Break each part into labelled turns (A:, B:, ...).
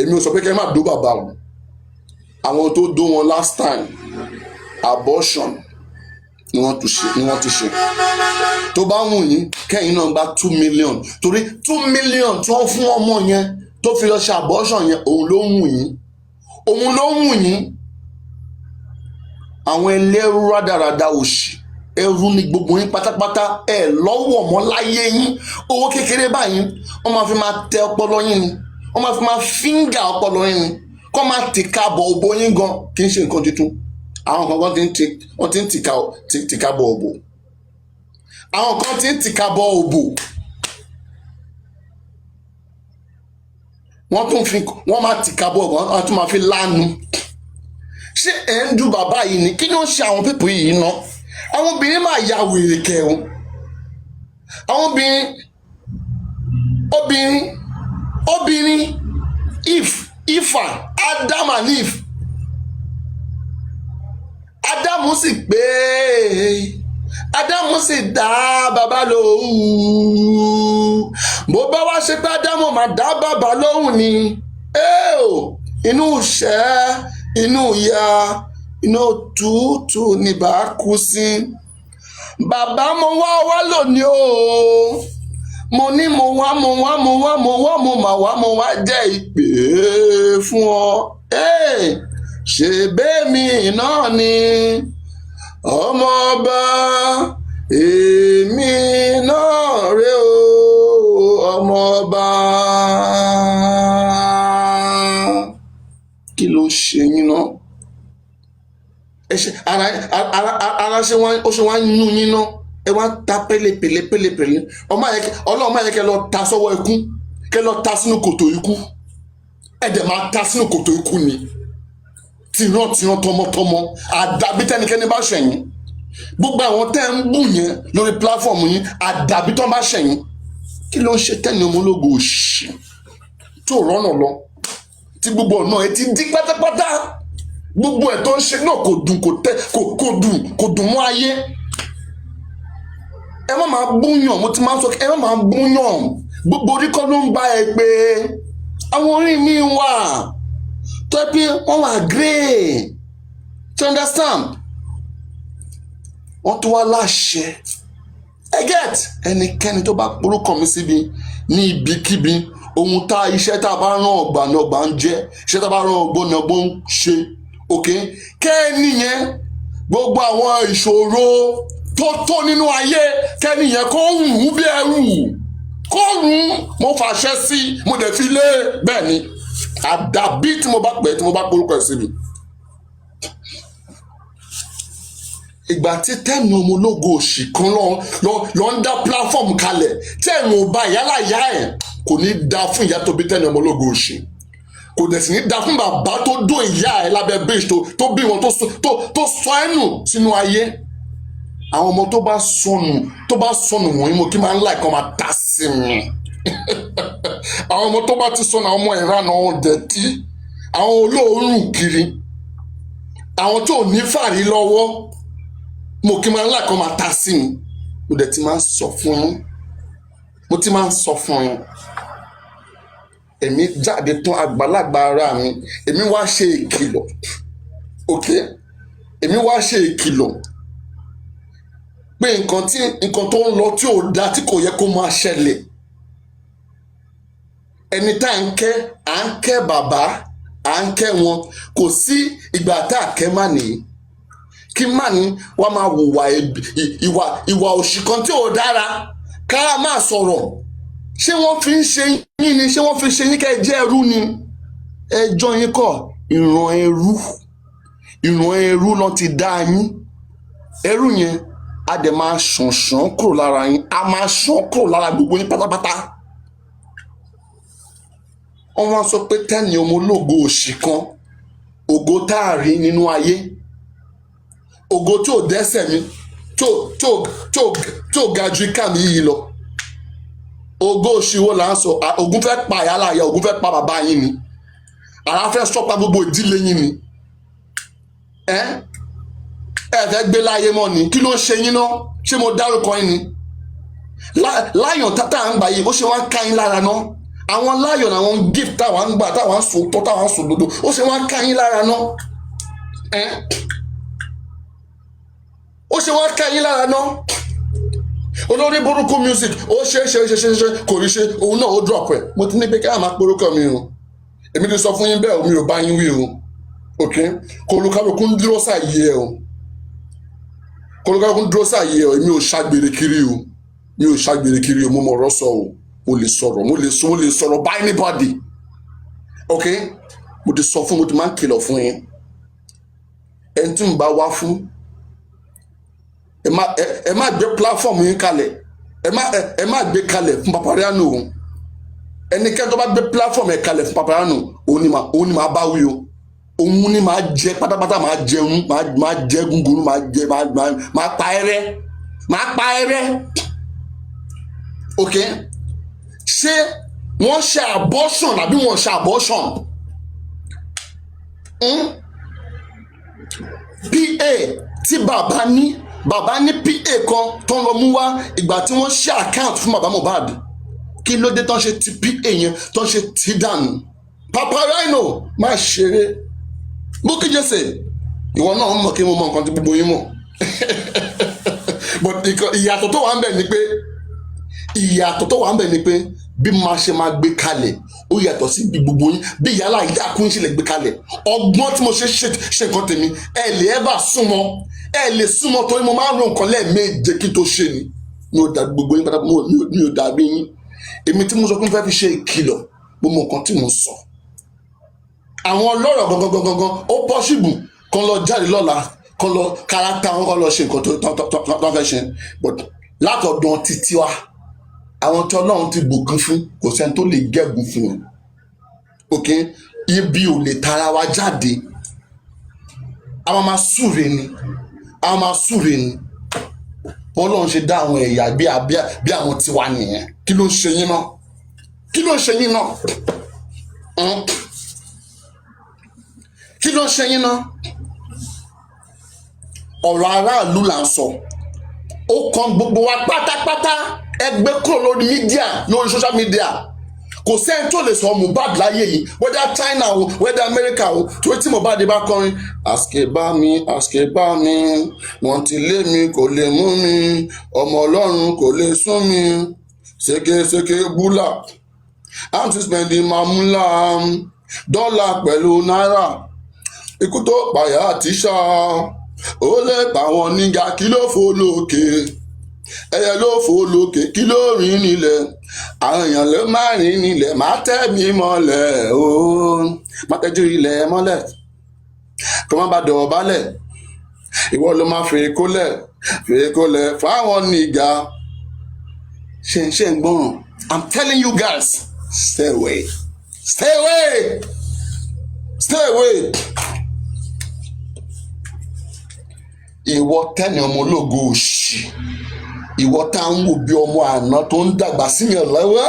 A: èmi ò sọ pé kẹ́ má dó bàbá o, àwọn tó dó wọn last time abortion ni wọ́n ti ṣe. Tó bá wù yín kẹ́yìn náà bá 2 million, torí 2 million tí wọ́n fún ọmọ yẹn tó fi lọ ṣe abortion yẹn, òun ló wù yín. Àwọn ẹlẹ́rú rádaràda òṣì, ẹrú ni gbogbo yín pátápátá, ẹ lọ́wọ́ mọ́ láyé yín. Owó kékeré báyìí wọ́n máa fi máa tẹ ọpọlọ yín ni, wọ́n máa fi máa fíńgà ọpọlọ yín ni, kọ́ máa tìka bọ̀ òbò yín gan, kì í ṣe nǹkan tuntun. Àwọn kan ti ń tìka bọ̀ òbò, àwọn kan ti ń tìka bọ̀ òbò, wọ́n máa tìka bọ̀ òbò, wọ́n tún máa fi lánu. Ṣé ẹ̀ ń du bàbá yìí ni? Kí ni ó ṣe àwọn pípọ̀ yìí ná? Àwọn obìnrin máa ya wèrè kẹrun. Àwọn obìnrin Ifá, Adam and Eve. Ádámù sì pé, Ádámù sì dá bàbá lóhùn. Bó bá wá ṣe pé Ádámù máa dá bàbá lóhùn ni, inú ìṣẹ́, inú ìyà, inú òtútù ni bá kú sí. Bàbá mo wá lónìí o, mo ní mo wá jẹ́ ìpè fún ọ. Ṣe bẹ́ẹ̀mi náà ni ọmọ ọba, èmi náà rè o, ọmọ ọba. Kí ló ṣe yín náà? Ara ṣe wá ń yún yín náà, ẹ wá ta pélépélé. Ọlọ́run máa yẹ kẹ́ lọ ta sọ́wọ́ ikú, kẹ́ lọ ta sínú kòtò ikú. Ẹ dẹ̀ máa ta sínú kòtò ikú ni, tìran tọmọtọmọ, àdàbí tẹnikẹ́ni bá ṣẹ̀yìn. Gbogbo àwọn tẹ́ ń bù yẹn lórí pílàfọ̀mù yín, àdàbí tán bá ṣẹ̀yìn. Kí ló ń ṣe tẹ́ni ọmọ ológo òṣì tó rọ́nà lọ, tí gbogbo ọ̀nà ẹ ti dí pátápátá? Gbogbo ẹ̀ tó ń ṣe náà kò dùn mọ́ ayé. Ẹ má máa búyàn, mo ti máa ń sọ, ẹ má máa búyàn. Gbogbo orí kọ́ ló ń bá ẹ pé àwọn orí mi wà tó ẹ pé wọ́n wà grey, to understand? Wọ́n tó wá láṣẹ. Get ẹnikẹ́ni tó bá porúkọ mi síbi ní ibikíbi, iṣẹ́ tá a bá rán ọgbà ní ọgbà ń jẹ́, iṣẹ́ tá a bá rán ọgbọ́n ní ọgbọ́n ń ṣe. Kẹ́ni yẹn gbogbo àwọn ìṣòro tó nínú ayé, kẹ́ni yẹn kó rùn bí ẹrù, kó rùn. Mo fàṣẹ sí, mo dẹ̀ fi lé. Bẹ́ẹ̀ ni àdàbí tí mo bá pẹ́, tí mo bá porúkọ ẹ̀ síbi. Ìgbà tí tẹ́nu ọmọ ológo òṣì kan lọ ń dá platform kalẹ̀, tẹ́nu ọba ìyálà ìyá ẹ̀, kò ní da fún ìyá tó bí tẹ́nu ọmọ ológo òṣì, kò dẹ̀ sì ní da fún bàbá tó dó ìyá ẹ̀ lábẹ́ bridge tó bí wọn tó sọ ẹnu sínú ayé. Àwọn ọmọ tó bá sọnù wọ̀nyí, mo kí máa ń láì kọ́ máa ta sí mi. Àwọn ọmọ tó bá ti sọnù, àwọn ọmọ ìranà ọ̀dẹ̀tí, àwọn olóòórùn kiri, àwọn tó ní fàrí lọ́wọ́, mo kí máa ń láì kọ́ máa ta sí mi. Mo dẹ̀ ti máa ń sọ fún yín, èmi jáde tán àgbàlagbà ara mi, èmi wá ṣe ìkìlọ̀. Èmi wá ṣe ìkìlọ̀ pé nǹkan tó ń lọ tí ò dá, tí kò yẹ kó máa ṣẹlẹ̀. Ẹni tá à ń kẹ́ bàbá, à ń kẹ́ wọn. Kò sí ìgbà tá à kẹ́ má nìyí, kí má ní wá máa hùwà ìwà òṣì kan tí ò dára, ká máa sọ̀rọ̀. Ṣé wọ́n fi ń ṣe yín ni? Ṣé wọ́n fi ṣe yín kẹ́ ẹ jẹ́ ẹrú ni? Ẹjọ́ yín kọ́, ìran ẹrú ló ti dá yín. Ẹrú yẹn a dẹ̀ máa ṣàn kúrò lára yín, a máa ṣàn kúrò lára gbogbo yín pátápátá. Wọ́n wá sọ pé tẹ́ni ọmọ ológo òṣì kan, ògo tá a rí nínú ayé, ògo tí ò dẹ́sẹ̀ mi, tí ò ga ju ká mi yìí lọ. Ògo òṣìwò là ń sọ, ògùn fẹ́ pa ìyá láyà, ògùn fẹ́ pa bàbá yín ni, àrà fẹ́ sọ́pa gbogbo ìdílé yín ni. Ẹ fẹ́ gbé láyé mọ́ ni? Kí ló ń ṣe yín náà? Ṣé mo dárúkọ yín ni? Láyàn tátà ń gbà yìí, ó ṣe wá ń ká yín lára náà. àwọn lion àwọn gift táwọn ń gbà táwọn ń sòótọ́ táwọn ń sòdodo ó ṣe wọ́n ká yín lára náà ó ṣe wọ́n ká yín lára náà olórí burúkú music ó ṣe kò rí ṣe òun náà ó drop ẹ̀ mo ti ní pé ká máa porúkọ mi o èmi ti sọ fún yín bẹ́ẹ̀ mi ò bá yín wí o ok kólúkálukú ń dúró sáàyè ẹ o kólúkálukú ń dúró sáàyè ẹ o èmi ò ṣàgbèrè kiri o mi ò ṣàgbèrè kiri o mo mọ̀ ọ̀rọ̀ sọ o mo lè sọ̀rọ̀ by anybody ok mo ti sọ fún mo ti máa ń kìlọ̀ fún yín ẹni tí mo bá wá fún ẹ má gbé platform yín kalẹ̀ ẹ má gbé kalẹ̀ fún Papariano o ẹnikẹ́ni tó bá gbé platform ẹ̀ kalẹ̀ fún Papariano òun ni màá bá wí o òun ni màá jẹ pátápátá màá jẹun màá jẹ gúngún màá pa ẹrẹ́ ok ṣé wọ́n ṣe abortion àbí wọ́n ṣe abortion PA tí bàbá ní PA kan tó ń lọ mú wá ìgbà tí wọ́n ṣe account fún bàbá Mohbad kí ló dé tó ń ṣe ti PA yẹn tó ń ṣe ti dànù Papariano má ṣeré Bukky Jesse ìwọ náà mọ̀ kí mo mọ nǹkan tí gbogbo yín mọ̀ but ìyàtọ̀ tó wà ń bẹ̀ ni pé bí máa ṣe máa gbé kalẹ̀ ó yàtọ̀ sí bí gbogbo yín bí ìyálà ìyá kún ṣe lè gbé kalẹ̀ ọgbọ́n tí mo ṣe nǹkan tèmi ẹ lè ever súnmọ́ torí mo máa ń ro nǹkan lẹ́ẹ̀méje kí tó ṣe ni mi ò dàbí gbogbo yín pátápátá mi ò dàbí yín èmi tí mo sọ pé mo fẹ́ fi ṣe ìkìlọ̀ mo mọ nǹkan tí mo sọ àwọn ọlọ́rọ̀ gangan ó possible kan lọ jáde lọ́la kan lọ kárátà wọn kan lọ ṣe nǹkan tó fẹ́ ṣe but látọ̀dọ̀ títí wa àwọn tí Ọlọ́run ti bùkún fún kò sẹ́ni tó lè gẹ́gùn fún wọn ok ibi ò lè tara wa jáde àwọn máa súre ni Ọlọ́run ṣe dá àwọn ẹ̀yà bí àwọn tiwa nìyẹn kí ló ń ṣe yín náà kí ló ń ṣe yín náà ọ̀rọ̀ aráàlú là ń sọ ó kan gbogbo wa pátápátá ẹgbẹ́ kúrò lórí mídíà lórí social media kò sẹ́ni tó lè sọ Mohbad láyé yìí whether China o whether America o tó tí Mohbad bá kọrin àṣkèbá mi wọ́n ti lé mi kò lè mú mi ọmọ Ọlọ́run kò lè sún mi ṣèké búlà I'm spending mamula dọ́là pẹ̀lú náírà ikú tó pààyà tíṣà ó lè pa wọn nígà kí ló fò lókè ẹyẹ ló fò lókè kí ló rìn nílẹ̀ àwọn èèyàn ló má rìn nílẹ̀ má tẹ́ mi mọ́lẹ̀ o má tẹ́jú ilẹ̀ mọ́lẹ̀ kó má bá dọ̀ọ̀ balẹ̀ ìwọ ló má fèrè kólẹ̀ fáwọn nígà ṣe ń gbọ́ràn I'm telling you guys stay away. ìwọ tẹ́ni ọmọ ológo òṣì ìwọ tá ń wò bí ọmọ àná tó ń dàgbà síyàn lọ́wọ́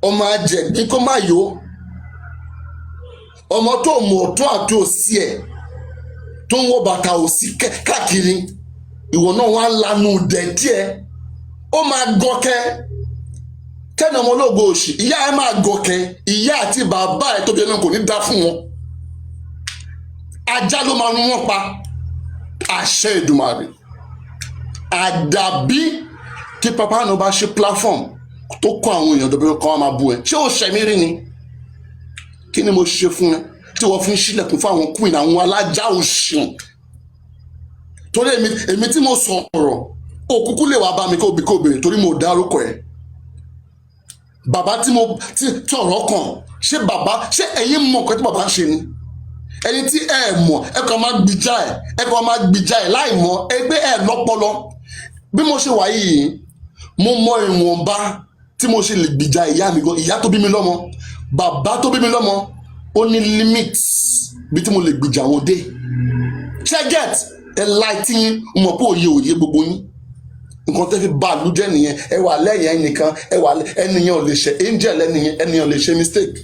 A: ọmọ àjẹgbín kó má yó ọmọ tó mọ̀ ọ̀tún àti òsì ẹ̀ tó ń wọ bàtà òsì káàkiri ìwọ náà wà lanu dẹ̀tí ẹ̀ ó máa gọkẹ́ tẹ́ni ọmọ ológo òṣì ìyá ẹ̀ máa gọkẹ́ ìyá àti bàbá ẹ̀ tóbi ẹ̀ náà kò ní dá fún wọn ajá ló máa ń wọ́n pa àṣẹ Èdùmàrè àdàbí tí Papariano bá ṣe platform tó kọ́ àwọn èèyàn dọ̀bí kan máa bú ẹ ṣé ó ṣẹ̀mí rí ni kí ni mo ṣe fún ẹ tí wọ́n fi ń ṣílẹ̀kùn fún àwọn queen àwọn alájà òṣìn torí èmi tí mo sọ̀rọ̀ òkúkú lè wá bá mi kó bèrè torí mo dárúkọ ẹ bàbá tí ọ̀rọ̀ kàn ṣé ẹ̀yin mọ̀ nǹkan tí bàbá ń ṣe ni ẹni tí ẹ mọ̀ ẹ kàn máa gbìjà ẹ láì mọ̀ ẹgbẹ́ ẹ lọ́pọlọ bí mo ṣe wà yìí mo mọ ìwọ̀nba tí mo ṣe lè gbìjà ìyá mi gan ìyá tó bí mi lọ́mọ bàbá tó bí mi lọ́mọ ó ní limit bí tí mo lè gbìjà wọn dé ṣẹ́gẹ̀t ẹ láì tí yín mọ̀ pé òye gbogbo yín nǹkan tẹ́ fi bá àlú jẹ́ nìyẹn ẹ wà lẹ́yìn ẹnìkan ẹnìyàn ò lè ṣe angel ẹnìyàn ò lè ṣe mistake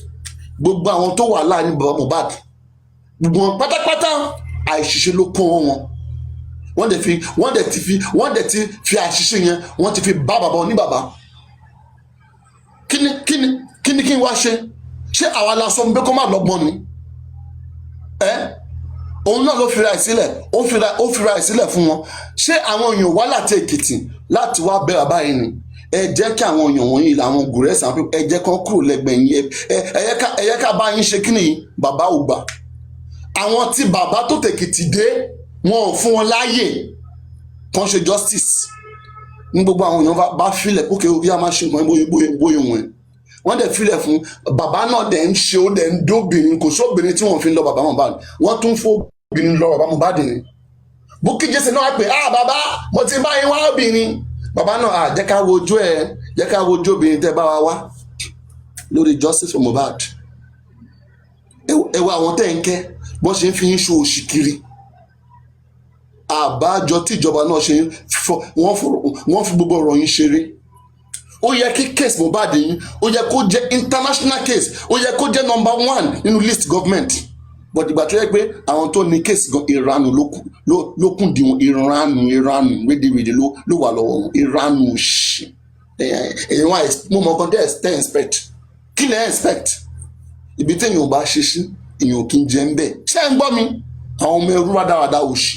A: gbogbo àwọn tó wà láàrin bàbá Mohbad gbogbo wọn pátápátá àìṣiṣẹ́ ló kún wọn wọ́n dẹ̀ ti fi àṣìṣe yẹn wọ́n ti fi bá bàbá oníbàbá kí n wá ṣe àwa la sọ pé kó má lọ́gbọ́n ni òun náà ló fira ẹ̀ sílẹ̀ ó fira ẹ̀ sílẹ̀ fún wọn. Ṣé àwọn èèyàn wá láti Èkìtì láti wá bẹ bàbá yìí ni? Ẹ jẹ́ kí àwọn èèyàn wọ̀nyí làwọn gùrẹ́sì àwọn ẹ jẹ́ kán kúrò lẹ́gbẹ̀ẹ́ yín ẹ yẹ ká bá yín ṣe kí nìyí. Bàbá ò gbà. Àwọn tí bàbá tó tèkìtì dé wọn ò fún wọn láàyè kán ṣe justice. Ní gbogbo àwọn èèyàn bá filẹ̀ ókè ó yá máa ṣe nǹkan bóyá wọn wọ́n dẹ̀ filẹ̀ fún bàbá náà dẹ̀ ń ṣe ó dẹ̀ ń dóbìnrin kò sóbìnrin tí wọ́n fi ń lọ bàbá Mohbad wọ́n tún fóbìnrin lọ bàbá Mohbad ni. Bukky Jesse náà pè bàbá mo ti bá yín wá obìnrin. Bàbá náà jẹ́ ká wojú jẹ́ ká wojú obìnrin tẹ́ bá wa wá lórí justice for Mohbad. Ẹ wo àwọn tẹ́ ń kẹ́ bọ́n ṣe ń fi yín ṣo òṣì kiri. Àbájọ tí ìjọba náà ṣe wọ́n fi gbogbo ọ̀rọ̀ yín ṣeré. Ó yẹ kí case Mohbad yín ó yẹ kó jẹ́ international case ó yẹ kó jẹ́ number 1 nínú list government. But ìgbà tó yẹ pé àwọn tó ní case gan ìranù ló kùn díwọn ìranù rédèrèdè ló wà lọ́wọ́ wọn ìranù ṣì. Èyí wọn mo mọ kan tẹ́ expect kí lẹ́ expect ibi tí èèyàn ò bá ṣe sí èèyàn kì í jẹ ń bẹ̀. Ṣé ń gbọ́ mi àwọn ọmọ ẹrú rádaràda òṣì.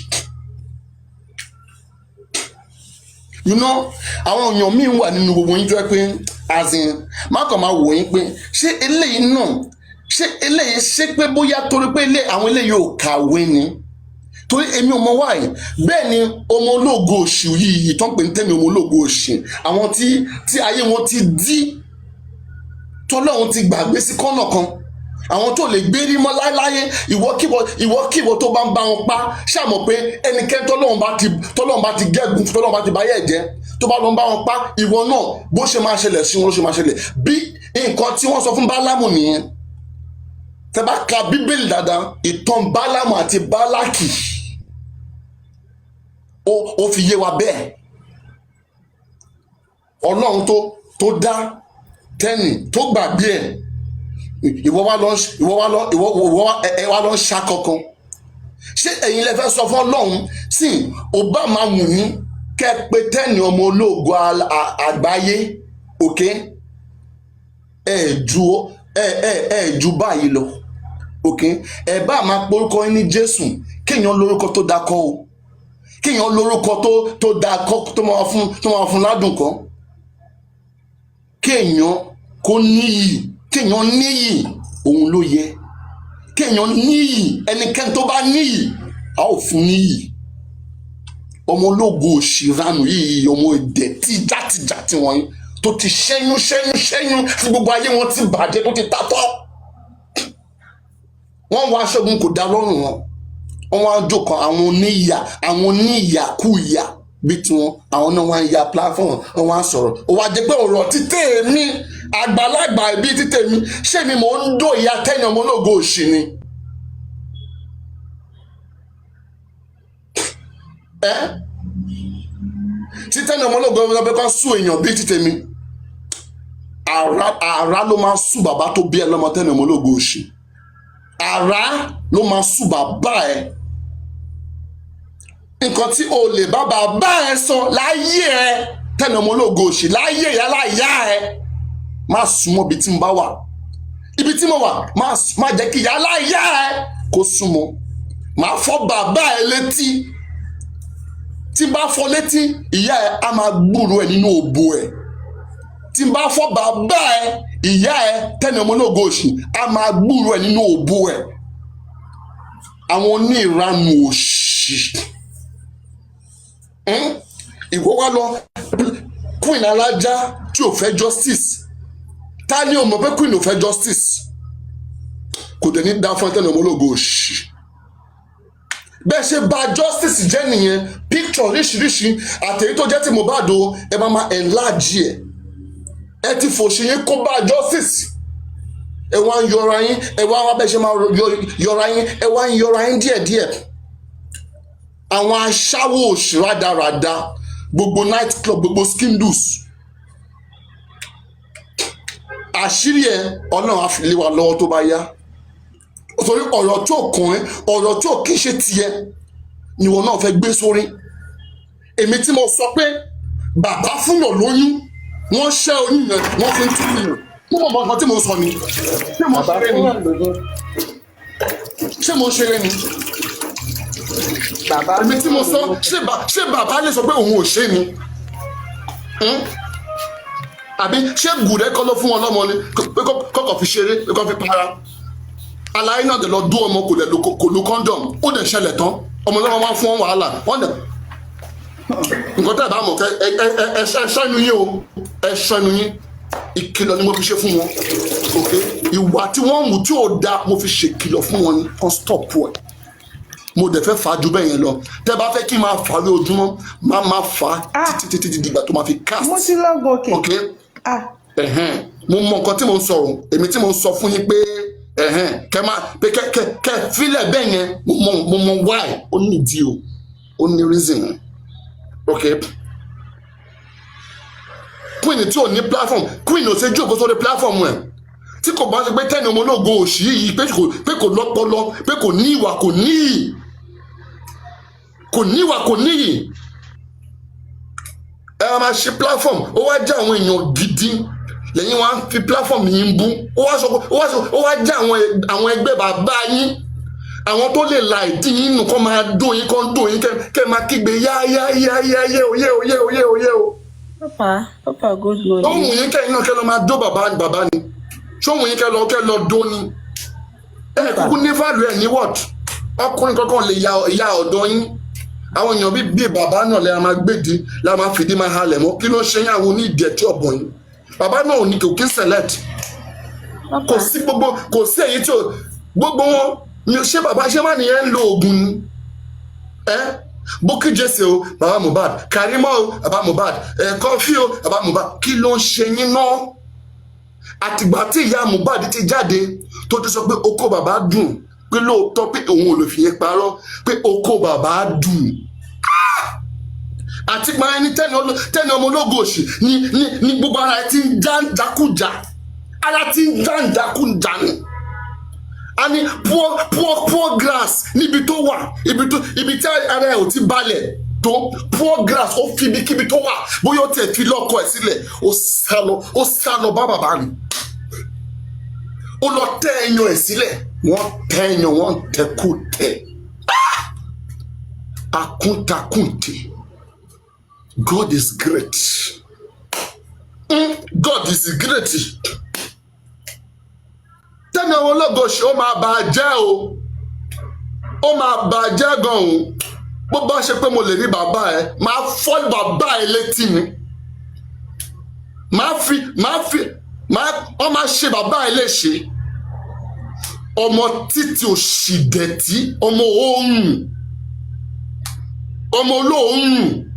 A: Àwọn èèyàn míì wà nínú gbogbo yín tó yẹ pé má kàn máa wò yín pé ṣé eléyìí náà ṣé pé bóyá torí pé àwọn eléyìí ò kàwé ni torí èmi ò mọ wáyé bẹ́ẹ̀ ni ọmọ ológo òṣì yìí tó ń pè ní Tẹ́mi ọmọ ológo òṣì àwọn tí ayé wọn ti dí tọ́lọ́run ti gbàgbé sí kọ́nà kan àwọn tó lè gbé rí mọ́ láéláyé ìwọ́kíwọ́ tó bá ń bá wọn pa ṣàmọ̀ pé ẹnikẹ́ni tọ́lọ́run bá ti gẹ́gùn tọ́lọ́run bá ti báyé ẹ̀jẹ̀ tó bá lọ ń bá wọn pa ìwọ náà bó ṣe máa ṣẹlẹ̀ sí wọn ló ṣe máa ṣẹlẹ̀ bí nǹkan tí wọ́n sọ fún Bálámù nìyẹn. Tẹ́ bá ka Bíbélì dáadáa ìtàn Bálámù àti Bálákì ó fi yé wa bẹ́ẹ̀. Ọlọ́run tó dá Tẹ́nì tó gbàgbé ẹ̀ ìwọ wá lọ ṣàkọ̀kan. Ṣé ẹ̀yin lẹ fẹ́ sọ fún Ọlọ́run sí ọba máa wù yín kẹ́ pé Tẹ́nì ọmọ ológo àgbáyé òkè ju báyìí lọ òkè ẹ bá máa porúkọ ní Jésù kéèyàn lórúkọ tó dákọ o kéèyàn lórúkọ tó dákọ tó máa fún ládùn kan kéèyàn kó níyì kéèyàn níyì òun ló yẹ kéèyàn níyì ẹnikẹ́ni tó bá níyì a ó fún níyì. Ọmọ ológo òṣìranù yìí ọmọ èdè tí játijàti wọ̀nyí tó ti ṣẹ́yún tí gbogbo ayé wọn ti bàjẹ́ tó ti tatọ́ wọ́n wá aṣọ́gun kò dá lọ́rùn wọn wọ́n wá jókòó àwọn oníyàkúyà bíi tiwọn àwọn náà wá ń ya platform wọ́n wá sọ̀rọ̀ ó wá jẹ́ pé ọ̀rọ̀ títẹ̀ mi àgbàlagbà bíi títẹ̀ mi ṣé mi mò ń dó ìyá Tẹ́ni ọmọ ológo òṣì ni. Tí Tẹ́ni ọmọ ológo ọmọ kan sún èèyàn bíi títẹ̀ mi àrá ló máa sùn bàbá tó bí ẹ lọ́mọ Tẹ́ni ọmọ ológo òṣì àrá ló máa sùn bàbá ẹ. Nǹkan tí o lè bá bàbá ẹ sọ láyé ẹ Tẹ́ni ọmọ ológo òṣì láyé yálà ìyá ẹ má súnmọ́ ibi tí mo bá wà ibi tí mo wà má jẹ́ kí yálà ìyá ẹ kó súnmọ́ má fọ́ bàbá ẹ létí tí bá fọ́ létí ìyá ẹ á máa gbúrò ẹ nínú òbò ẹ tí bá fọ́ bàbá ẹ ìyá ẹ Tẹ́ni ọmọ ológo òṣì á máa gbúrò ẹ nínú òbò ẹ. Àwọn oníranù òṣì ìwọ wá lọ Queen alájà tí ò fẹ́ justice ta ni o mọ̀ pé Queen ò fẹ́ justice kò dẹ̀ ní dá fún Tẹ́ni ọmọ ológo òṣì. Bẹ́ẹ̀ ṣe bà justice jẹ́ nìyẹn picture oríṣiríṣi àtẹ̀yí tó jẹ́ ti Mohbad ẹ máa enlarge ẹ ti fòṣì yín kó bá justice ẹ wá ń yọra yín ẹ wá bẹ́ẹ̀ ṣe máa yọra yín ẹ wá ń yọra yín díẹ̀díẹ̀. Àwọn aṣáwó òṣì rádaràda gbogbo night club gbogbo skindus àṣírí ẹ Ọlọ́run á fi lé wa lọ́wọ́ tó bá yá torí ọ̀rọ̀ tí ò kàn ẹ́ ọ̀rọ̀ tí ò kí ṣe tiẹ̀ ni wọn náà fẹ́ gbé sórí. Èmi tí mo sọ pé bàbá fúnyàn lóyún wọ́n ṣẹ́ oyún yẹn wọ́n fi ń túbú yẹn mo mọ̀ nǹkan tí mo sọ ni ṣé mo ṣeré ni ṣé mo ṣeré ni èmi tí mo sọ ṣé bàbá lè sọ pé òun ò ṣe ni àbí ṣé gùdẹ́ kọ́ ló fún wọn lọ́mọ ni pé kọ́kọ́ fi ṣeré pé kọ́ fi para aláyé náà dẹ̀ lọ dún ọmọ kò lo condom ó dẹ̀ ṣẹlẹ̀ tán ọmọ náà máa fún wọn wàhálà wọ́n dẹ̀ nǹkan tẹ́ ẹ̀ bá mọ̀ kẹ́ ẹ ṣẹ́nu yín o ẹ ṣẹ́nu yín ìkìlọ̀ ni mo fi ṣe fún wọn ok ìwà tí wọ́n mú tí ò dáa mo fi ṣèkìlọ̀ fún wọn ni kan stop ẹ̀ mo dẹ̀ fẹ́ fà á ju bẹ́ẹ̀ yẹn lọ tẹ́ bá fẹ́ kí n máa fà á lójúmọ́ máa fà á títí dìgbà tó máa fi cast
B: mo ti lọ́gbọ̀n òkè.
A: ok mo mọ nǹkan tí mo ń sọ̀rọ̀ èmi tí mo ń sọ fún yín pé kẹ máa pé kẹ fílẹ̀ bẹ́ẹ̀ yẹn mo mọ why ó ní ìdí o ó ní reason ok queen tí ò ní platform queen ò ṣe jókòó sórí platform ẹ̀ tí kò bá ṣe pé tẹ́ni ọmọ ológo òṣì yìí pé kò lọ́pọlọ pé kò ní ìwà kò níyì ẹ máa ṣe platform ó wá jẹ́ àwọn èèyàn gidi lẹ́yìn wá fi platform yìí ń bú ó wá jẹ́ àwọn ẹgbẹ́ bàbá yín àwọn tó lè la ìdí yín nù kọ́ máa dùn yín kẹ́ máa kígbe yáyáyáyáyé oyé o.
B: Papa good morning.
A: tó wù yín kẹ́yìn náà kẹ́ lọ máa dó bàbá ni tó wù yín kẹ́ lọ dó ni kúkú ní fàlù ẹ̀ ní wọ́ọ̀d ọkùnrin kankan lè ya ọ̀dọ́ yín àwọn èèyàn bíi bàbá náà lè máa gbèdí lè máa fìdí máa halẹ̀ mọ́ kí ló ṣe yín àwọn onídìí ẹ̀tí ọ̀bọ̀n yín bàbá náà ò ní kò kí ń select kò sí èyí tí gbogbo wọn ṣé bàbá ṣé má nìyẹn ń lo oògùn ni Bukky Jesse o bàbá Mohbad Karimo o bàbá Mohbad Kofi o bàbá Mohbad kí ló ń ṣe yín náà àtìgbà tí ìyá Mohbad ti jáde tó ti sọ pé oko bàbá dùn pé lóòótọ́ pé òun ò lè fi yẹn parọ́ pé oko bàbá dùn àti gba ẹni tẹ́ni ọmọ ológo òṣì ní gbogbo ara ẹ ti ń jáǹdákújà ara ti ń jáǹdákújà ni a ní poor grass níbi tó wà ibi tí ara ẹ ò ti balẹ̀ tó poor grass ó fi ibikíbi tó wà bóyá ó tẹ̀ fi lọ́kọ ẹ̀ sílẹ̀ ó sá lọ bá bàbá mi ó lọ tẹ́ ẹyan ẹ̀ sílẹ̀ wọ́n tẹ́ ẹyan wọ́n tẹ́kù tẹ́ akúntakùntè. God is great. God is great. Tẹ́ni àwọn ológo ṣe ó máa bà á jẹ́ o. Ó máa bà á jẹ́ gan-an o. Bó bá ṣe pé mo lè rí bàbá ẹ, máa fọ́ bàbá ẹ létí ni. Wọ́n máa ṣe bàbá ẹ léṣe. Ọmọ títí òṣì dẹ̀tí, ọmọ òórùn, ọmọ olóòórùn.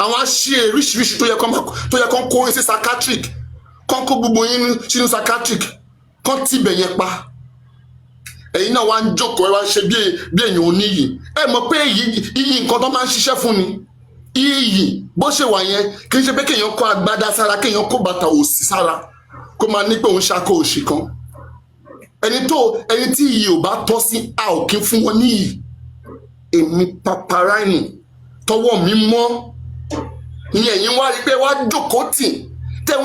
A: Àwọn aṣe oríṣiríṣi tó yẹ kán kó yín sí psychiatric kán kó gbogbo yín sínú psychiatric kán tibẹ̀ yẹn pa ẹ̀yin náà wá ń jókòó ẹ wá ń ṣe bí èèyàn oníyì ẹ mọ̀ pé iyì nǹkan tó máa ń ṣiṣẹ́ fún ni iyì bó ṣe wà yẹn kì í ṣe pé kéèyàn kó agbádá sára kéèyàn kó bàtà òsì sára kó máa ní pé òun ṣakọ òṣì kan ẹni tí iyì ò bá tọ́ sí a ò kí fún wọn níyì èmi Papa Rainy tọwọ́ mi mọ́ ìyẹn yín wá rí pé wá jókòó tì tẹ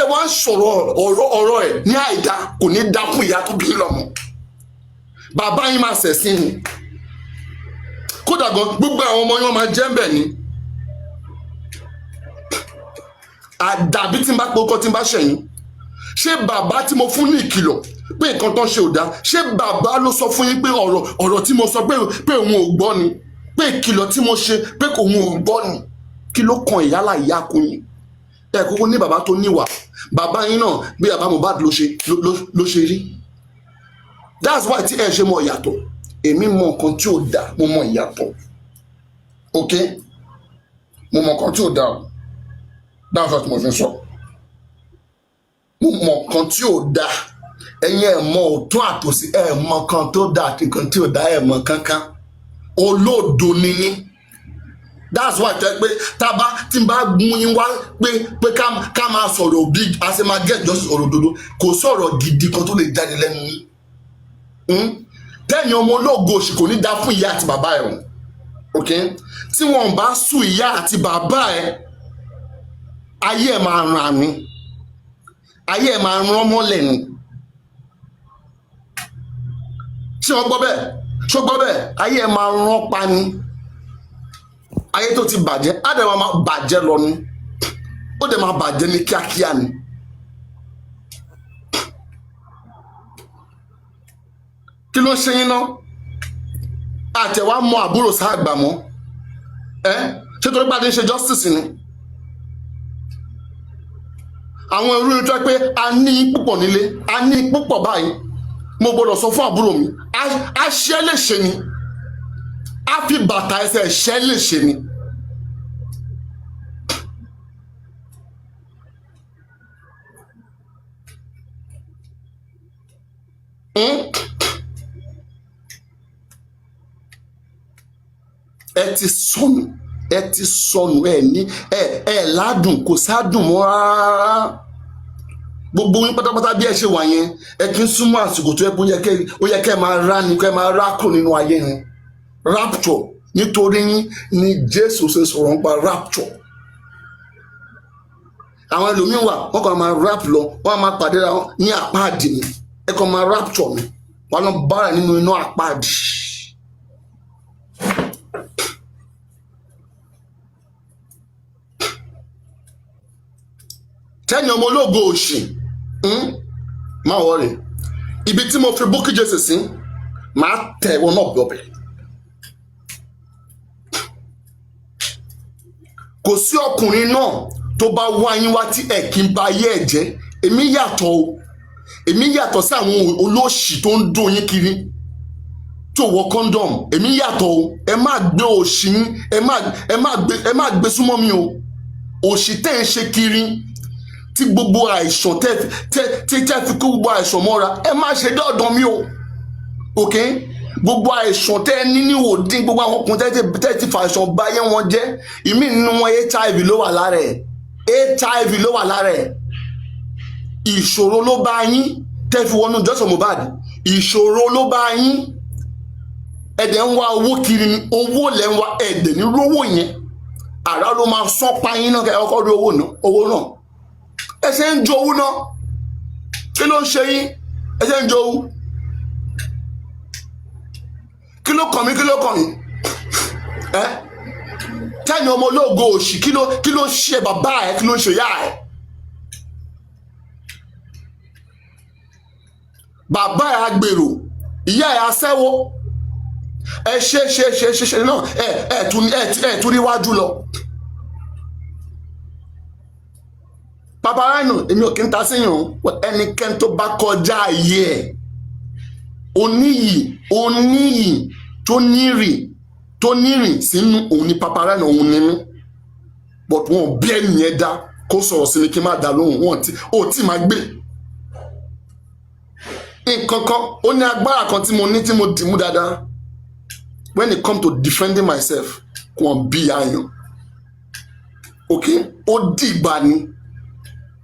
A: wá ń sọ̀rọ̀ ọ̀rọ̀ ẹ̀ ní àìdá kò ní dá fún ìyá tó bí lọ́mọ bàbá yín máa ṣẹ̀sìn ni kódà gan gbogbo àwọn ọmọ yín máa jẹ́ ń bẹ̀ ni àdàbí tí n bá pokọ tí n bá ṣẹ̀yìn ṣé bàbá tí mo fún ní ìkìlọ̀ pé nǹkan tó ń ṣe ò dá ṣé bàbá ló sọ fún yín pé ọ̀rọ̀ tí mo sọ pé òun ò gbọ́ ni pé ìkìlọ̀ tí mo ṣe pé òun ò gbọ́ ni kí ló kan ìyálà ìyá kun yín ẹ kúkú ní bàbá tó níwà bàbá yín náà bí bàbá Mohbad ló ṣe rí that's why tí ẹ ṣe mọ ìyàtọ̀ èmi mọ nǹkan tí ò dá mo mọ ìyàtọ̀ ok mo mọ nǹkan tí ò dá that's what mo fi sọ mo mọ nǹkan tí ò dá ẹ̀yin ẹ mọ ọ̀tún àtòsí ẹ mọ nǹkan tó dá àti nǹkan tí ò dá ẹ mọ kankan olódo ni yín. That's why tẹ pé tí n bá gun yín wá pé ká máa sọ̀rọ̀ bí a ṣe máa get justice ọ̀rọ̀ òdodo kò sọ̀rọ̀ gidi kan tó lè jáde lẹ́nu yín tẹ́yìn ọmọ ológo òṣì kò ní dá fún ìyá àti bàbá ẹ̀ ok tí wọ́n bá sùn ìyá àti bàbá ẹ̀ ayé ẹ̀ máa ràn ní ayé ẹ̀ máa rán mọ́lẹ̀ ni ṣé wọ́n gbọ́ bẹ́ẹ̀ ṣó gbọ́ bẹ́ẹ̀ ayé ẹ̀ máa rán pa ni ayé tó ti bàjẹ́ á dẹ̀ máa bàjẹ́ lọ ni ó dẹ̀ máa bàjẹ́ ní kíákíá ni. kí ló ń ṣe yín ná àtẹ̀wá mọ àbúrò sáàgbà mọ́ ṣé torí pàdé ń ṣe justice ni àwọn irú tó pé a ní púpọ̀ nílé a ní púpọ̀ báyìí mo gbọ́dọ̀ sọ fún àbúrò mi a ṣẹ́ lè ṣe ni a fi bàtà ẹsẹ̀ ṣẹ́ lè ṣe ni. ẹ ti sọnù ẹ ní ẹ ládùn kò sádùn mọ́ rárá gbogbo yín pátápátá bí ẹ ṣe wà yẹn ẹ kì í súnmọ́ àsìkò tó yẹ kó ó yẹ kẹ́ máa rá ni kẹ́ máa rá kúrò nínú ayé yẹn rapture nítorí yín ni Jésù ṣe sọ̀rọ̀ nípa rapture àwọn ẹlòmíín wà wọ́n kàn máa rap lọ wọ́n máa pàdé ra wọn ní àpáàdì ni ẹ kàn máa rapture mi wọ́n lọ bára nínú iná àpáàdì. tẹ́yìn ọmọ ológo òṣì má wọlé ibi tí mo fi Bukky Jesse sí máa tẹ̀ ẹ̀wọ̀n náà gbọ́bẹ̀. kò sí ọkùnrin náà tó bá wá yín wá tí ẹ̀ kí n ba ayé ẹ̀ jẹ́ èmi yàtọ̀ o èmi yàtọ̀ sí àwọn olóṣì tó ń dún yín kiri tó wọ kọ́ńdọ̀m èmi yàtọ̀ o ẹ má gbé òṣì yín ẹ má gbé súnmọ́ mi o òṣì tẹ́ ń ṣe kiri tí gbogbo àìsàn tẹ́ fi kó gbogbo àìsàn mọ́ra ẹ má ṣe dọ́ọ̀dọ̀ mi o ok gbogbo àìsàn tẹ́ ní níwòdì gbogbo àwọn ọkùnrin tẹ́ ti fàìsàn bá ayé wọn jẹ́ ìmí nínú wọn HIV ló wà lára ẹ̀ HIV ló wà lára ẹ̀ ìṣòro ló bá yín tẹ́ fi wọnú Joseph Mohbad ìṣòro ló bá yín ẹ̀dẹ̀ ń wá owó kiri ni owó lẹ́ ń wá ẹ̀dẹ̀ ní rówó yẹn àrà ló máa sán pa yín náà kẹ́ ọkọ̀ rí owó náà ẹ ṣe ń jowú náà kí ló ń ṣe yín ẹ ṣe ń jowú kí ló kàn mí tẹ́ni ọmọ ológo òṣì kí ló ṣe bàbá ẹ kí ló ṣe yá ẹ bàbá ẹ agbèrò ìyá ẹ aṣẹ́wó ẹ ṣe náà ẹ tún níwájú lọ. Papa Rhino èmi ò kí ń ta síyàn ẹnikẹ́ni tó bá kọjá ayé ẹ̀ oníyì tó nírì sínú òun ni Papa Rhino òun ni mí but wọn bí ẹnìyẹn dá kó sọ̀rọ̀ sí mi kí n má dá lóhùn wọn ò tí máa gbé nǹkan kan ó ní agbára kan tí mo ní tí mo dì mú dáadáa when it come to defending myself wọn bí àyàn ok ó dìgbà ni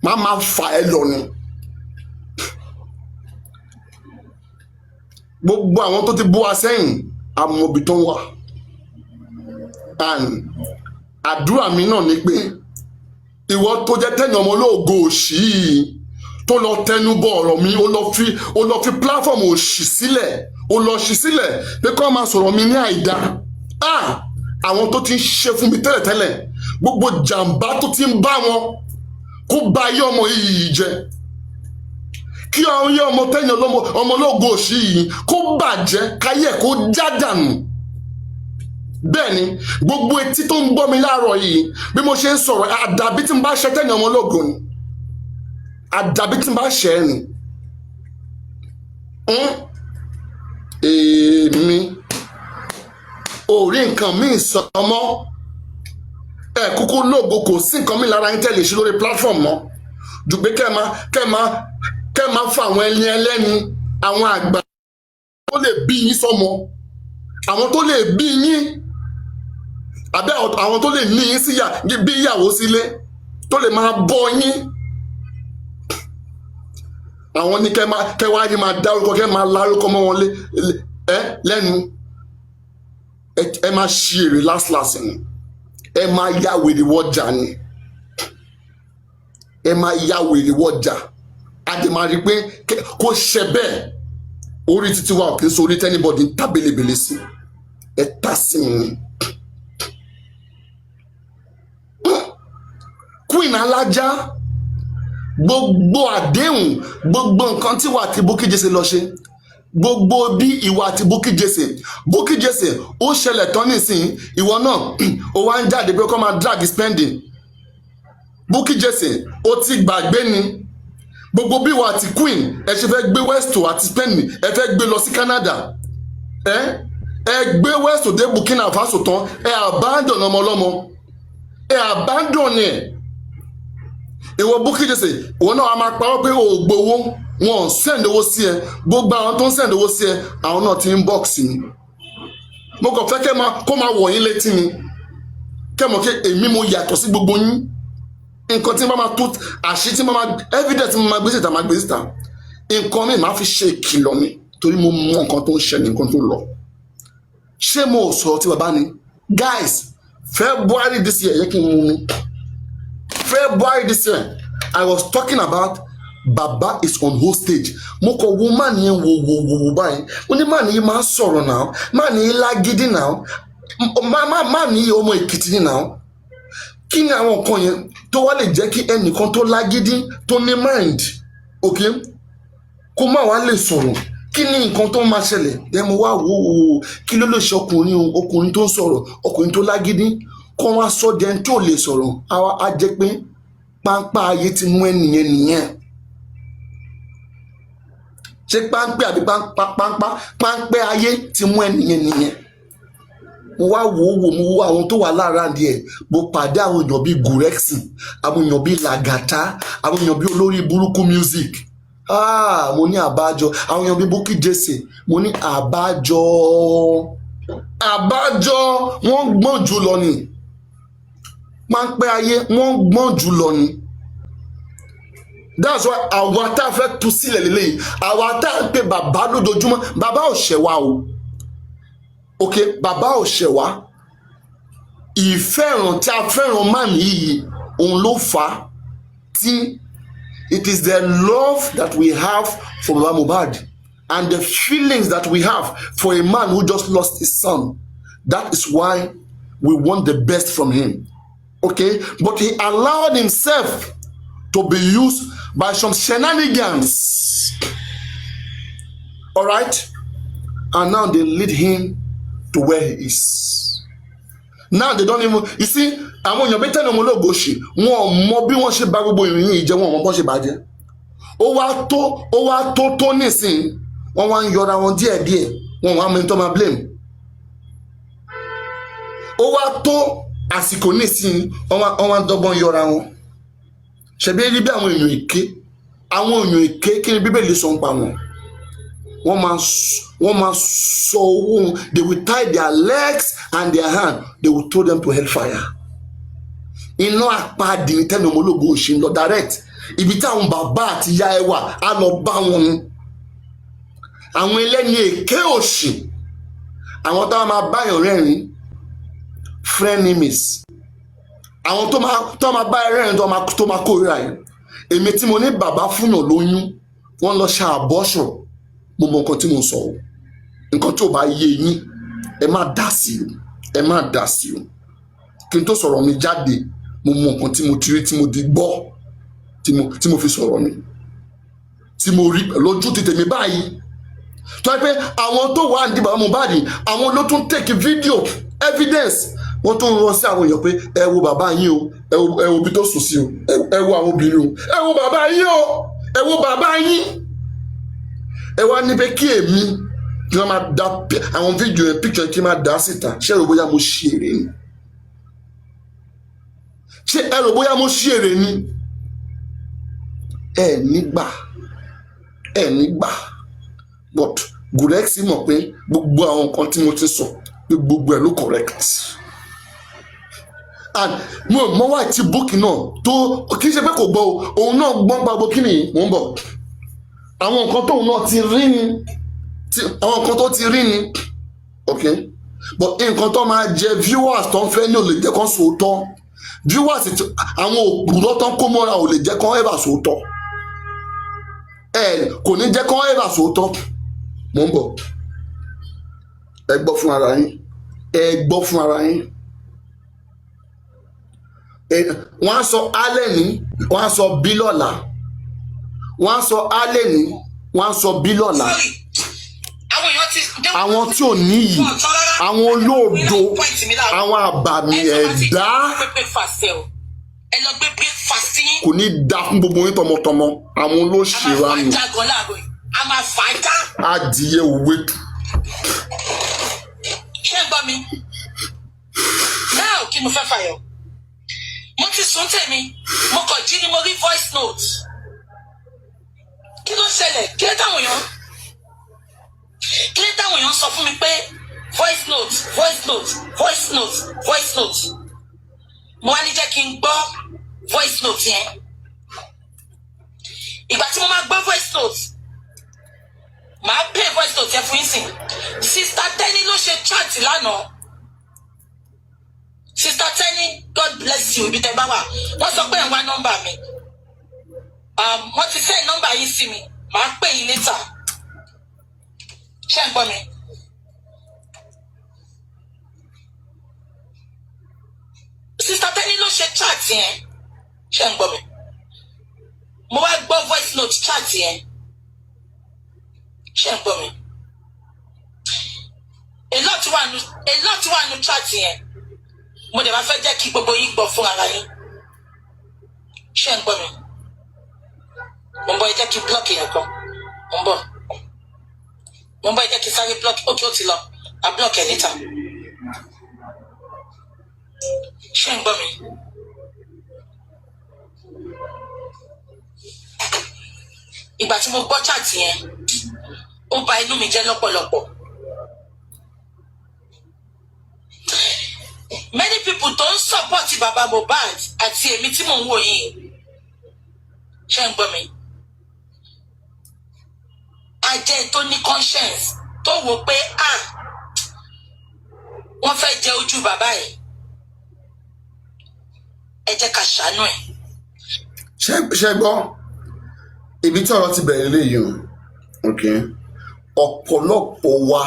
A: máa fà ẹ́ lọ ni gbogbo àwọn tó ti bú wa sẹ́yìn àmọ̀bí tó ń wà and àdúrà mi náà ni pé ìwọ tó jẹ́ tẹ́ni ọmọ ológo òṣì yìí tó lọ tẹnu bọ ọ̀rọ̀ mi ó lọ fi platform òṣì sílẹ̀ ó lọ ṣì sílẹ̀ pé kó máa sọ̀rọ̀ mi ní àìdá àwọn tó ti ń ṣe fún mi tẹ́lẹ̀tẹ́lẹ̀ gbogbo jàǹbá tó ti ń bá wọn kó bá ayé ọmọ yìí jẹ kí ayé ọmọ tẹ́yìn ọmọ ológo òṣì yìí kó bàjẹ́ káyé kó jádànù bẹ́ẹ̀ ni gbogbo etí tó ń gbọ́ mi láàárọ̀ yìí bí mo ṣe ń sọ̀rọ̀ àdàbí tí n bá ṣe tẹ́yìn ọmọ ológo ni àdàbí tí n bá ṣe ẹ́ ni èmi ò rí nǹkan míì sọ ọmọ ẹ kúkú lóògbé kò sí nǹkan míì lára yín tẹ́lẹ̀ ṣe lórí platform mọ́ jù pé kẹ́ máa fa àwọn ẹni ẹlẹ́ni àwọn àgbà tó lè bí yín sọmọ àwọn tó lè bí yín àbí àwọn tó lè ní yín sí bí ìyàwó sílé tó lè máa bọ́ yín àwọn ní kẹ́ wá ní máa dárúkọ kẹ́ máa lárúkọ mọ́ wọn lẹ́nu ẹ máa ṣí èrè last ni ẹ máa yá wèrè wọ́jà ni ẹ máa ya wèrè wọjà àti máa rí pé kó ṣe bẹ́ẹ̀ orí títí wa ò kí n sórí tẹ́nibọ́dì ń ta belebele sí ẹ ta sí mi. Queen Alájà gbogbo àdéhùn gbogbo nǹkan tí wà tí Bukky Jesse lọ ṣe gbogbo bí ìwà àti Bukky Jesse ó ṣẹlẹ̀ tán nísìnyí ìwọ náà ó wá ń jáde pé kó máa drag spending. Bukky Jesse ó ti gbàgbé ni gbogbo bí ìwà àti Queen ẹ ṣe fẹ́ gbé Westo àti spending ẹ fẹ́ gbé lọ sí Canada ẹ gbé Westo dé Burkina Faso tán ẹ abandon ọmọ ọlọ́mọ ẹ abandon ẹ. Ìwọ Bukky Jesse ìwọ náà a máa parọ́ pé o gbowó wọn ò send owó sí ẹ gbogbo àwọn tó ń send owó sí ẹ àwọn náà ti ń box ni. Mo kàn fẹ́ kó máa wọ̀ yín létí ni kẹ́mọ̀ kí èmi mo yàtọ̀ sí gbogbo yín nǹkan tí mo máa tó àṣì tí mo máa evidence mo máa gbé síta nǹkan mi máa fi ṣe ìkìlọ̀ mi torí mo mọ nǹkan tó ń ṣẹlẹ̀ nǹkan tó lọ. Ṣé mo sọ̀rọ̀ tí bàbá ni guys February this year yẹ kí n mú mi. February this year, I was talking about Baba is on hostage. Mo kọ wo man yẹn wo báyìí. Mo ní man yìí máa sọ̀rọ̀ náà. Man yìí lágídí náà. Man yìí ọmọ Èkìtì ni náà. Kí ni àwọn nǹkan yẹn tó wá lè jẹ́ kí ẹnìkan tó lágídí tó ní mind, okay? Kó má wá lè sọ̀rọ̀. Kí ni nǹkan tó máa ṣẹlẹ̀? Ẹ mo wá wo kí ló lè ṣe ọkùnrin tó ń sọ̀rọ̀, ọkùnrin tó lágídí. Kọ́ wá sọ dẹ́n tó lè sọ̀rọ̀ á jẹ́ pé páńpá ayé ti mú ẹnìyẹn nìyẹn. Ṣé páńpẹ́ àbí páńpẹ́ ayé ti mú ẹnìyẹn nìyẹn. Mo wá mo wo àwọn tó wà lára díẹ̀ mo pàdé àwọn èèyàn bíi Gurexy àwọn èèyàn bíi Lagata àwọn èèyàn bíi olórí burúkú music mo ní àbájọ àwọn èèyàn bíi Bukky Jesse mo ní àbájọ wọ́n gbọ́n jù lọ ni. Páńpẹ́ ayé wọ́n gbọ́n jù lọ ni. That's why àwa tá a fẹ́ tú sílẹ̀ lélẹ́yìí àwa tá a ń pè bàbá lójoojúmọ́ bàbá ò ṣẹ̀ wá o ok bàbá ò ṣẹ̀ wá ìfẹ́ràn tí a fẹ́ràn máa nìyí òun ló fà á tí it is the love that we have for Baba Mohbad and the feelings that we have for a man who just lost his son. That is why we want the best from him. Okay, but he allowed himself to be used by some shenanigans. All right, and now they lead him to where he is. Now they don't even, you see, àwọn èèyàn bẹ́tẹ̀ ní ọmọ ológo ṣì wọn mọ bí wọ́n ṣe bá gbogbo ìròyìn ìjẹ wọn mọ bọ́n ṣe bàjẹ́. Ó wá tó nísìn wọ́n wá ń yọra wọn díẹ̀díẹ̀ wọn wá mẹ́tọ́ máa blame. Ó wá tó àsìkò nísìn wọ́n wá dọ́gbọ́n yọra wọn. Ṣebí rí bí àwọn èèyàn èké kí ni Bíbélì sọ ń pa wọn. Wọ́n máa sọ owó they will tie their legs and their hand they will throw them to hellfire. Iná àpáàdì ní tẹ́nu ọmọlógo òṣì ń lọ direct ibi táwọn bàbá àti ìyá ẹ wà á lọ bá wọn ni. Àwọn ẹlẹ́ni èké òṣì àwọn táwọn máa báyọ̀ rẹ́rìn frenemies àwọn tó máa bá rẹ́rìn tó máa kórìíra ẹ̀. Èmi tí mo ní bàbá fúnà lóyún wọ́n lọ ṣe abortion mo mọ nǹkan tí mo sọ o nǹkan tí ò bá yé yín ẹ má dá sí o kí n tó sọ̀rọ̀ mi jáde mo mọ nǹkan tí mo ti rí tí mo ti gbọ́ tí mo fi sọ̀rọ̀ mi tí mo rí lójú ti tèmi báyìí tó yẹ pé àwọn tó wà ní Baba Mohbad àwọn ló tún take video evidence wọ́n tún rán sí àwọn èèyàn pé ẹ wo bàbá yín o ẹ wo bí tó sùn sí o ẹ wo àwọn obìnrin o ẹ wo bàbá yín o ẹ wo bàbá yín ẹ wá níbẹ̀ kí èmi kí wọ́n máa da àwọn fídíò yẹn picture kí n máa dá síta ṣé ẹ rò bóyá mo ṣí èrè ni ṣé ẹ rò bóyá mo ṣí èrè ni ẹ nígbà but Gurexy mọ̀ pé gbogbo àwọn nǹkan tí mo ti sọ pé gbogbo ẹ̀ ló correct and mo mọ wá ti Bukky náà tó kì í ṣe pé kò gbọ́ o òun náà gbọ́n gbàgbọ́ kí ni mò ń bọ̀ àwọn nǹkan tóun náà ti rí ni àwọn nǹkan tó ti rí ni ok but nǹkan tó máa jẹ viewers tó ń fẹ́ ní olè jẹ́ kán sòótọ́ viewers àwọn òpùrọ́ tán kó mọ́ra ò lè jẹ́ kán ẹ̀bà sóòótọ́ kò ní jẹ́ kán ẹ̀bà sóòótọ́ mò ń bọ̀ ẹ gbọ́ fún ara yín wọ́n á sọ alẹ́ ní wọ́n á sọ bí lọ́la wọ́n á sọ alẹ́ ní wọ́n á sọ bí lọ́la àwọn tí ò níyì àwọn olóòdo àwọn àbàmì ẹ̀dá kò ní dá fún gbogbo yín tọmọtọmọ àwọn olóṣèlú àmì adìyẹ òwe tù.
C: ṣé ń gbọ́ mi náà kí mo fẹ́ fàyọ mo ti sùn tèmi mo kàn jí ni mo rí voice note kí ló ṣẹlẹ̀ kí ló táwọn èèyàn sọ fún mi pé voice note mo wá ní jẹ́ kí n gbọ́ voice note yẹn ìgbà tí mo máa gbọ́ voice note màá play voice note yẹn fún yín sìn Sister Tenny ló ṣe chat lánàá Sister Tenny God bless you ibi tẹ́ bá wà wọ́n sọ pé ẹ̀ ń wá nọ́mbà mi wọ́n ti send nọ́mbà yín sí mi màá pè yín later ṣé ń gbọ́ mi. Sister Tenny ló ṣe chat yẹn ṣé ń gbọ́ mi mo wá gbọ́ voice note chat yẹn ṣé ń gbọ́ mi a lot wà nù chat yẹn mo dẹ̀ máa fẹ́ jẹ́ kí gbogbo yín gbọ́ fún ara yín ṣé ń gbọ́ mi mo ń bọ̀ ẹ jẹ́ kí block yẹn kan mo ń bọ̀ ẹ jẹ́ kí sáré block ókè ó ti lọ a block ẹ̀ níta ṣé ń gbọ́ mi. Ìgbà tí mo gbọ́ chat yẹn ó bà inú mi jẹ́ lọ́pọ̀lọpọ̀. Many people tó ń support baba Mohbad àti èmi tí mò ń wò yìí ṣé ń gbọ́ mi. Ajẹ́ tó ní conscience tó wò pé wọ́n fẹ́ jẹ ojú bàbá yìí ẹ jẹ́ ká ṣàánú ẹ̀.
A: ṣe gbọ́ ibi tí ọ̀rọ̀ ti bẹ̀rẹ̀ léyìí o ọ̀pọ̀lọpọ̀ wa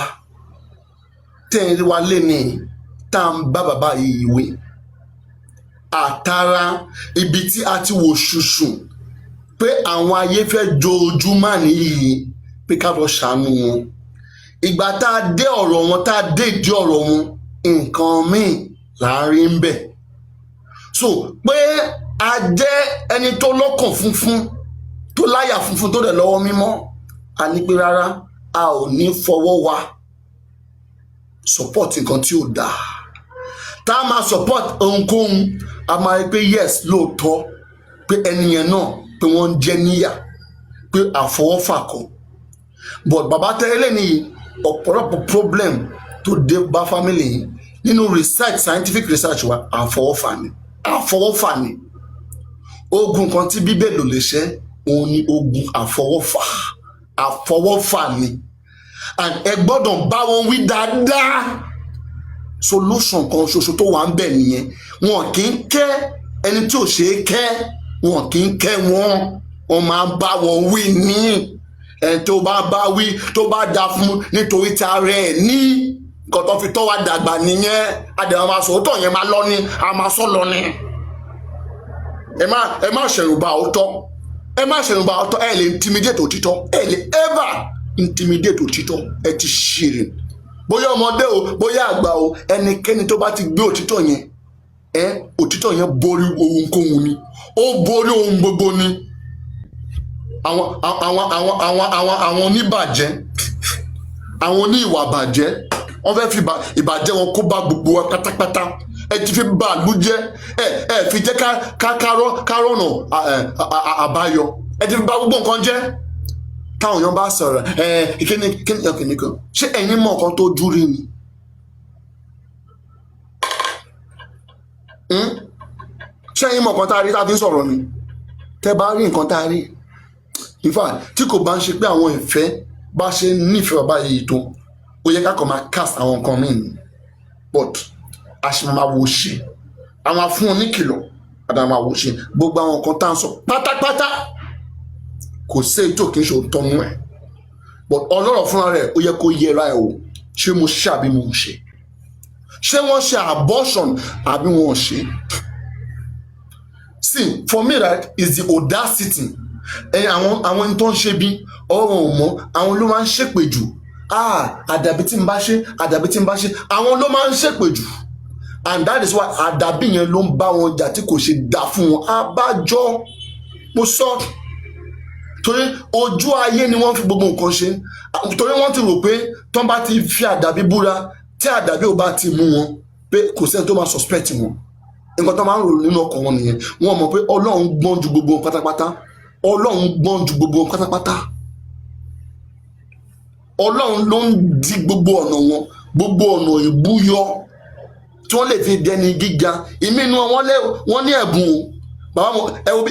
A: tẹ́ ń rí wa léni tá à ń bá bàbá yìí wé àtàrà ibi tí a ti wò ṣùṣù pé àwọn ayé fẹ́ jojú má nìyí pé ká lọ ṣàánú wọn ìgbà tá a dé ọ̀rọ̀ wọn tá a dé ìdí ọ̀rọ̀ wọn nǹkan míì láàrin ń bẹ̀ so pé a jẹ́ ẹni tó lọ́kàn funfun tó láyà funfun tó dẹ̀ lọ́wọ́ mímọ́ a ní pé rárá a ò ní fọwọ́ wa support nǹkan tí ò dáa tá a máa support ohunkóhun a máa rí pé yes lóòótọ́ pé ẹni yẹn náà pé wọ́n ń jẹ́ níyà pé àfọwọ́fà kan but bàbá tẹ́lẹ̀ ní ọ̀pọ̀lọpọ̀ problem tó dé bá family yìí nínú research scientific research wa àfọwọ́fà ni ogun kan tí bíbélì ò lè ṣẹ́ òun ni ogun àfọwọ́fà ni and ẹ gbọ́dọ̀ bá wọn wí dáadáa solution kan ṣoṣo tó wà ń bẹ̀ nìyẹn wọn kì í kẹ́ ẹni tí ò ṣe é kẹ́ wọn kì í kẹ́ wọn máa ń bá wọn wí ní ẹni tó bá wí tó bá dá fún nítorí tí ara ẹ̀ ní nǹkan tó fi tọ́ wa dàgbà nìyẹn àdéhùn máa sọ òótọ́ yẹn máa lọ ní a máa sọ lọ ní ẹ má ṣẹ̀rùbà òótọ́ ẹ lè intimidate òtítọ́ ẹ lè ever intimidate òtítọ́ ẹ ti ṣèrè bóyá ọmọdé o bóyá àgbà o ẹnikẹ́ni tó bá ti gbé òtítọ́ yẹn borí ohunkóhun ni ó borí ohun gbogbo ni àwọn oníbàjẹ́ àwọn oní ìwà bàjẹ́ wọ́n fẹ́ fi ìbàjẹ́ wọn kó bá gbogbo wa pátápátá ẹ ti fi bàálù jẹ́ ẹ fi jẹ́ kárọ̀nà àbáyọ ẹ ti fi bà gbogbo nǹkan jẹ́ táwọn èèyàn bá sọ̀rọ̀ kíni kan ṣé ẹ̀yin mọ̀ nǹkan tó júrí ni ṣé ẹ̀yin mọ̀ nǹkan tá a rí tá a fi ń sọ̀rọ̀ ni tẹ́ bá rí nǹkan tá a rí in fact tí kò bá ń ṣe pé àwọn ìfẹ́ bá ṣe nífẹ̀ẹ́ bàbá yìí tó ó yẹ ká kàn máa cast àwọn nǹkan míì ni but a ṣe máa wo ṣe àwọn afún wọn ní kìlọ̀ àdàmà àwòṣe gbogbo àwọn nǹkan tá à ń sọ pátápátá kò sí èyí tó kì í ṣe òótọ́ nú ẹ̀ but ọlọ́rọ̀ fúnra rẹ̀ ó yẹ kó yẹra ẹ̀ o ṣé mo ṣe àbí mo ṣe ṣé wọ́n ṣe abortion àbí wọ́n ṣe. See, for me, right, is the audacity. Àwọn ẹni tó ń ṣe bí ọ̀rọ̀ ò mọ́ àwọn ló máa ń ṣèpè jù. Àdàbí tí n bá ṣe àwọn ló máa ń ṣèpè jù. And that is why àdàbí yẹn ló ń bá wọn jà tí kò ṣe dá fún wọn. Abájọ mo sọ torí ojú ayé ni wọ́n fi gbogbo nǹkan ṣe torí wọ́n ti rò pé tán bá ti fi àdàbí búra tí àdàbí ò bá ti mú wọn pé kò sẹ́ni tó máa suspect wọn. Nǹkan tó máa ń rò nínú ọkàn wọn nìyẹn wọ́n mọ̀ pé Ọlọ́run gbọ́n ju gbogbo wọn pátápátá Ọlọ́run gbọ́n ju gbogbo wọn pátápátá Ọlọ́run ló ń di gbogbo ọ̀nà wọn gbogbo ọ̀nà ìbúyọ tí wọ́n lè fi dẹni gíga ìmínú wọn ní ẹ̀bùn o bàbá wọn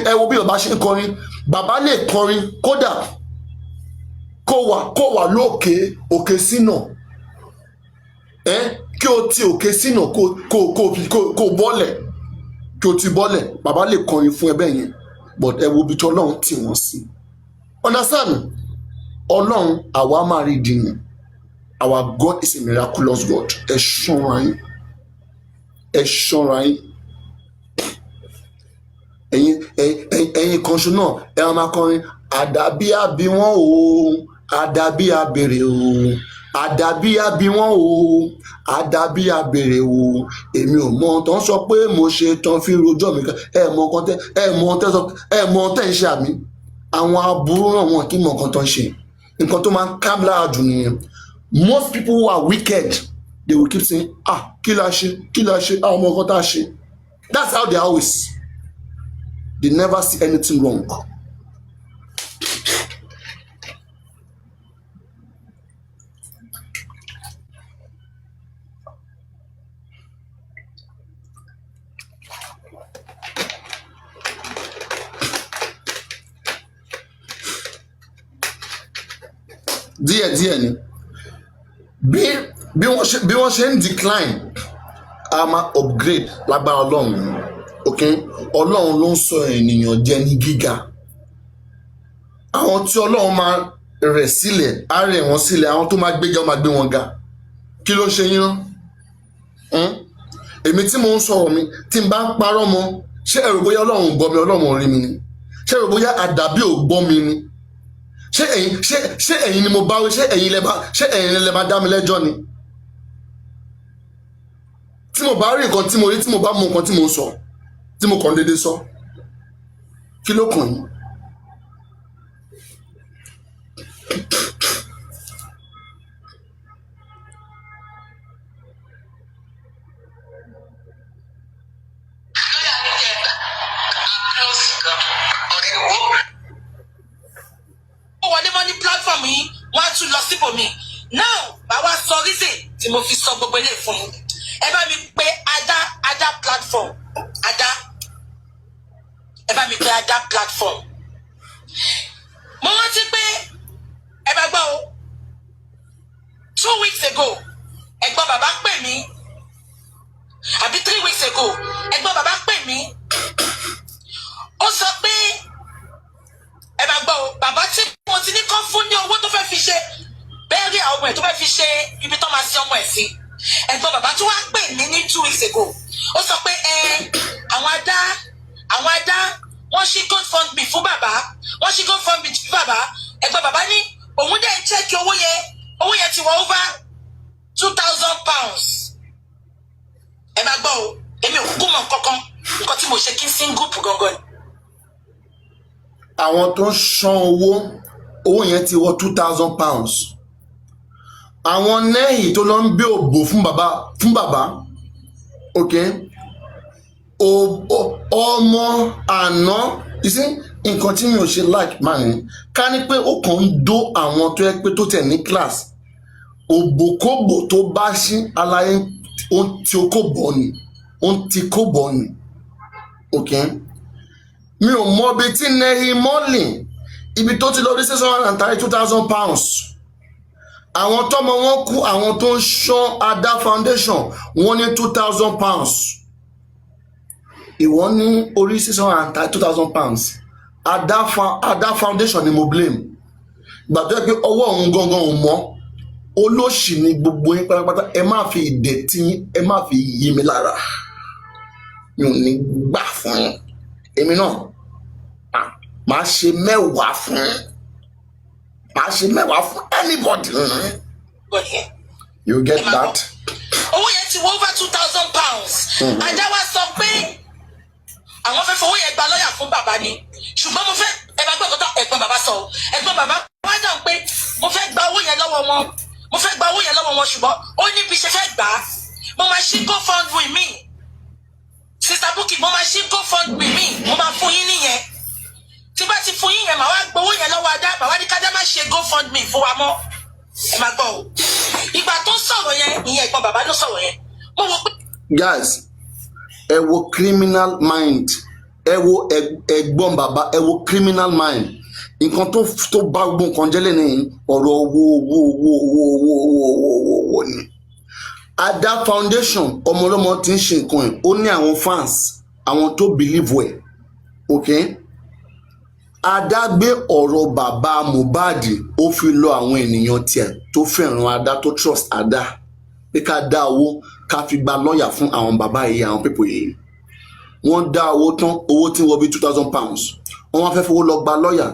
A: ẹ wo bí bàbá ṣe ń kọrin bàbá lè kọrin kódà kó wà lókè òkè sínà kí o ti òkè sínà kó bọ́lẹ̀ kí o ti bọ́lẹ̀ bàbá lè kọrin fún ẹbẹ̀ yẹn but ẹ wo bí tí Ọlọ́run tì wọ́n sí understand Ọlọ́run àwa máa rí dìní our God is a miraculous God ẹ ṣọ́ra yín ẹ̀yin kan ṣo náà ẹ máa kọrin àdàbí àbí wọn o àdàbí àbèrè o àdàbí àbí wọn o àdàbí àbèrè o èmi ò mọ tán sọ pé mo ṣe tán fi rojọ́ mi kan ẹ mọ tẹ́ ń ṣe àmì àwọn aburú náà wọn kì í mọ nǹkan tó ń ṣe nǹkan tó máa ń ká lára jù nìyẹn most people who are wicked they will keep saying kí la ṣe àwọn ọmọ nǹkan tá a ṣe that's how they always they never see anything wrong. díẹ̀ ni bí wọ́n ṣe ń decline a máa upgrade lágbára Ọlọ́run ok Ọlọ́run ló ń sọ ènìyàn jẹ ní gíga àwọn tí Ọlọ́run máa rẹ̀ sílẹ̀ á rẹ̀ wọ́n sílẹ̀ àwọn tó máa gbéga ó máa gbé wọn ga kí ló ṣe yín rán èmi tí mo ń sọ̀rọ̀ mi tí n bá ń parọ́ mọ́ ṣé ẹ rò bóyá Ọlọ́run gbọ́ mi Ọlọ́run ò rí mi ni ṣé ẹ rò bóyá àdàbí ò gbọ́ mi ni ṣé ẹ̀yin ni mo bá wí ṣé ẹ̀yin lẹ máa dá mi lẹ́jọ́ ni tí mo bá rí nǹkan tí mo rí tí mo bá mọ nǹkan tí mo sọ tí mo kàn déédéé sọ kí ló kàn yín.
C: wọlé mọ́ ní platform yìí wọ́n á tún lọ síbòmí now bá wá sọ reason tí mo fi sọ gbogbo eléyìí fún yín ẹ bá mi pé ada platform ẹ bá mi pé ada platform mo rántí pé ẹ bá gbọ́ o 2 weeks ago ẹ̀gbọ́n bàbá pè mí àbí 3 weeks ago ẹ̀gbọ́n bàbá pè mí ó sọ pé ẹ bá gbọ́ o bàbá tí mo ti ní kán fún ní owó tó fẹ́ fi ṣe bẹ́ẹ̀rì àwọn ọmọ ẹ̀ tó fẹ́ fi ṣe ibi tó máa ṣe ọmọ ẹ̀ sí ẹ̀gbọ́n bàbá tó wá pè mí ní 2 weeks ago ó sọ pé àwọn adá wọ́n ṣí GoFundMe fún bàbá wọ́n ṣí GoFundMe fún bàbá ẹ̀gbọ́n bàbá ní òun dẹ̀ ń chẹ́kì owó yẹn ti wọ over £2,000 ẹ máa gbọ́ o èmi ò kúkú mọ̀ kankan nǹkan tí mo ṣe kí n sí gúùpù gangan ni.
A: àwọn tó ń san owó yẹn ti wọ £2,000 àwọn nẹ́yìn tó lọ ń gbé òbò fún bàbá ok ọmọ àná ìsí nǹkan tí mi ò ṣe like máa ní ká ní pé ó kàn ń dó àwọn tó yẹ pé tó tẹ̀ ní class òbòkóbò tó bá ṣí aláyé ó ń ti kó bọ̀ ni ok mi ò mọ ibi tí nẹ́yìn mọ́lì ibi tó ti lọ rí £632,000 àwọn tọ́mọ wọn kú àwọn tó ń ṣán Ada Foundation wọ́n ní £2,000 ìwọ ní orí £602,000 Ada foundation ni mo blame gbàdúrà pé ọwọ́ òun gangan ò mọ́ olóṣì ni gbogbo yín pátápátá ẹ má fi ìdẹ̀tí ẹ má fi yí mi lára mi ò ní gbà fún yín èmi náà màá ṣe mẹ́wàá fún anybody. You get that?
C: Owó yẹn ti wọ over £2,000. Ajá wa sọ pé àwọn fẹ́ fowó yẹn gba lọ́ọ̀yà fún bàbá ni. Ṣùgbọ́n mo fẹ́ ẹ máa gbọ́ ọ̀tọ̀ ẹ̀gbọ́n bàbá sọ. Ẹ̀gbọ́n bàbá wá dáhùn pé mo fẹ́ gba owó yẹn lọ́wọ́ wọn. Ṣùgbọ́n ó ní bí ṣe fẹ́ gbà á. Mo máa ṣí GoFundMe mi. Sister Bukky mo máa ṣí GoFundMe mi. Mo máa fún yín nìyẹn. Tí bá ti fún yín yẹn màá wá gbowó yẹn lọ́wọ́ Adá. Màá wá ní kájá má ṣe GoFundMe fún wa mọ́. Ẹ máa gbọ́ o. Ìgbà tó sọ̀rọ̀ yẹn ìyẹn ẹ̀gbọ́n bàbá ló sọ̀rọ̀ yẹn. Mo wò pé.
A: Guys, ẹ wo criminal mind, ẹ wo ẹ̀gbọ́n bàbá, ẹ wo criminal mind. Nǹkan tó bá gbogbo nǹkan jẹ́ lẹ́nu ọ̀rọ̀ owó ni. Ada foundation ọmọlọ́mọ tí ń ṣe nǹkan ẹ̀ ó ní àwọn fans àwọn tó believe well, okay? Ada gbé ọ̀rọ̀ bàbá Mohbad ó fi lọ àwọn ènìyàn tiẹ̀ tó fẹ́ràn Ada tó trust Ada pé ká dá owó ká fi gba lọ́ọ̀yà fún àwọn bàbá yìí àwọn pípò yìí. Wọ́n dá owó tán owó tí wọ́n bí £2,000 wọ́n wá fẹ́ fowó lọ gba lọ́ọ̀yà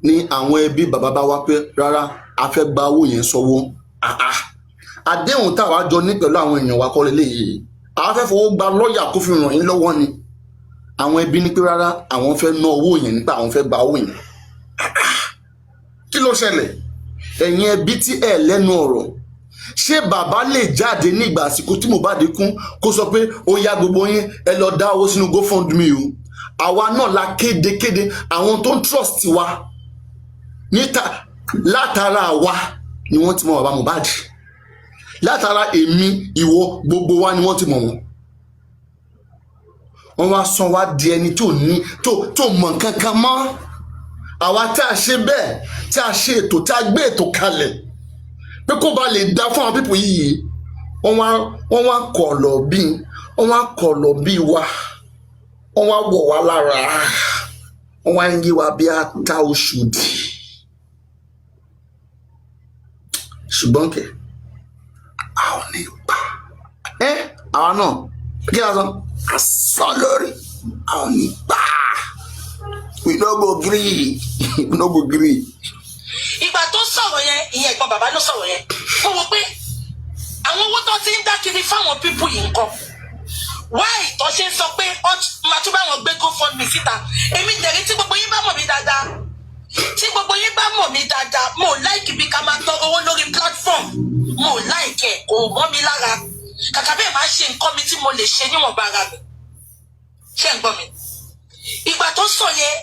A: ní àwọn ẹbí bàbá bá wá pé rárá a fẹ́ gba owó yẹn sọ́wọ́. Àdéhùn táwa jọ ní pẹ̀lú àwọn èèyàn wa kọ́ lélẹ́yìí a fẹ́ fowó gba lọ́ọ̀yà kó fi ràn yín lọ́wọ́ ni àwọn ẹbí ní pé rárá àwọn fẹ́ ná owó yẹn nípa àwọn fẹ́ gba owó yẹn. Kí ló ṣẹlẹ̀ ẹ̀yin ẹbí tí ẹ lẹ́nu ọ̀rọ̀ ṣé bàbá lè jáde ní ìgbà àsìkò tí Mohbad kún kó sọ pé ó yá gbogbo yín ẹ lọ dá owó sínú GoFundMe o àwa náà la kéde àwọn tó ń trust wa níta látara wa ni wọ́n ti mọ bàbá Mohbad látara èmi ìwọ gbogbo wa ni wọ́n ti mọ̀ wọ́n wá sọ wá di ẹni tó mọ̀ nǹkan kan mọ́ àwa tí a ṣe bẹ́ẹ̀ tí a ṣe ètò tí a gbé ètò kalẹ̀ pé kó ba lè dá fún àwọn pípò yìí wọ́n wá kọ̀lọ̀ bí wa wọ́n wá wọ̀ wá lára wọ́n wá ń yí wa bí ata oṣù dì ṣùgbọ́n kẹ̀ a ò ní pa àwa náà kí ló sọ àsọ lórí a ò ní pa we no go gree.
C: Ìgbà tó sọ̀rọ̀ yẹn ìyẹn ẹ̀gbọ́n bàbá ló sọ̀rọ̀ yẹn mo wò pé àwọn owó tó ti ń dá kiri fáwọn pípù yìí nǹkan wá ìtọ́ ṣe ń sọ pé máa tún bá wọn gbé GoFundMe síta èmi tẹ̀lé tí gbogbo yín bá mọ̀ mí dáadáa mo láìkì bí ká máa tọrọ owó lórí platform mo láìkì ẹ̀ kò mọ́ mi lára kàkà bẹ́ẹ̀ máa ṣe nǹkan mi tí mo lè ṣe níwọ̀nba ara mi ṣé ń gbọ́ mi ìgbà tó sọ yẹn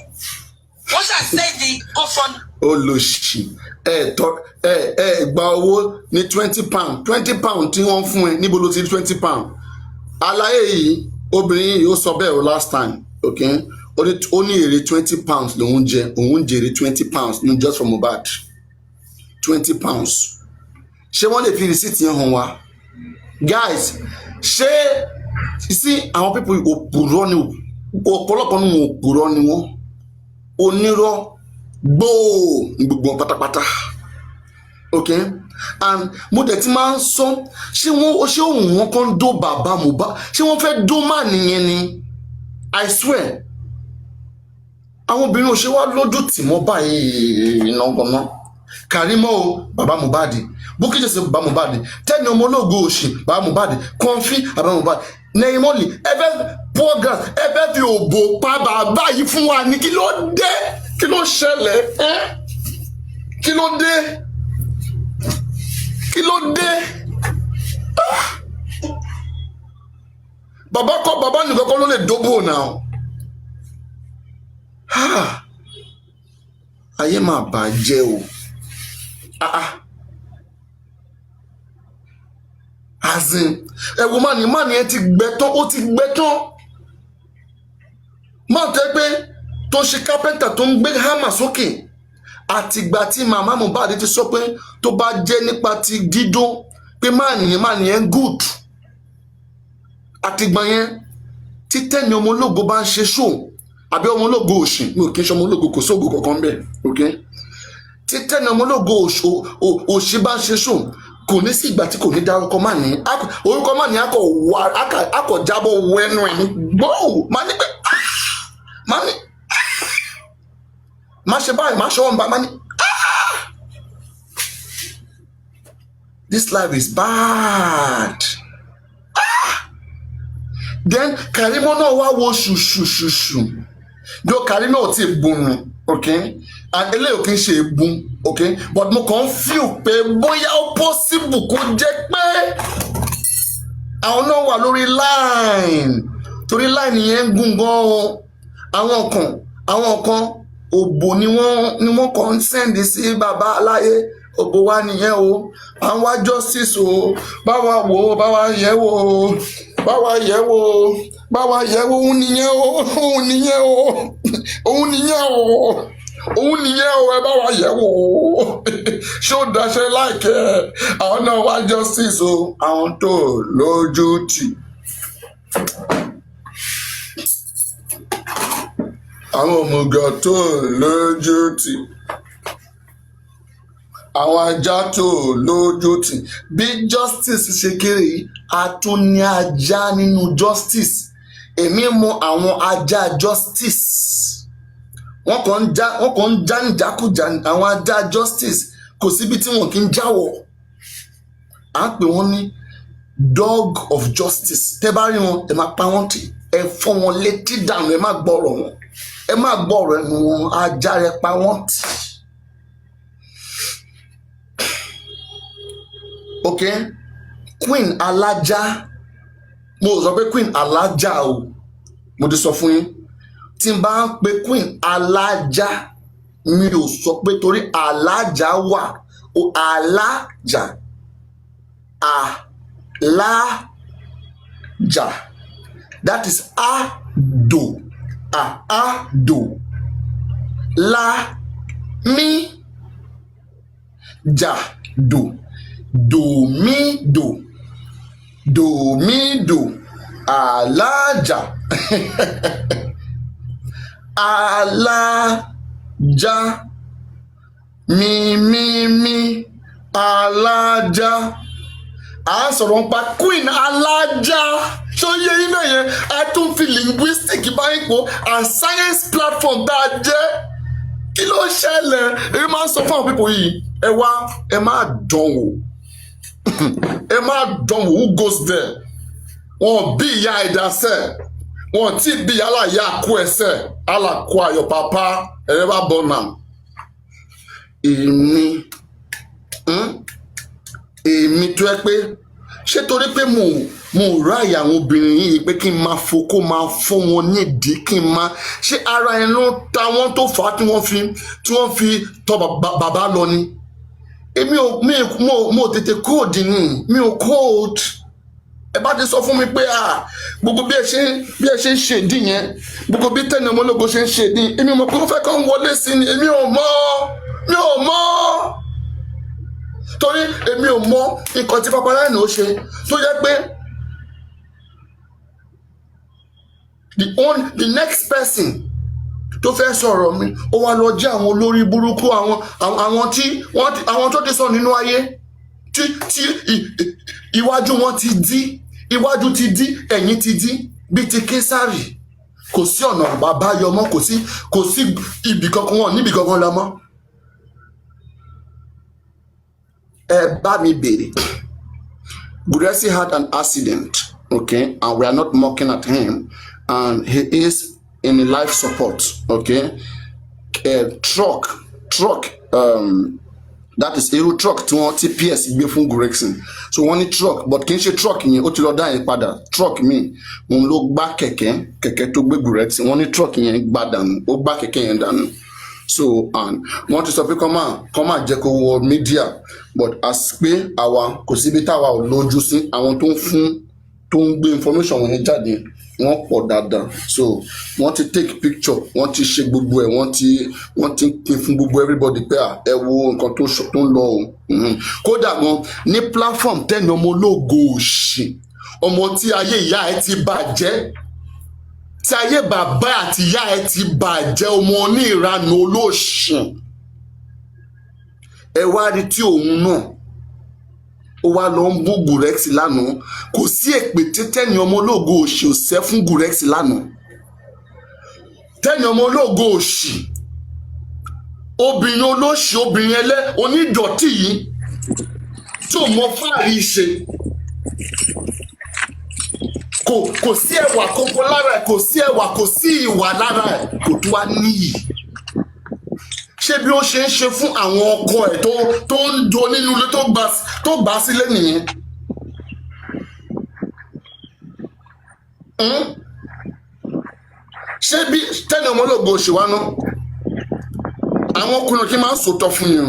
C: wọ́n ṣàṣẹ́ẹ̀dì GoFundMe.
A: Olóṣì gba owó ní £20 tí wọ́n fún ẹ níbo ló ti £20 àlàyé yìí obìnrin yìí ó sọ bẹ́ẹ̀ o last time okay ó ní èrè £20 lòun jẹ òun jèrè £20 ní just from Mohbad £20 ṣé wọ́n lè fi rìsíìtì yẹn hàn wá guys ṣé sí àwọn pípọ̀ òpùrọ́ ni ọ̀pọ̀lọpọ̀ nínú òpùrọ́ ni wọ́n onírọ́ gbóò ní gbogbo pátápátá okay and mo dẹ̀ ti máa ń sọ ṣé òun wọn kàn dó bàbá Mohbad ṣé wọ́n fẹ́ dó má nìyẹn ni I swear àwọn obìnrin ò ṣe wá lójú tì mọ́ báyìí nàgànà Kàrímọ́ o bàbá Mohbad Bukky Jesse bàbá Mohbad Tẹ́ni ọmọ ológo òṣì bàbá Mohbad Kọ́ńfì bàbá Mohbad Neyimoli ẹ fẹ́ poor grass ẹ fẹ́ fi òbò pa bàbá yìí fún wa ní kí ló dé kí ló ṣẹlẹ̀ kí ló dé bàbá nìkan kọ́ ló lè dóbò náà ayé máa bàjẹ́ o azin ẹ̀wò mani ẹ ti gbẹ̀tán ó ti gbẹ̀tán máa tẹ́ pé tó ṣe kápẹ́ntà tó ń gbé hámà sókè àtìgbà tí màmá Mohbad ti sọ pé tó bá jẹ́ nípa ti dídó pé máa nìyẹn good àtìgbà yẹn tí tẹ́ni ọmọ ológo bá ń ṣe show àbí ọmọ ológo òṣì mi ò kí ń ṣe ọmọ ológo kò sóògùn kankan bẹ́ẹ̀ okay tí tẹ́ni ọmọ ológo òṣì bá ń ṣe show kò ní sí ìgbà tí kò ní dárúkọ má ní orúkọ má ní akọ jábọ̀ wọ ẹnu ẹ̀ gbọ́ọ̀ má ní pé má ní má ṣe báyìí má ṣe wọ́n bá má ní this life is bad. Then Karimo náà wá wo ṣùṣùṣùṣù bí ó Karimo ò tí ì bunu okay and eléyìí ò kí ń ṣe ebun okay but mo kàn ń feel pé bóyá ó possible kó jẹ́ pé àwọn náà wà lórí line torí line yẹn ń gùn gan o àwọn kan òbò ni wọ́n kàn ń sẹ́ndì sí bàbá aláyé òbò wa nìyẹn o àwọn wá justice o báwa wò ó báwa yẹ̀ wò ó báwa yẹ̀ wò òun nìyẹn o ẹ báwa yẹ̀ wò ó ṣé ó daṣẹ́ láìkẹ́ àwọn náà wá justice o àwọn tó lójú tì àwọn òmùgọ̀ tó lójú tì àwọn ajá tó lójú tì bí justice ṣe kéré yìí a tún ní ajá nínú justice èmi mọ àwọn ajá justice wọ́n kàn ń já níjàkújà àwọn ajá justice kò síbi tí wọ́n kì í jáwọ́ à ń pè wọ́n ní dog of justice tẹ́ bá rí wọn ẹ máa pa wọ́n tì ẹ fọ́ wọn létí dànù ẹ má gbọ́rọ̀ wọn ẹ má gbọ́rọ̀ ẹnu wọn ajá rẹ pa wọ́n tì. Okay, queen alájà mo sọ pé queen alájà o mo ti sọ fún yín tí n bá ń pe queen alájà mi ò sọ pé torí alájà wà o alájà alájà that is ado ado la mi ja do domido alájà alájà mímímí alájà à ń sọ̀rọ̀ nípa queen alájà ṣó yẹ iná yẹn a tún fi linguistic báyìí pò and science platform tá a jẹ́ kí ló ṣẹlẹ̀ èyí máa ń sọ fún àwọn pípọ̀ yìí ẹ wá ẹ máa dánwò ẹ máa dánwò who goes there wọn bí ìyá ẹ̀dá sẹ́ wọn tí bí yálà ìyá àkó ẹsẹ̀ alàkó ayọ̀ pàpà ẹ̀rẹ́ bá bọ̀ nà èmi tó ẹ pé ṣé torí pé mo ráàyè àwọn obìnrin yìí pé kí n máa kó máa fọ́ wọn nídìí kí n máa ṣé ara ẹ̀ ló ta wọ́n tó fà á tí wọ́n fi tọ́ bàbá lọ ni èmi mo tètè kóòdì ni mi ò kóòdì ẹ bá ti sọ fún mi pé gbogbo bí ẹ ṣe ń ṣe ìdí yẹn gbogbo bí Tenny Ọmọlógo ṣe ń ṣe ìdí èmi mọ̀ pé ó fẹ́ kàn wọlé sí ni èmi ò mọ̀ torí èmi ò mọ̀ nǹkan tí Paparazzi ó ṣe tó yẹ pé the next person tó fẹ́ sọ̀rọ̀ mi ó wá lọ jẹ́ àwọn olórí burúkú àwọn tó ti sọ nínú ayé tí iwájú wọn ti dí iwájú ti dí ẹ̀yìn ti dí bíi ti Késàrì kò sí ọ̀nà àbáyọ mọ́ kò sí ibì kankan wọn níbì kankan lọ mọ́. Ẹ bá mi béèrè Guresi had an accident, okay, and we are not mocking at him, and he is in a life support, okay. Truck, that is irú truck tí wọ́n TPS gbé fún Guresi, so wọ́n ní truck but kì í ṣe truck yẹn ó ti lọ dá yẹn padà truck mi òun ló gbá kẹ̀kẹ́ tó gbé Guresi, wọ́n ní truck yẹn gbá dànù ó gbá kẹ̀kẹ́ yẹn dànù. So and wọ́n ti sọ pé kọ́ máa jẹ́ kó wọ media but as pé àwa kò síbi táwa ò lójú sí àwọn tó ń gbé information wọn yẹn jáde wọ́n pọ̀ dáadáa so wọ́n ti take picture wọ́n ti ṣe gbogbo ẹ̀ wọ́n ti pín fún gbogbo everybody pé ẹ wo nǹkan tó ń lọ o kódà gan ní platform Tenny Ọmọlógo òṣì ọmọ tí ayé ìyá ẹ ti bàjẹ́ tí ayé bàbá àti ìyá ẹ ti bàjẹ́ ọmọ oníranú olóṣìn ẹ wá rí tí òun náà ó wá lọ ń bú Gurex lánàá kò sí èpè tẹ́ni ọmọ ológo òṣì ò sẹ́ fún Gurex lánàá tẹ́ni ọmọ ológo òṣì obìnrin olóṣì obìnrin onídọ̀tí yìí tí ò mọ fáàrí ṣe kò sí ẹwà kókó lára ẹ kò sí ẹwà kò sí ìwà lára ẹ kò tó wá níyì ṣé bí ó ṣe ń ṣe fún àwọn ọkọ ẹ tó ń do nínú ilé tó gbà sílé nìyẹn ṣé bí tẹ́lẹ̀ ọmọlógo òṣèwá náà àwọn ọkùnrin kí n máa sòótọ́ fún yín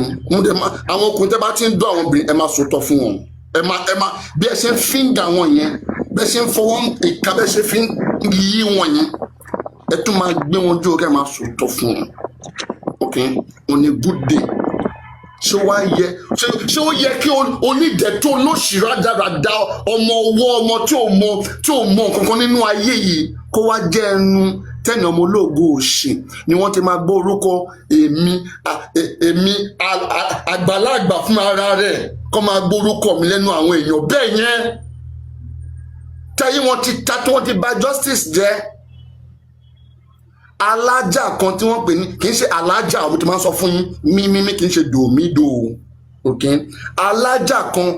A: àwọn ọkùnrin tẹ́ bá ti ń dọ́ àwọn obìnrin ẹ máa sòótọ́ fún wọn ẹ máa bí ẹ ṣe ń fíńgà wọn yẹn bẹ́ẹ̀ ṣe ń fọwọ́ ìka bẹ́ẹ̀ ṣe fi ń yí wọn yẹn ẹ tún máa gbé wọn jó kẹ́ máa sòótọ́ fún wọn ok on a good day ṣé ó yẹ kí onídẹ̀ẹ́ tó lóṣìírá dáradá ọmọ ọwọ́ ọmọ tí ò mọ kankan nínú ayé yìí kó wá jẹ́ ẹnu tẹ́ni ọmọ ológo òṣì ni wọ́n ti máa gbọ́ orúkọ èmi àgbàlagbà fún ara rẹ̀ kó máa gbọ́ orúkọ mi lẹ́nu àwọn èèyàn bẹ́ẹ̀ yẹn táyé wọn ti ta tí wọ́n ti bà justice jẹ́ alájà kan tí wọ́n pè ní kì í ṣe alájà ọmọ tí wọ́n sọ fún yín mímí kì í ṣe dòmídò ok alájà kan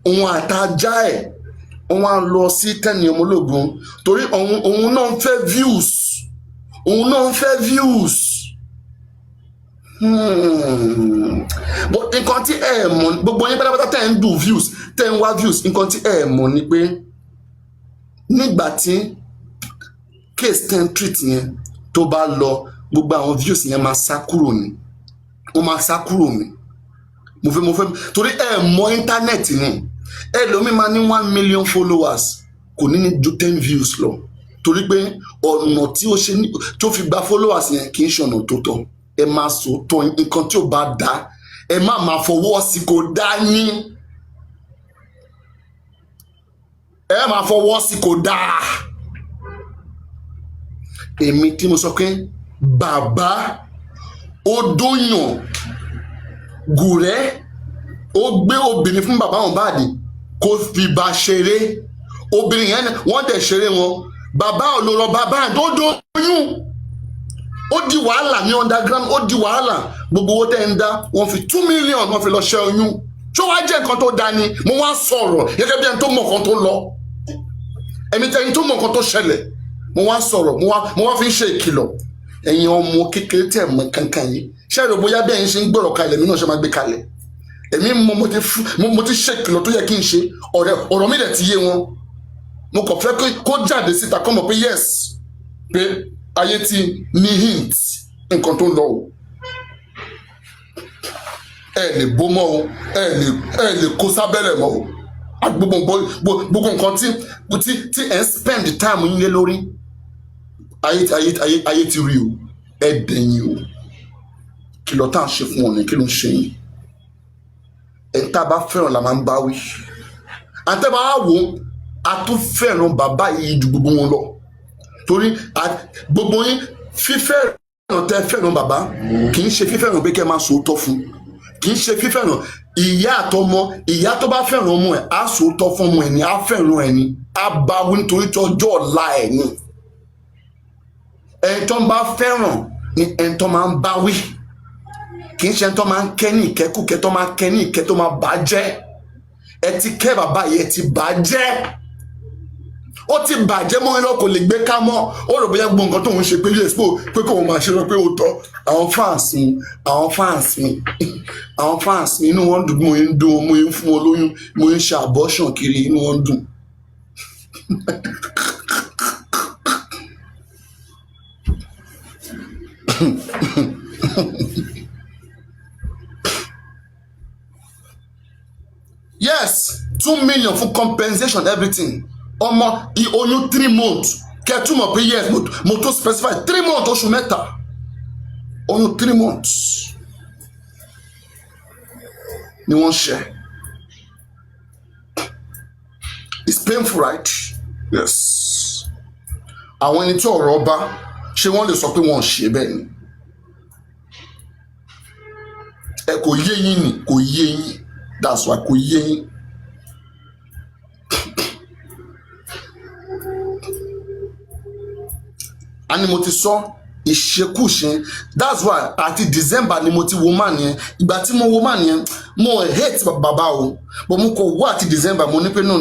A: òun àtajà ẹ̀ wọ́n á lọ sí tẹ́ni ọmọ ológun torí òun náà ń fẹ́ views but nǹkan tí ẹ mọ̀ gbogbo yín pátápátá tẹ́ ń do views tẹ́ ń wá views nǹkan tí ẹ mọ̀ ni pé nígbà tí case ten treat yẹn tó bá lọ gbogbo àwọn views yẹn máa sá kúrò ní wọ́n máa sá kúrò ní mo fẹ́ torí ẹ mọ̀ íńtánẹ́ẹ̀tì ni ẹlòmíì máa ní 1 million followers kò ní ju 10 views lọ torí pé ọ̀nà tí ó ṣe tó fi gba followers yẹn kì í ṣe ọ̀nà tó tọ́ ẹ máa sòótọ́ nǹkan tí ò bá dá ẹ má máa fọwọ́ sí kò dá yín ẹ máa fọwọ́ sí kò dá èmi tí mo sọ pé bàbá ó dóyàn Gùrẹ́ ó gbé obìnrin fún bàbá Mohbad kó fi bá ṣeré obìnrin yẹn wọ́n dẹ̀ ṣeré wọn bàbá olóró bàbá tó dóyún ó di wàhálà ní underground ó di wàhálà gbogbo owó tẹ́ ń dá wọ́n fi 2 million wọ́n fi lọ ṣe oyún tó wá jẹ́ nǹkan tó dání mo wá sọ̀rọ̀ gẹ́gẹ́ bí ẹni tó mọ̀ nǹkan tó lọ ẹni tó mọ̀ nǹkan tó ṣẹlẹ̀ mo wá sọ̀rọ̀ mo wá fi ń ṣe ìkìlọ̀ ẹ̀yin ọmọ kékeré tẹ̀ mọ̀ kankan yìí ṣé èrò bóyá bí ẹ̀yin ṣe ń gbọ́rọ̀ kalẹ̀ mi náà ṣe máa gbé kalẹ̀ èmi mo ti ṣe ìkìlọ̀ tó yẹ kí n ṣe ọ̀rọ̀ mi dẹ̀ ti yé wọn mo kàn fẹ́ kó jáde síta kọ́ mọ̀ pé yes pé ayé ti ní hint nǹkan tó ń lọ o ẹ lè bó mọ́ o ẹ lè kó sábẹ́rẹ̀ mọ́ o gbogbo nǹkan tí ẹ ń spend time yín lé lórí ayé ti rí o ẹ dẹ̀yìn o kìlọ̀ tá à ń ṣe fún ọ ní kí ló ń ṣe yín ẹ̀ tá a bá fẹ́ràn la máa ń bá wí àtẹ́ bá wò a tún fẹ́ràn bàbá yìí ju gbogbo wọn lọ torí gbogbo yín fífẹ́ràn tẹ́ fẹ́ràn bàbá kì í ṣe fífẹ́ràn pé kẹ́ máa sòótọ́ fún kì í ṣe fífẹ́ràn ìyá àtọmọ ìyá tó bá fẹ́ràn ọmọ ẹ̀ á sòótọ́ fún ọmọ ẹ̀ ní á fẹ́ràn ẹ̀ ní á bá wí nítorí tí ọjọ́ ọ̀la ẹ̀ ní ẹni tó ń bá fẹ́ràn ni ẹni tó máa ń bá wí kì í ṣe ẹni tó máa ń kẹ́ ní ìkẹ́kùkẹ́ tó máa kẹ́ ní ìkẹ́ tó máa bàjẹ́ ẹ ti kẹ́ bàbá yìí ẹ ti bàjẹ́ ó ti bàjẹ́ mọ́ iná kò lè gbé ká mọ́ ó rò bóyá gbogbo nǹkan tó ń ṣe pé yẹ pé kò máa ṣe lọ pé ó tọ́ àwọn fans mi inú wọn dùn mo ń dùn mo ń fún wọn lóyún mo ń ṣe abortion kiri inú wọn dùn. Yes, 2 million for compensation everything ọmọ oyún 3 months kẹtùmọ̀ pé yes mo tó specify 3 months oṣù mẹ́ta oyún 3 months ni wọ́n ṣe. It's painful, right? Yes. àwọn ẹni tí ọ̀rọ̀ bá ṣé wọ́n lè sọ pé wọ́n ṣe bẹ́ẹ̀ ni ẹ kò yé yín ni kò yé yín that's why kò yé yín. a ní mo ti sọ ìṣekúṣe that's why àti December ni mo ti wo man yẹn ìgbà tí mo wo man yẹn mo hate bàbá o but mo kò wá àti December mo ní pé no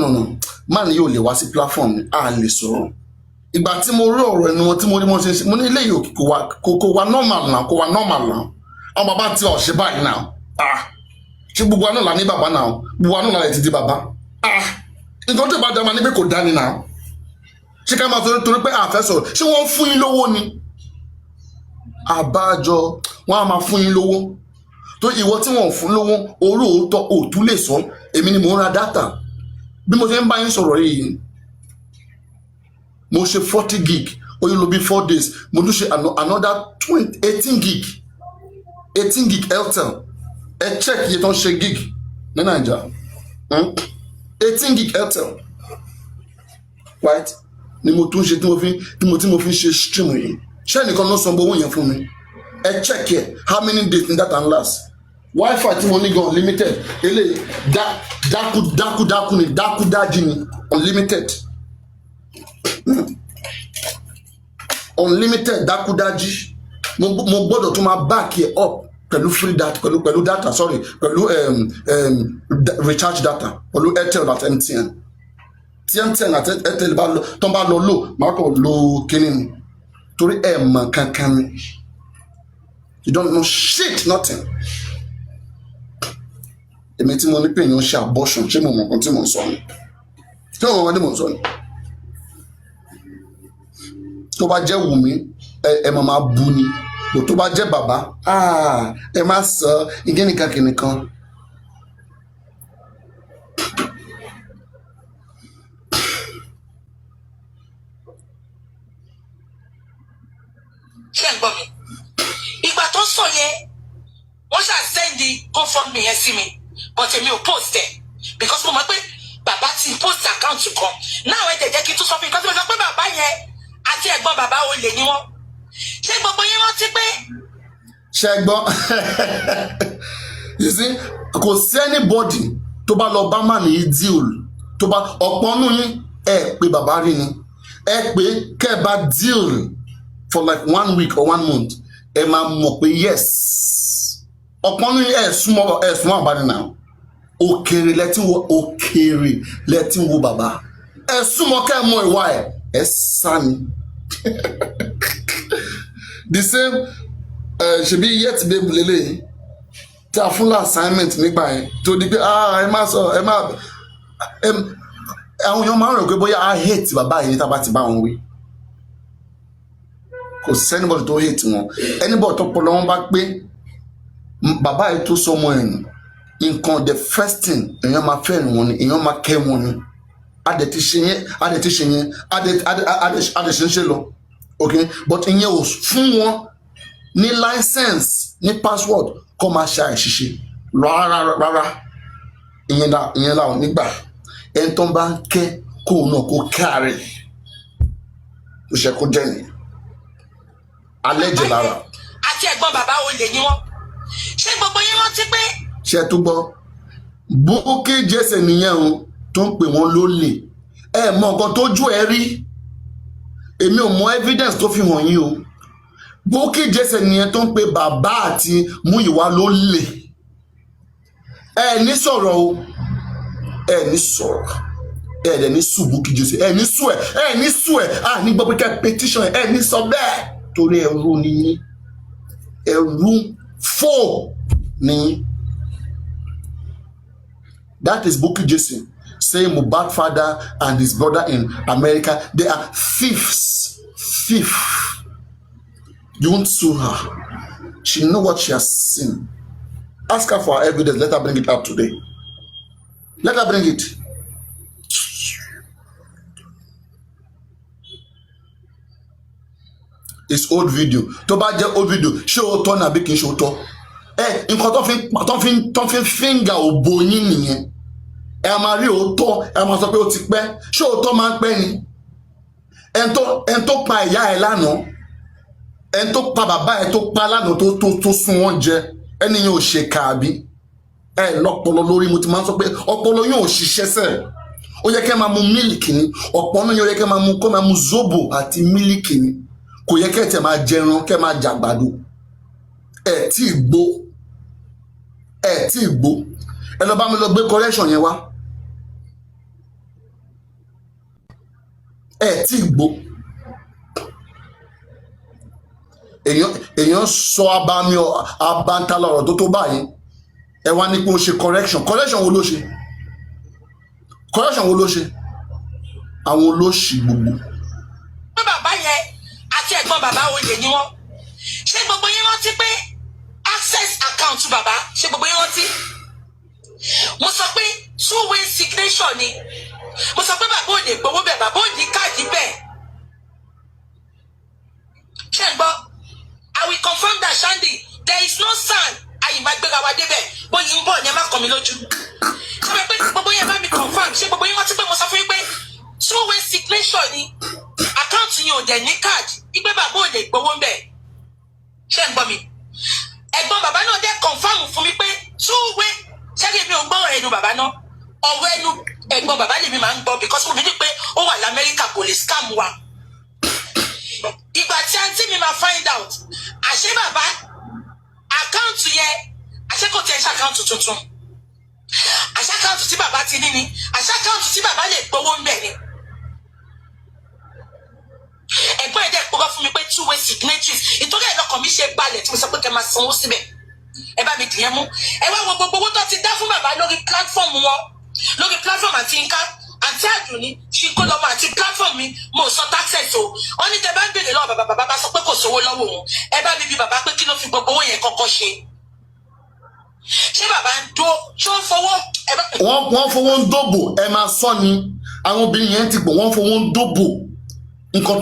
A: man yóò lè wá sí platform mi a lè sọ̀rọ̀ ìgbà tí mo rí ọ̀rọ̀ ẹnu wọn tí mo rí wọn ṣe mo ní eléyìí kò wá normal now kò wá normal now àwọn bàbá tí ọ̀ ṣe báyìí now ṣé gbogbo àná là ní bàbá now gbogbo àná là lè ti di bàbá nǹkan tó bá dá ma ní pé kò dání now ṣé ká máa torí pé àfẹ́ sọ̀rọ̀ ṣé wọ́n fún yín lówó ni àbájọ wọn a máa fún yín lówó tó ìwọ tí wọn ò fún lówó olóòótọ́ òtún lè sọ èmi ni mò ń ra dátà bí mo ṣe ń bá yín sọ̀rọ̀ yìí mo ṣe 40 gig ó yẹ ló bí 4 days mo tún ṣe another 18 gig Airtel ẹ check iye tó ń ṣe gig ní Naija 18 gig Airtel right ni mo tún ṣe tí mo fi ṣe stream yìí ṣé nìkan ló san owó yẹn fún mi ẹ check ẹ how many days ni that and last Wi-Fi tí mo ní gan unlimited eléyìí dákúdájí ni unlimited dákúdájí mo gbọ́dọ̀ tún máa back it up pẹ̀lú free data pẹ̀lú data sorry pẹ̀lú recharge data pẹ̀lú Airtel àti MTN tí MTN àti Airtel tó ń bá lọ lò máa kàn lo kíní ni torí ẹ mọ̀ kankan ni you don't know shit nothing èmi tí mo ní pé èèyàn ṣe abortion ṣé mo mọ̀ nǹkan tí mo ń sọ ni ṣé mo mọ̀ nǹkan tí mo ń sọ ni tó bá jẹ́ Wùmí ẹ máa bú ni bò tó bá jẹ́ bàbá ẹ má sọ ìgẹ́nìkan kìnìkan.
C: ṣé ń gbọ́ mi ìgbà tó sọ yẹn wọ́n ṣáà sẹ́ndì GoFundMe yẹn sí mi but èmi ò post ẹ̀ because mo mọ̀ pé bàbá ti post account kan náà ẹ̀ jẹ́ kí n tún sọ fún mi because mo sọ pé bàbá yẹn àti ẹ̀gbọ́n bàbá olè ni wọ́n ṣé gbogbo yín rántí pé.
A: ṣé gbọ́ you see kò sí anybody tó bá lọ bá mà ní deal tó bá ọ̀pọ̀ nù yín ẹ pé bàbá rí ni ẹ pé kẹ́ ẹ bá deal for like 1 week or 1 month ẹ máa mọ̀ pé yes ọ̀pọ̀ nù yín ẹ súnmọ́ àbáni náà òkèrè lẹ́tí wo bàbá ẹ súnmọ́ kẹ́ ẹ mọ ìwà ẹ sá ni the same ṣebí yet be bulele tí a fún la assignment nígbà yẹn tó di pé ẹ má sọ ẹ má àwọn èèyàn máa ń rò pé bóyá a hate bàbá yìí tá a bá ti bá wọn wí kò sí anybody tó hate wọn anybody tó pọ̀ lọ́wọ́ bá pé bàbá yìí tó sọmọ ẹ̀yìn nǹkan the first thing èèyàn máa fẹ́ràn wọn ni èèyàn máa kẹ́ wọn ni adẹ̀tí ṣe yẹn adẹ̀ṣe ń ṣe lọ okay but ìyẹn ò fún wọn ní license ní password kọ́ máa ṣe àìṣiṣẹ́ rárá ìyẹn làwọn nígbà ẹni tó ń bá ń kẹ́ kóun náà kó káre ó ṣe kó jẹ́ nìyẹn alẹ́ jẹ lára.
C: àti ẹ̀gbọ́n bàbá olè ni wọ́n ṣé gbogbo yín rántí pé.
A: ṣe tó gbọ́ Bukky Jesse nìyẹn o tó ń pè wọ́n lólè ẹ mọ nǹkan tójú ẹ rí èmi ò mọ evidence tó fi hàn yín o Bukky Jesse nìyẹn tó ń pe bàbá àti Múyìwá lólè ẹ ní sọ̀rọ̀ o ẹ ní sọ̀rọ̀ ẹ dẹ̀ ní sùn Bukky Jesse ẹ ní sùn ẹ ní gbọ́ pé ká petition ẹ ní sọ bẹ́ẹ̀ torí ẹrú ni yín ẹrú fò ni that is Bukky Jesse saying Mohbad father and his brother in America they are thieves. You won't sue her. She know what she has seen. Ask her for her evidence. Let her bring it out today. Let her bring it. It's old video. Tó bá jẹ́ old video ṣé o tọ́ nàbí kì í ṣe o tọ́ nǹkan tó fi fíńgà òbò yín nìyẹn ẹ máa rí òótọ́ ẹ máa sọ pé ó ti pẹ́ ṣé òótọ́ máa ń pẹ́ ni ẹn tó pa ìyá ẹ lánàá, ẹn tó pa bàbá ẹ tó pa lánàá tó sun wọn jẹ, ẹni yẹn ò ṣe kàbí ẹ lọ́pọlọ lórí. Mo ti máa ń sọ pé ọpọlọ yóò ṣiṣẹ́ sẹ́ẹ̀. Ó yẹ kẹ́ máa mu mílìkì ni, ọ̀pọ̀ náà yẹ kẹ́ máa mu zobo àti mílìkì ni, kò yẹ kẹ́ tẹ̀ máa jẹran, kẹ́ máa jàgbàdo. Ẹ tí ì gbó, ẹ lọ bá mi lọ gbé correction yẹn wá. Ẹ tí ì gbó. Èèyàn sọ abantala ọ̀rọ̀ tó báyìí, ẹ wá ní pé ó ṣe correction wo ló ṣe? Correction wo ló ṣe? Àwọn olóṣì gbogbo.
C: Pé bàbá yẹn àti ẹ̀gbọ́n bàbá oyè ni wọ́n. Ṣé gbogbo yín rántí pé access account bàbá, ṣé gbogbo yín rántí? Mo sọ pé two-way signature ni. Mo sọ pé bàbá ò lè gbowó bẹ́ẹ̀, bàbá ò ní káàdì bẹ́ẹ̀. Ṣé ń gbọ́? I will confirm that, Shandy. There is no sign. Àyìnbá gbéra wa débẹ̀. Bóyá ń bọ̀ ni ẹ má kàn mí lójú. Ṣé mo pé gbogbo yẹn bá mi confirm? Ṣé gbogbo yín rántí pé mo sọ fún yín pé two-way signature ni? Àkáǹtì yẹn ò dẹ̀ ní káàdì. Ìgbé bàbá ò lè gbowó ń bẹ̀. Ṣé ń gbọ́ mi? Ẹ̀gbọ́n bàbá náà dẹ̀ confirm fún mi pé two-way. Ṣé kí mi ò gbọ́ ẹnu bàbá náà? Ọ̀rọ̀ ẹnu ẹ̀gbọ́n bàbá lèmi máa ń gbọ́ because mo ní pé ó wà l'Amẹ́ríkà kò lè scam wa. Ìgbà tí àǹtí mi máa find out, àṣé bàbá àkáǹtì yẹn, àṣé kò tẹ̀ ṣe àkáǹtì tuntun. Àṣé àkáǹtì tí bàbá ti ní ni, àṣé àkáǹtì tí bàbá lè gbowó ń bẹ̀ ni. Ẹ̀gbọ́n ẹ̀ dẹ̀ kúrò fún mi pé two-way signatories, ìtorí ẹ̀ lọ́kàn mi ṣe balẹ̀ tí mo sọ pé kẹ́ máa sanwó síbẹ̀. Ẹ bá mi dìyẹn mú. Ẹ wá wo gbogbo owó tó ti dá fún bàbá lórí platform wọn, lórí platform àti nǹkan. Àǹtí Àdùnní ṣì kó lọ́mọ àti platform mi, mo sọ taxes o. Wọ́n ní tẹ bá ń béèrè lọ́wọ́ bàbá, bàbá sọ pé kò sówó lọ́wọ́ òun. Ẹ bá mi bi bàbá pé kí ló fi gbogbo owó yẹn kọ́kọ́ ṣe. Ṣé bàbá ń dó, ṣé wọ́n fowó?
A: Wọ́n fowó ń dóbò, ẹ máa sọ ni. Àwọn obìnrin yẹn ti pọ̀, wọ́n fowó ń dóbò. Nǹkan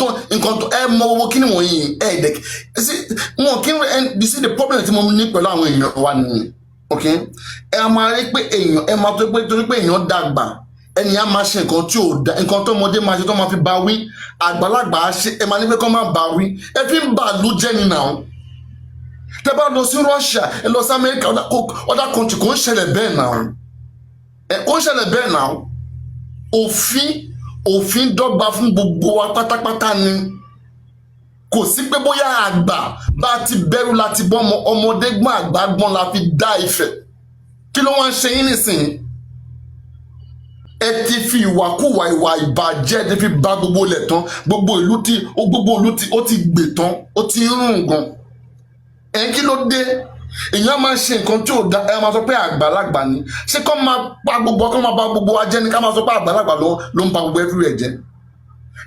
A: tó ẹ mọ owó kí ni wọ̀nyí ẹ dẹ̀ wọn kí you see the problem tí mo ní pẹ̀lú àwọn èèyàn wa nìyẹn, ok? Ẹ máa rí pé èèyàn, ẹ máa tó pé torí pé èèyàn dàgbà, ẹnìyàn máa ṣe nǹkan tí ò da, nǹkan tó ọmọdé máa ṣe tó máa fi bá wí, àgbàlagbà á ṣe, ẹ máa ní pé kó má bá wí, ẹ fi ń bà lú jẹ́ ni náà. Tẹ bá lọ sí Russia, ẹ lọ sí America, other country kò ń ṣẹlẹ̀ bẹ́ẹ̀ náà, kò ń ṣẹlẹ̀ bẹ́ẹ̀ náà. Òfin dọ́gba fún gbogbo wa pátápátá ni. Kò sí pé bóyá àgbà bá ti bẹ̀rù láti bọ́ ọmọdé gbọ́n àgbà gbọ́n la fi dá Ifẹ̀. Kí ló wá ń ṣe yín nísìnyí? Ẹ ti fi ìwàkúwà ìwà ìbàjẹ́ ti fi bà gbogbo ilẹ̀ tán, gbogbo ìlú ó ti gbè tán, ó ti rùn gan. Kí ló dé? Èèyàn máa ń ṣe nǹkan tí ò da, ẹ máa sọ pé àgbàlagbà ni. Ṣé kọ́ máa bà gbogbo wa jẹ́ ni ká máa sọ pé àgbàlagbà ló ń bà gbogbo ẹbí rẹ̀ jẹ́?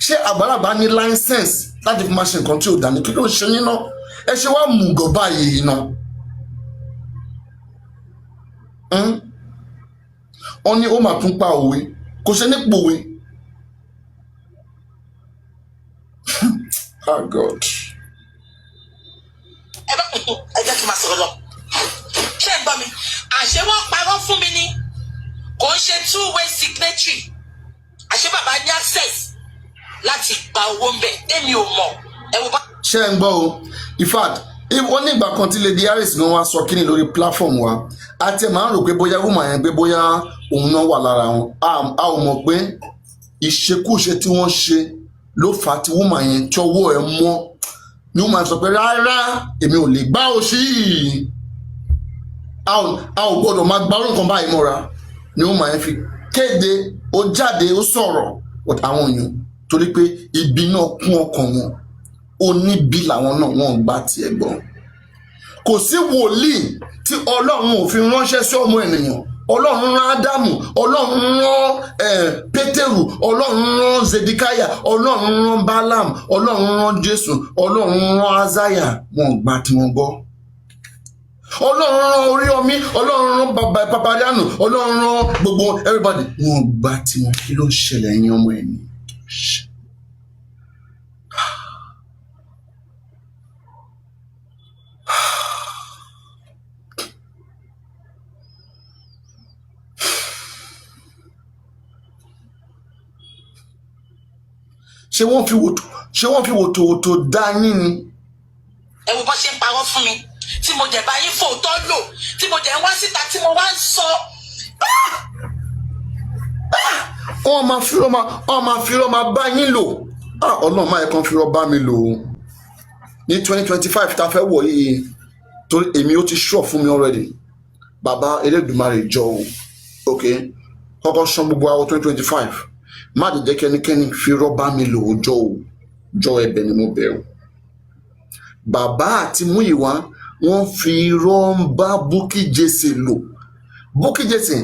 A: Ṣé àgbàlagbà ní license láti fi máa ṣe nǹkan tí ò da ni? Kí ló ń ṣe yín náà? Ẹ ṣe wá mùgọ̀ báyìí náà. Wọ́n ní ó máa tún pa òwe, kò ṣe ní pòwe. Oh God.
C: Ẹ jẹ́ kí n máa sọ̀rọ̀ lọ. Ṣé ẹ gbọ́ mi? Àṣé wọ́n parọ́ fún mi ni. Kò ń ṣe two-way signatory. Àṣé bàbá ní access láti gba owó ń bẹ̀. Èmi ò mọ̀. Ẹ wo bá.
A: Ṣé ẹ ń gbọ́ o? In fact, wọ́n ní ìgbà kan tí Lady Harris náà wá sọ kíni lórí platform wa. A ti máa ń rò pé bóyá woman yẹn pé bóyá òun náà wà lára wọn. A ò mọ̀ pé ìṣekúṣe tí wọ́n ṣe ló fà á tí woman yẹn tí ọwọ́ ẹ̀ mọ́. Ni woman sọ pé rárá èmi ò lè gbá òṣì yìí. A ò gbọ́dọ̀ máa gbá orúkọ báyìí mọ́ra. Ni woman yẹn fi kéde, ó jáde, ó sọ̀rọ̀ àwọn èèyàn torí pé ibi náà kún ọkàn wọn. Oníbi làwọn náà wọ́n gbà tiẹ̀ gbọ́. Kò sí wòlíì tí Ọlọ́run ò fi ránṣẹ́ sí ọmọ ènìyàn. Ọlọ́run rán Ádámù, Ọlọ́run rán Pétérù, Ọlọ́run rán Zedekaya, Ọlọ́run rán Bálámù, Ọlọ́run rán Jésù, Ọlọ́run rán Azaya. Wọ́n gbà tí wọ́n gbọ́. Ọlọ́run rán Oríyọmí, Ọlọ́run rán Papadiano, Ọlọ́run rán gbogbo everybody. Wọ́n gbà tí wọ́n. Kí ló ń ṣẹlẹ̀ ẹ̀yin ọmọ ẹni? ṣé wọ́n fi wòtò dá yín ni.
C: ẹ wo bó ṣe ń parọ́ fún mi tí mo dẹ̀ bá yín fòótọ́ lò tí mo dẹ̀ ń wá síta tí mo wá ń sọ.
A: wọ́n máa fi rọ́ máa bá yín lò. Ọlọ́run máa yẹ kán fi rọ́ bá mi lò ó ní 2025 tá a fẹ́ wọ̀ yìí torí èmi ó ti ṣọ́ fún mi already. Bàbá Elédùmarè jọ o ok kọ́kọ́ san gbogbo àwọn 2025 má dé jẹ́ kẹ́nikẹ́ni fi rọ́ bá mi lò ó jọ ẹ̀bẹ̀ ni mo bẹ̀ o. Bàbá àti Múyìwá wọ́n fi irọ́ ń bá Bukky Jesse lò. Bukky Jesse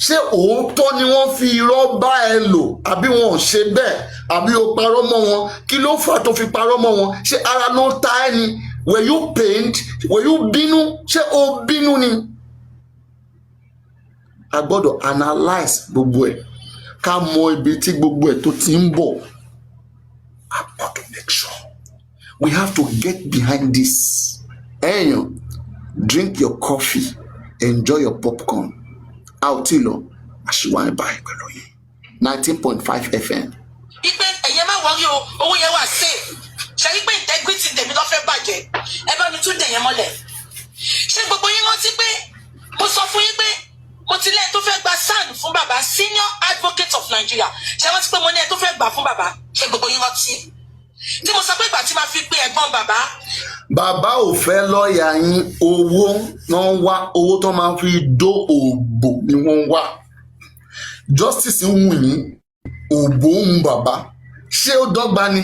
A: ṣé òótọ́ ni wọ́n fi irọ́ bá ẹ lò àbí wọn ò ṣe bẹ́ẹ̀ àbí o parọ́ mọ́ wọn kí ló fà tó fi parọ́ mọ́ wọn ṣé ara ló ta ẹ́ ni were you pained were you bínú ṣé o bínú ni. A gbọ́dọ̀ analyse gbogbo ẹ̀ ká mọ ibi tí gbogbo ẹ̀ tó ti ń bọ̀. I want to make sure we have to get behind this. Ẹ̀yàn drink your coffee enjoy your popcorn. A ò tí lọ àṣìwá ẹ̀ báyìí pẹ̀lú yìí 19.5 FM.
C: Ipe ẹ̀yẹ má wọrí o owó yẹn wà safe ṣe wípé integrity tèmi ló fẹ́ bàjẹ́ ẹ bá mi tún dẹ̀yẹn mọ́lẹ̀. Ṣé gbogbo yín rántí pé mo sọ fún yín pé mo ti lẹ́yìn tó fẹ́ gba SAN fún bàbá Senior Advocate of Nigeria ṣé wọ́n ti pé mo ní ẹ tó fẹ́ gbà fún bàbá ṣé gbogbo yín rántí tí mo sọ pé ìgbà tí máa fi pé ẹ̀gbọ́n bàbá.
A: Bàbá ò fẹ́ lọ́ọ̀yà yín owó náà ń wá owó tó máa fi dó òbò ni wọ́n ń wá. Justice ń wù yín òbò ń bàbá ṣé ó dọ́gba ni.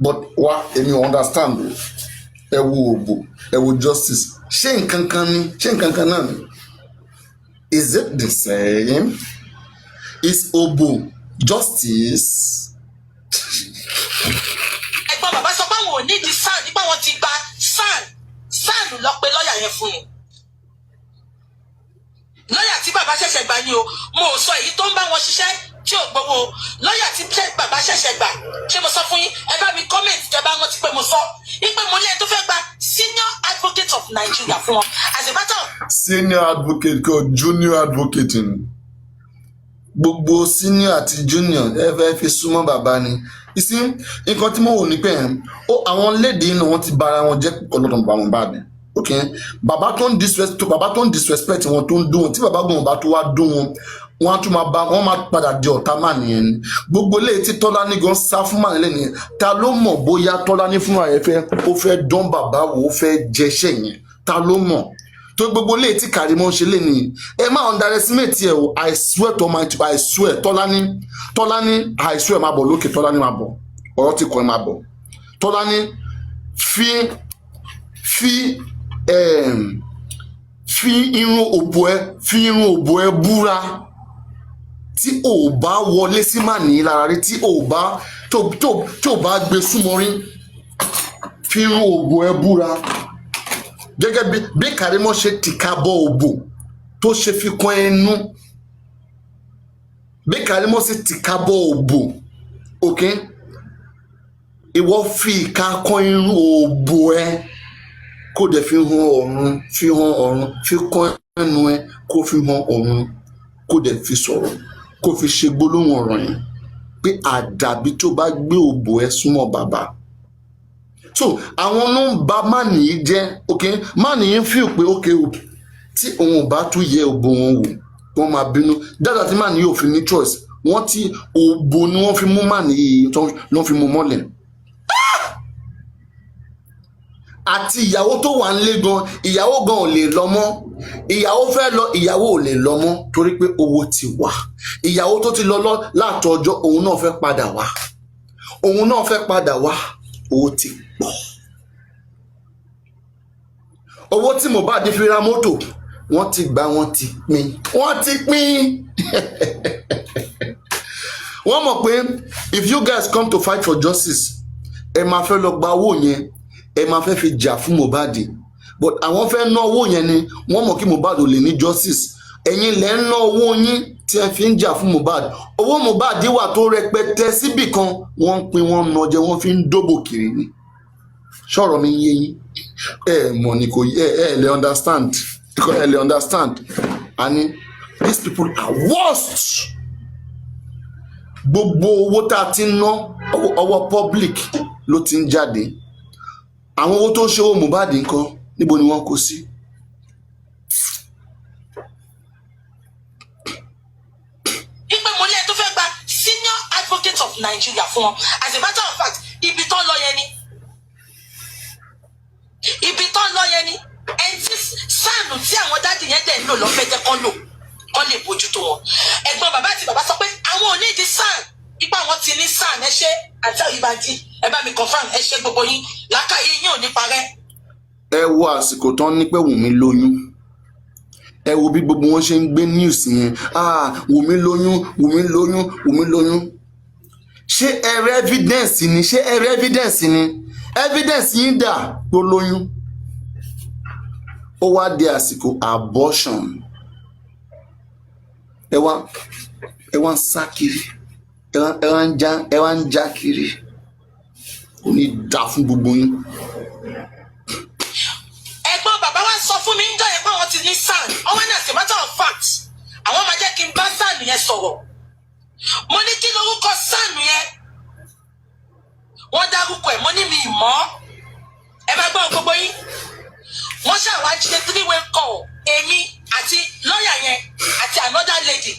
A: But wá èmi ò understand o ẹ wo òbò ẹ wo justice ṣé nǹkan kan náà ni. Is it the same? Is òbò justice?
C: Ẹ̀gbọ́n bàbá sọ pé àwọn ò ní di SAN nípa wọn ti gba SAN lọ pé lọ́ọ̀yà yẹn fún un. Lọ́ọ̀yà tí bàbá ṣẹ̀ṣẹ̀ gbà ni o mo ò sọ èyí tó ń bá wọn ṣiṣẹ́ tí ò gbowó lọ́ọ̀yà tí bàbá ṣẹ̀ṣẹ̀ gbà ṣé mo sọ fún yín ẹ bá mi kọ́mẹ̀ntì tẹ́ bá rántí pé mo sọ ipe mo lẹ́yìn tó fẹ́ gba Senior Advocate of Nigeria fún wọn as a matter of.
A: Senior advocate kò junior advocate ni gbogbo senior àti junior ẹ fẹ́ fi súnmọ́ bàbá ni. Ìsí nǹkan tí mo wò ní pé àwọn léde inú wọn ti bára wọn jẹ́ ọlọ́dún bá wọn bá mi. Ok bàbá tó ń disrespect wọn tó ń dún wọn tí bàbá gbọ́n bá tó wá dún wọn wọn á tún máa padà di ọ̀tá mà nìyẹn ni. Gbogbo ilé tí Tọ́lání gan sá fún mà nílẹ̀ nìyẹn ta ló mọ̀ bóyá Tọ́lání fúnra rẹ̀ ó fẹ́ dán bàbá wò ó fẹ́ jẹṣẹ́ yẹn ta ló mọ̀ tó gbogbo ilé tí Kàrímọ́ ṣe lé nìyí ẹ má underestimate ẹ o I swear to my I swear Tọ́lání I swear máa bọ̀ lókè Tọ́lání máa bọ̀ ọ̀rọ̀ tí kò ẹ máa bọ̀ Tọ́lání fi irun òbò ẹ búra tí ò bá wọlé sí mà ní lára rí tí ò bá tó bá gbé súnmọ́ rí fi irun òbò ẹ búra gẹ́gẹ́ bí Kàrímọ́ ṣe tìka bọ òbò tó ṣe fi kan ẹnu bí Kàrímọ́ ṣe tìka bọ òbò ok ìwọ fi ìka kan irun òbò ẹ kó dẹ̀ fi hàn ọ̀run fi kan ẹnu ẹ kó fi hàn ọ̀run kó dẹ̀ fi sọ̀rọ̀ kó fi ṣe gbólóhùn ọ̀rọ̀ yẹn pé àdàbí tó bá gbé òbò ẹ súnmọ́ bàbá. So àwọn ló ń ba mánìí jẹ́ ok mánìí ń feel pé ok o tí òun ò bá tún yẹ òbò wọn wò wọ́n máa bínú dáadáa tí mánìí ò fi ní choice wọ́n ti òbò ni wọ́n fi mú mánìí ló fi mú mọ́lẹ̀. Àti ìyàwó tó wà nílé gan ìyàwó gan ò lè lọ mọ́ ìyàwó fẹ́ lọ ìyàwó ò lè lọ mọ́ torí pé owó ti wà ìyàwó tó ti lọ látọjọ́ òun náà fẹ́ padà wá owó ti pọ̀ owó tí Mohbad fi ra mọ́tò wọ́n ti gbà wọ́n ti pín wọ́n mọ̀ pé if you guys come to fight for justice ẹ máa fẹ́ lọ gba owó yẹn ẹ máa fẹ́ fi jà fún Mohbad but àwọn fẹ́ ná owó yẹn ni wọ́n mọ̀ kí Mohbad ò lè ní justice ẹ̀yin lẹ́ ń ná owó yín tí ẹ fi ń jà fún Mohbad owó Mohbad wà tó rẹpẹtẹ síbì kan wọ́n ń pín wọ́n ná jẹ wọ́n fi ń dóbò kiri ni ṣọ̀rọ̀ mi yé yín mọ̀ ní kò lè understand because ẹ lè understand and these people are worst gbogbo owó tá a ti ń ná ọwọ́ public ló ti ń jáde. Àwọn owó tó ń ṣe owó Mohbad nǹkan níbo ni wọ́n kó sí?
C: Ìgbà mo lé tó fẹ́ gba senior advocate of Nigeria fún wọn. As a matter of fact, ibi tó ń lọ yẹn ni. Ibi tó ń lọ yẹn ni. Ẹni tí sáànù tí àwọn dáàdì yẹn dẹ̀ ń lò lọ́fẹ̀ẹ́ jẹ́ kán lò kán lè bójútó wọn. Ẹ̀gbọ́n bàbá àti bàbá sọ pé àwọn ò ní ìdí sáàn. Ipa wọn ti ní sáàn ẹ ṣe àti ìbàdí. Ẹ bá mi confirm ẹ ṣe gbogbo yín. Làákàyè yín ò ní parẹ́.
A: Ẹ wo àsìkò tán ní pé Wùmí lóyún. Ẹ wo bí gbogbo wọn ṣe ń gbé news yẹn. Wùmí lóyún, Wùmí lóyún, Wùmí lóyún. Ṣé ẹrẹ evidence ni? Ṣé ẹrẹ evidence ni? Evidence yín dà tó lóyún. Ó wá di àsìkò abortion. Ẹ wá ń sá kiri. Ẹ wá ń já kiri. Kò ní dá fún gbogbo yín.
C: Ẹ̀gbọ́n bàbá wa sọ fún mi ń jọ yẹn pé àwọn ti ní sàn. Ọwọ́ náà as a matter of fact, àwọn máa jẹ́ kí n bá sàn yẹn sọ̀rọ̀. Mo ní kí lorúkọ sàn yẹn. Wọ́n dárúkọ ẹ̀, mo ní mi mọ̀. Ẹ máa gbọ́ gbogbo yín. Wọ́n ṣàwá ṣe 3-way call èmi àti lọ́ọ̀yà yẹn àti another lady.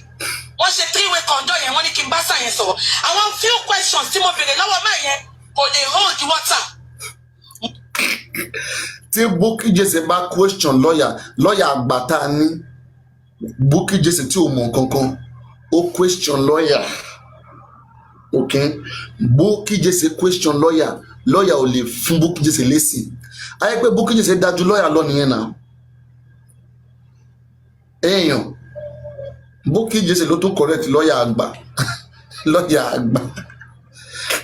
C: Wọ́n ṣe 3-way call ọjọ́ yẹn, wọ́n ní kí n bá sàn yẹn sọ̀rọ̀. Àwọn few questions tí mo béèrè lọ́wọ́ máa yẹn kò lè hold water.
A: Tí Bukky Jesse bá question lọ́yà àgbà tá a ní, Bukky Jesse tí ò mọ̀ kankan ó question lọ́yà. Okay? Bukky Jesse question lọ́yà ò lè fún Bukky Jesse lésì. Ayé pé Bukky Jesse dájú lọ́yà lọ nìyẹn náà. Èèyàn Bukky Jesse ló tún correct lọ́yà àgbà.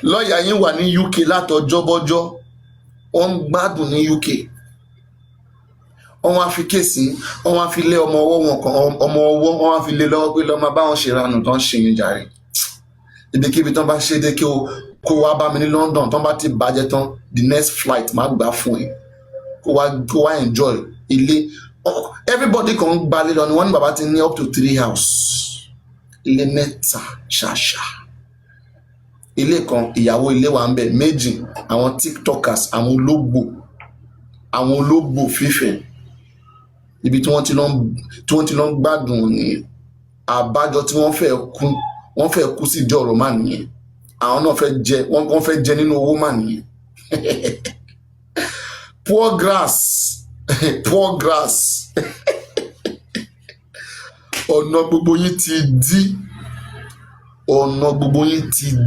A: Lọ́yà yín wà ní UK látọjọ́ bọ́jọ́. Wọ́n ń gbádùn ní UK. Wọ́n wá fi kéèsì, wọ́n wá fi lé ọmọ ọwọ́ wọ́n wá fi lé lọ́wọ́ pé lọ́mọ báwọn ṣe ranù tán ṣe ní jàre. Ibikíbi tán bá ṣe dé kó wá bá mi ní London tán bá ti bàjẹ́ tán the next flight má gbà fún ẹ. Kó wá enjoy ilé. Everybody kan gbalé lọ ni wọ́n ní bàbá ti ní up to 3 house. Ilé mẹ́ta ṣàṣà. Ilé kan ìyàwó ilé wa ń bẹ méjì àwọn tiktokers àwọn ológbò fífẹ́ ibi tí wọ́n ti lọ ń gbádùn ní àbájọ tí wọ́n fẹ́ kú sí ìdí ọ̀rọ̀ máa nìyẹn. Àwọn náà fẹ́ jẹ nínú owó máa nìyẹn. Poor grass. Ọ̀nà gbogbo yín ti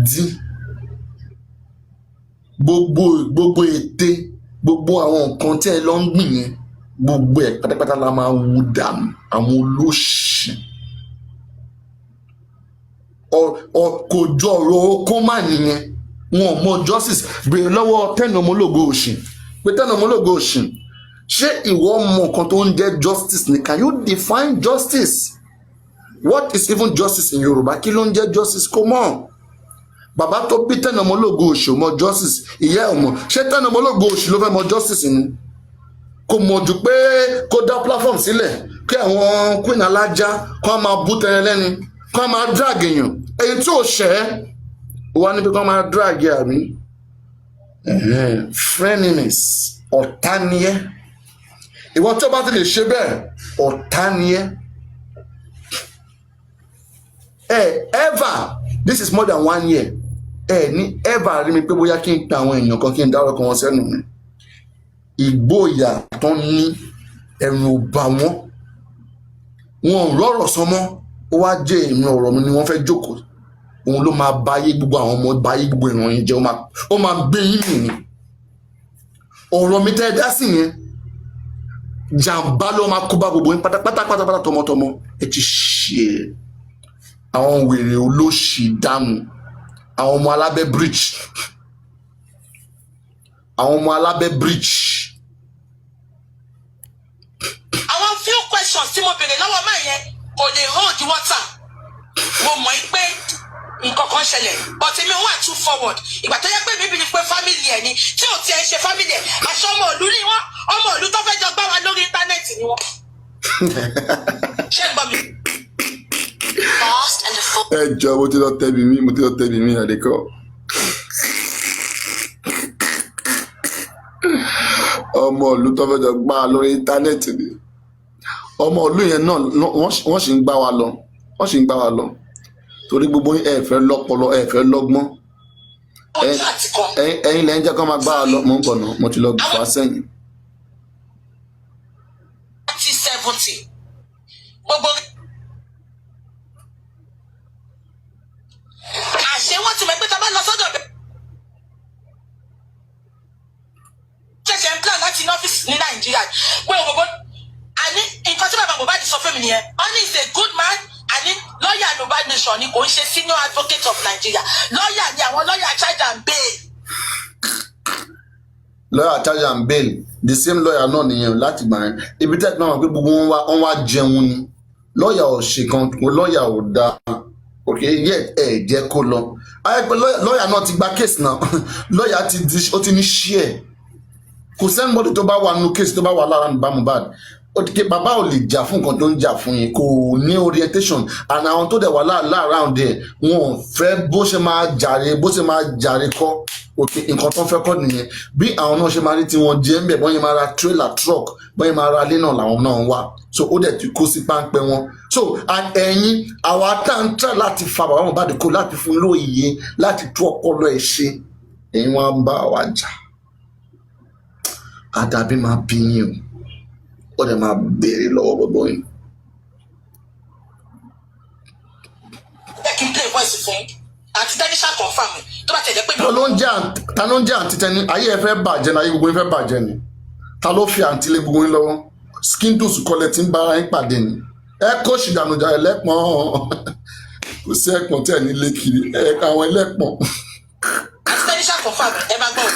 A: dí. Gbogbo ète gbogbo àwọn nǹkan tí ẹ lọ ń gbìn yẹn gbogbo ẹ̀ pátápátá la máa wú dànù àwọn olóṣì. Kò jọ ọ̀rọ̀ okó mà nìyẹn. Wọn ò mọ justice. Béèrè lọ́wọ́ Tenny Ọmọlógo Òṣìn pé Tenny Ọmọlógo Òṣìn ṣé ìwọ mọ nǹkan tó ń jẹ́ justice ni? Can you define justice? What is even justice in Yorùbá? Kí ló ń jẹ́ justice? Kò mọ̀. Bàbá tó bí Tenny Ọmọlógo Òṣìn mọ justice. Ìyá ẹ̀ mọ̀. Ṣé Tenny Ọmọlógo Òṣìn ló fẹ́ mọ justice ni? Kò mọ̀ jù pé kó dá platform sílẹ̀ kí àwọn queen alájá kó máa bú tẹrẹ lẹ́ni kó máa drag èèyàn. Èyí tí ò ṣẹ́ wà níbi kó máa drag àmì. Frenemies ọ̀tá ni ẹ́. Ìwọ tí ó bá ti lè ṣe bẹ́ẹ̀ ọ̀tá ni ẹ́. Ever this is more than 1 year. Ní ever rí mi pé bóyá kí n pe àwọn èèyàn kan kí n dárúkọ wọn sẹ́nu mi. Ìgboyà tó ní ẹ̀rù ò bà wọ́n. Wọn ò rọ̀rọ̀ sọmọ́. Ó wá jẹ́ èmi ọ̀rọ̀ mi ni wọ́n fẹ́ jókòó. Òun ló máa báyé gbogbo àwọn ọmọ báyé gbogbo ìran yín jẹ́ ó máa gbé yín mì ní. Ọ̀rọ̀ mi tẹ́ ẹ dá sí yẹn. Jàǹbá ló máa kó bá gbogbo yín pátápátá tọmọtọmọ. Ẹ ti ṣe àwọn wèrè olóṣì dànù. Àwọn ọmọ alábẹ́ bridge.
C: Àwọn few questions tí mo béèrè lọ́wọ́ máa yẹn kò lè hold water. Mo mọ̀ pé nǹkan kan ṣẹlẹ̀ but èmi wà too forward. Ìgbà tó yẹ pé mi bìí pé family ẹ̀ ni tí ò tiẹ̀ ṣe family ẹ̀ aṣọ ọmọ ìlú ni wọ́n ọmọ ìlú tó fẹ́ jọ gbá wa lórí íńtánẹ́ẹ̀tì ni wọ́n. Ṣé gbọ́ mi?
A: jọ mo ti lọ tẹbi mi àdékọ. Ọmọ ìlú tó fẹ́ jọ gbá a lórí íńtánẹ́ẹ̀tì ni ọmọ ìlú yẹn náà wọ́n sì ń gbá wa lọ torí gbogbo ẹ fẹ́ lọ́pọlọ ẹ fẹ́ lọ́gbọ́n ẹ̀yin lẹ́yìn jẹ́ kó máa gbá wa lọ mo ń bọ̀ náà mo ti lọ fà á sẹ́yìn.
C: 70 gbogbo àṣẹ wọn ti mọ̀ pé tá a bá lọ sọ́dọ̀ bẹ́ẹ̀ ṣẹ̀ṣẹ̀ ń plan láti ní ọ́fíìsì ní Nàìjíríà pé gbogbo àní nǹkan tí bàbá Mohbad sọ fún mi nìyẹn honey is a good man àní lọ́ọ̀yà Mohbad nation ni kò ń ṣe senior advocate of Nigeria lọ́ọ̀yà ni àwọn lọ́ọ̀yà charge and bail.
A: Lọ́ọ̀yà charge and bail the same lawyer náà nìyẹn láti gbà yẹn ibi tẹ́tí náà wọ́n pé gbogbo wọn wá jẹun ni lọ́ọ̀yà ò ṣe kan lọ́ọ̀yà ò dáa ok yẹ ẹ jẹ́ kó lọ ayẹpẹ lọ́ọ̀yà náà ti gba case náà lọ́ọ̀yà ó ti ní share kò sẹ́nibọ́dì tó bá wà nínú case tó bá wà lára nípa Mohbad bàbá ò lè jà fún nǹkan tó ń jà fún yín kò ní orientation and àwọn tó dẹ̀ wà láàround ẹ̀ wọn ò fẹ́ bó ṣe máa jàre kọ́ òkè nǹkan tó ń fẹ́ kọ́ nìyẹn bí àwọn náà ṣe máa rí tí wọ́n jẹ́ ń bẹ̀ bọ́n yẹn máa ra trailer truck bọ́n yẹn máa ra ilé náà làwọn náà wà so ó dẹ̀ ti kó sí páńpẹ́ wọn so ẹ̀yin àwa tá ń tẹ̀ láti fa bàbá Mohbad kó láti fún lóye láti tú ọpọlọ ẹ̀ ṣe ẹ̀yin wọn ń bá wa jà àdàbí máa bí yín o ó dẹ̀ máa béèrè lọ́wọ́ gbogbo yín.
C: ẹ kí n play voice fún àti tẹnísà confam tó bá tẹ̀lé pé.
A: ta ló ń jẹ́ àǹtí tẹni ayé ẹ fẹ́ bàjẹ́ ni ayé gbogbo yín fẹ́ bàjẹ́ ni ta ló fi àǹtí lé gbogbo yín lọ́wọ́ skindles kọlẹ̀ tí ń bára yín pàdé ni ẹ kó ṣìdànùjà ẹlẹ́pọ̀n kò sí ẹ̀pọ̀n tẹ̀ nílé kiri àwọn ẹlẹ́pọ̀n.
C: àti tẹnísà confam ẹ máa gbọ́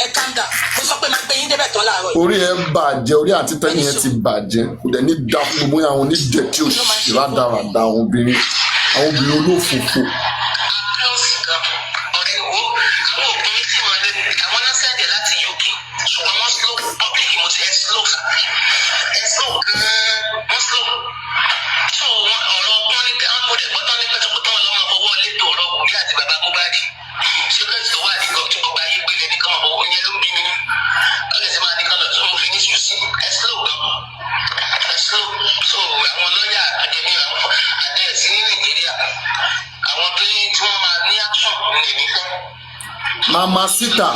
C: ẹ calm down mo sọ pé máa gbé yín débẹ̀ tán láàárọ̀ yìí.
A: orí ẹ bàjẹ́ orí àǹtí tẹni yẹn ti bàjẹ́ kò dẹ̀ ní dá fún gbogbo yín àwọn onídẹ̀ẹ́tì òṣì rádaràda àwọn obìnrin olófòfò. Mama Sita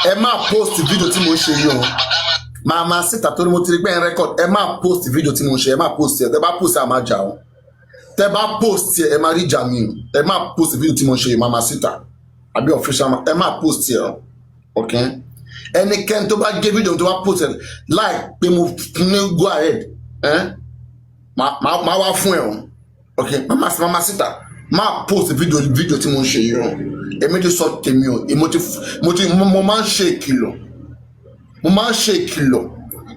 A: ẹ máa post video tí mo ṣe yìí o Mama Sita torí mo ti rí pé ẹ record ẹ máa post video tí mo ṣe ẹ máa post ẹ tẹ bá post ẹ máa jà o tẹ bá post ẹ máa rí jà mí o ẹ máa post video tí mo ṣe Mama Sita àbí official ẹ máa post ẹ ok ẹnikẹ́ni tó bá gé video tó bá post ẹ like pé mo ní go ahead máa wá fún ẹ o ok Mama Sita máa post video tí mo ṣe yìí o èmi ti sọ tèmi o mo máa ń ṣe ìkìlọ̀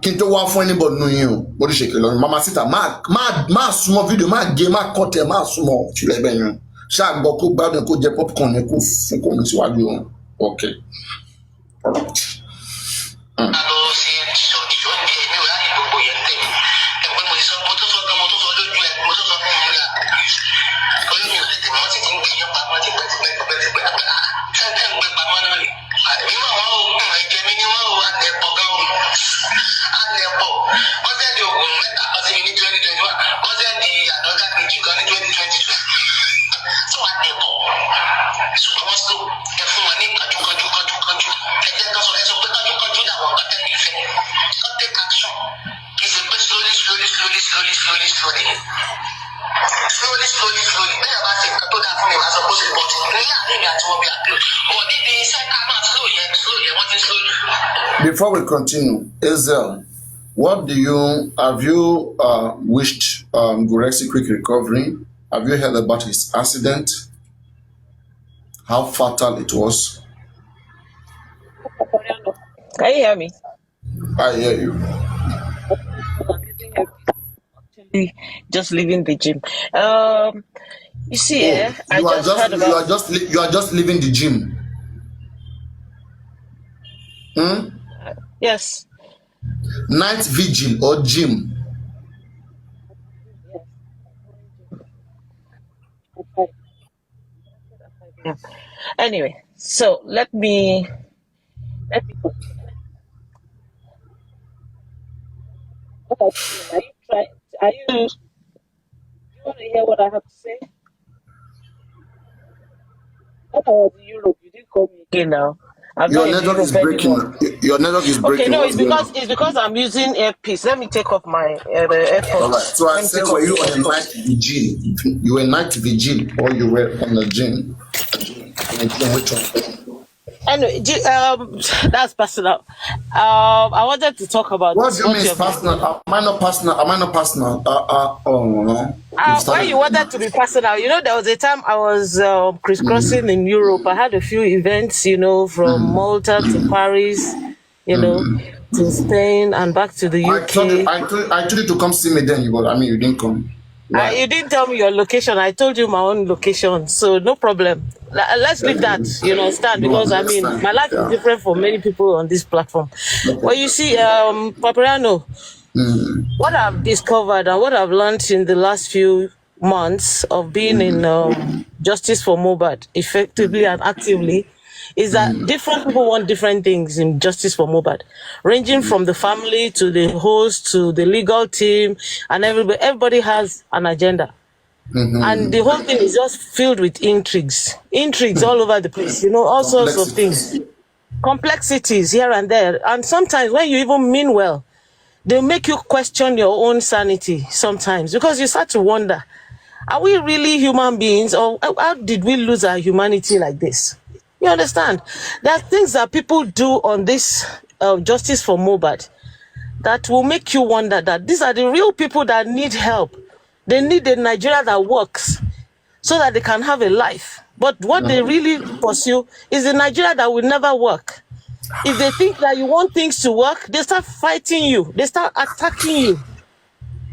A: kí n tó wá fún anybody nínú yín o mo ti ṣe ìkìlọ̀ ní Mama Sita máa súnmọ́ fídíò máa gé máa kọ́ tẹ̀ máa súnmọ́ sílẹ̀ bẹ́ẹ̀ yẹn ṣáà gbọ́ kó gbádùn kó jẹ popcorn ní kó fún kò ní síwájú o ok. Before we continue, Ezel, what do you have you wished Gurexy quick recovery? Have you heard about his accident? How fatal it was?
B: Can you hear me?
A: I hear you.
B: Just leaving the gym. You see, I just heard about.
A: You are just leaving the gym. Hmm?
B: Yes.
A: Night vigil or gym?
B: Yeah. Anyway, so let me continue. What are you trying? Are you? Do you want to hear what I have to say? When I was in Europe, you didn't call me again now. I'm
A: Your
B: not in
A: network is
B: Europe
A: breaking.
B: anymore.
A: Your network is
B: Okay,
A: breaking.
B: no,
A: What's going on?
B: it's because I'm using earpiece. Let me take off my
A: All right.
B: AirPods.
A: So I
B: Let me
A: said,
B: take
A: were
B: off
A: you
B: the
A: on a night
B: AirPods.
A: vigil? You were night vigil, or you were on the gym? Which one?
B: Anyway, that's personal. I wanted to talk about
A: What do you
B: what
A: mean
B: you
A: it's
B: have been
A: personal?
B: doing.
A: Am I not personal? Am I not personal? Oh no. You've
B: When
A: started.
B: you wanted to be personal, there was a time I was crisscrossing in Europe. I had a few events, from Malta to Paris, to Spain and back to the UK.
A: I told you to come see me then. You didn't come. Why?
B: You didn't tell me your location. I told you my own location, so no problem. Let's leave that, stand,
A: Go
B: because
A: on next
B: my
A: time.
B: life is
A: Yeah.
B: different for many people on this platform.
A: No
B: But you
A: problem.
B: see, Paparano, what I've discovered and what I've learned in the last few months of being in Justice for Mohbad effectively and actively is that different people want different things in Justice for Mohbad, ranging from the family to the host to the legal team, and everybody has an agenda. And the whole thing is just filled with intrigues all over the place, all sorts of things,
A: Complexity.
B: complexities here and there. And sometimes when you even mean well, they make you question your own sanity sometimes, because you start to wonder, are we really human beings, or how did we lose our humanity like this? You understand? There are things that people do on this Justice for Mohbad that will make you wonder that these are the real people that need help. They need a Nigeria that works so that they can have a life. But what they really pursue is a Nigeria that will never work. If they think that you want things to work, they start fighting you. They start attacking you.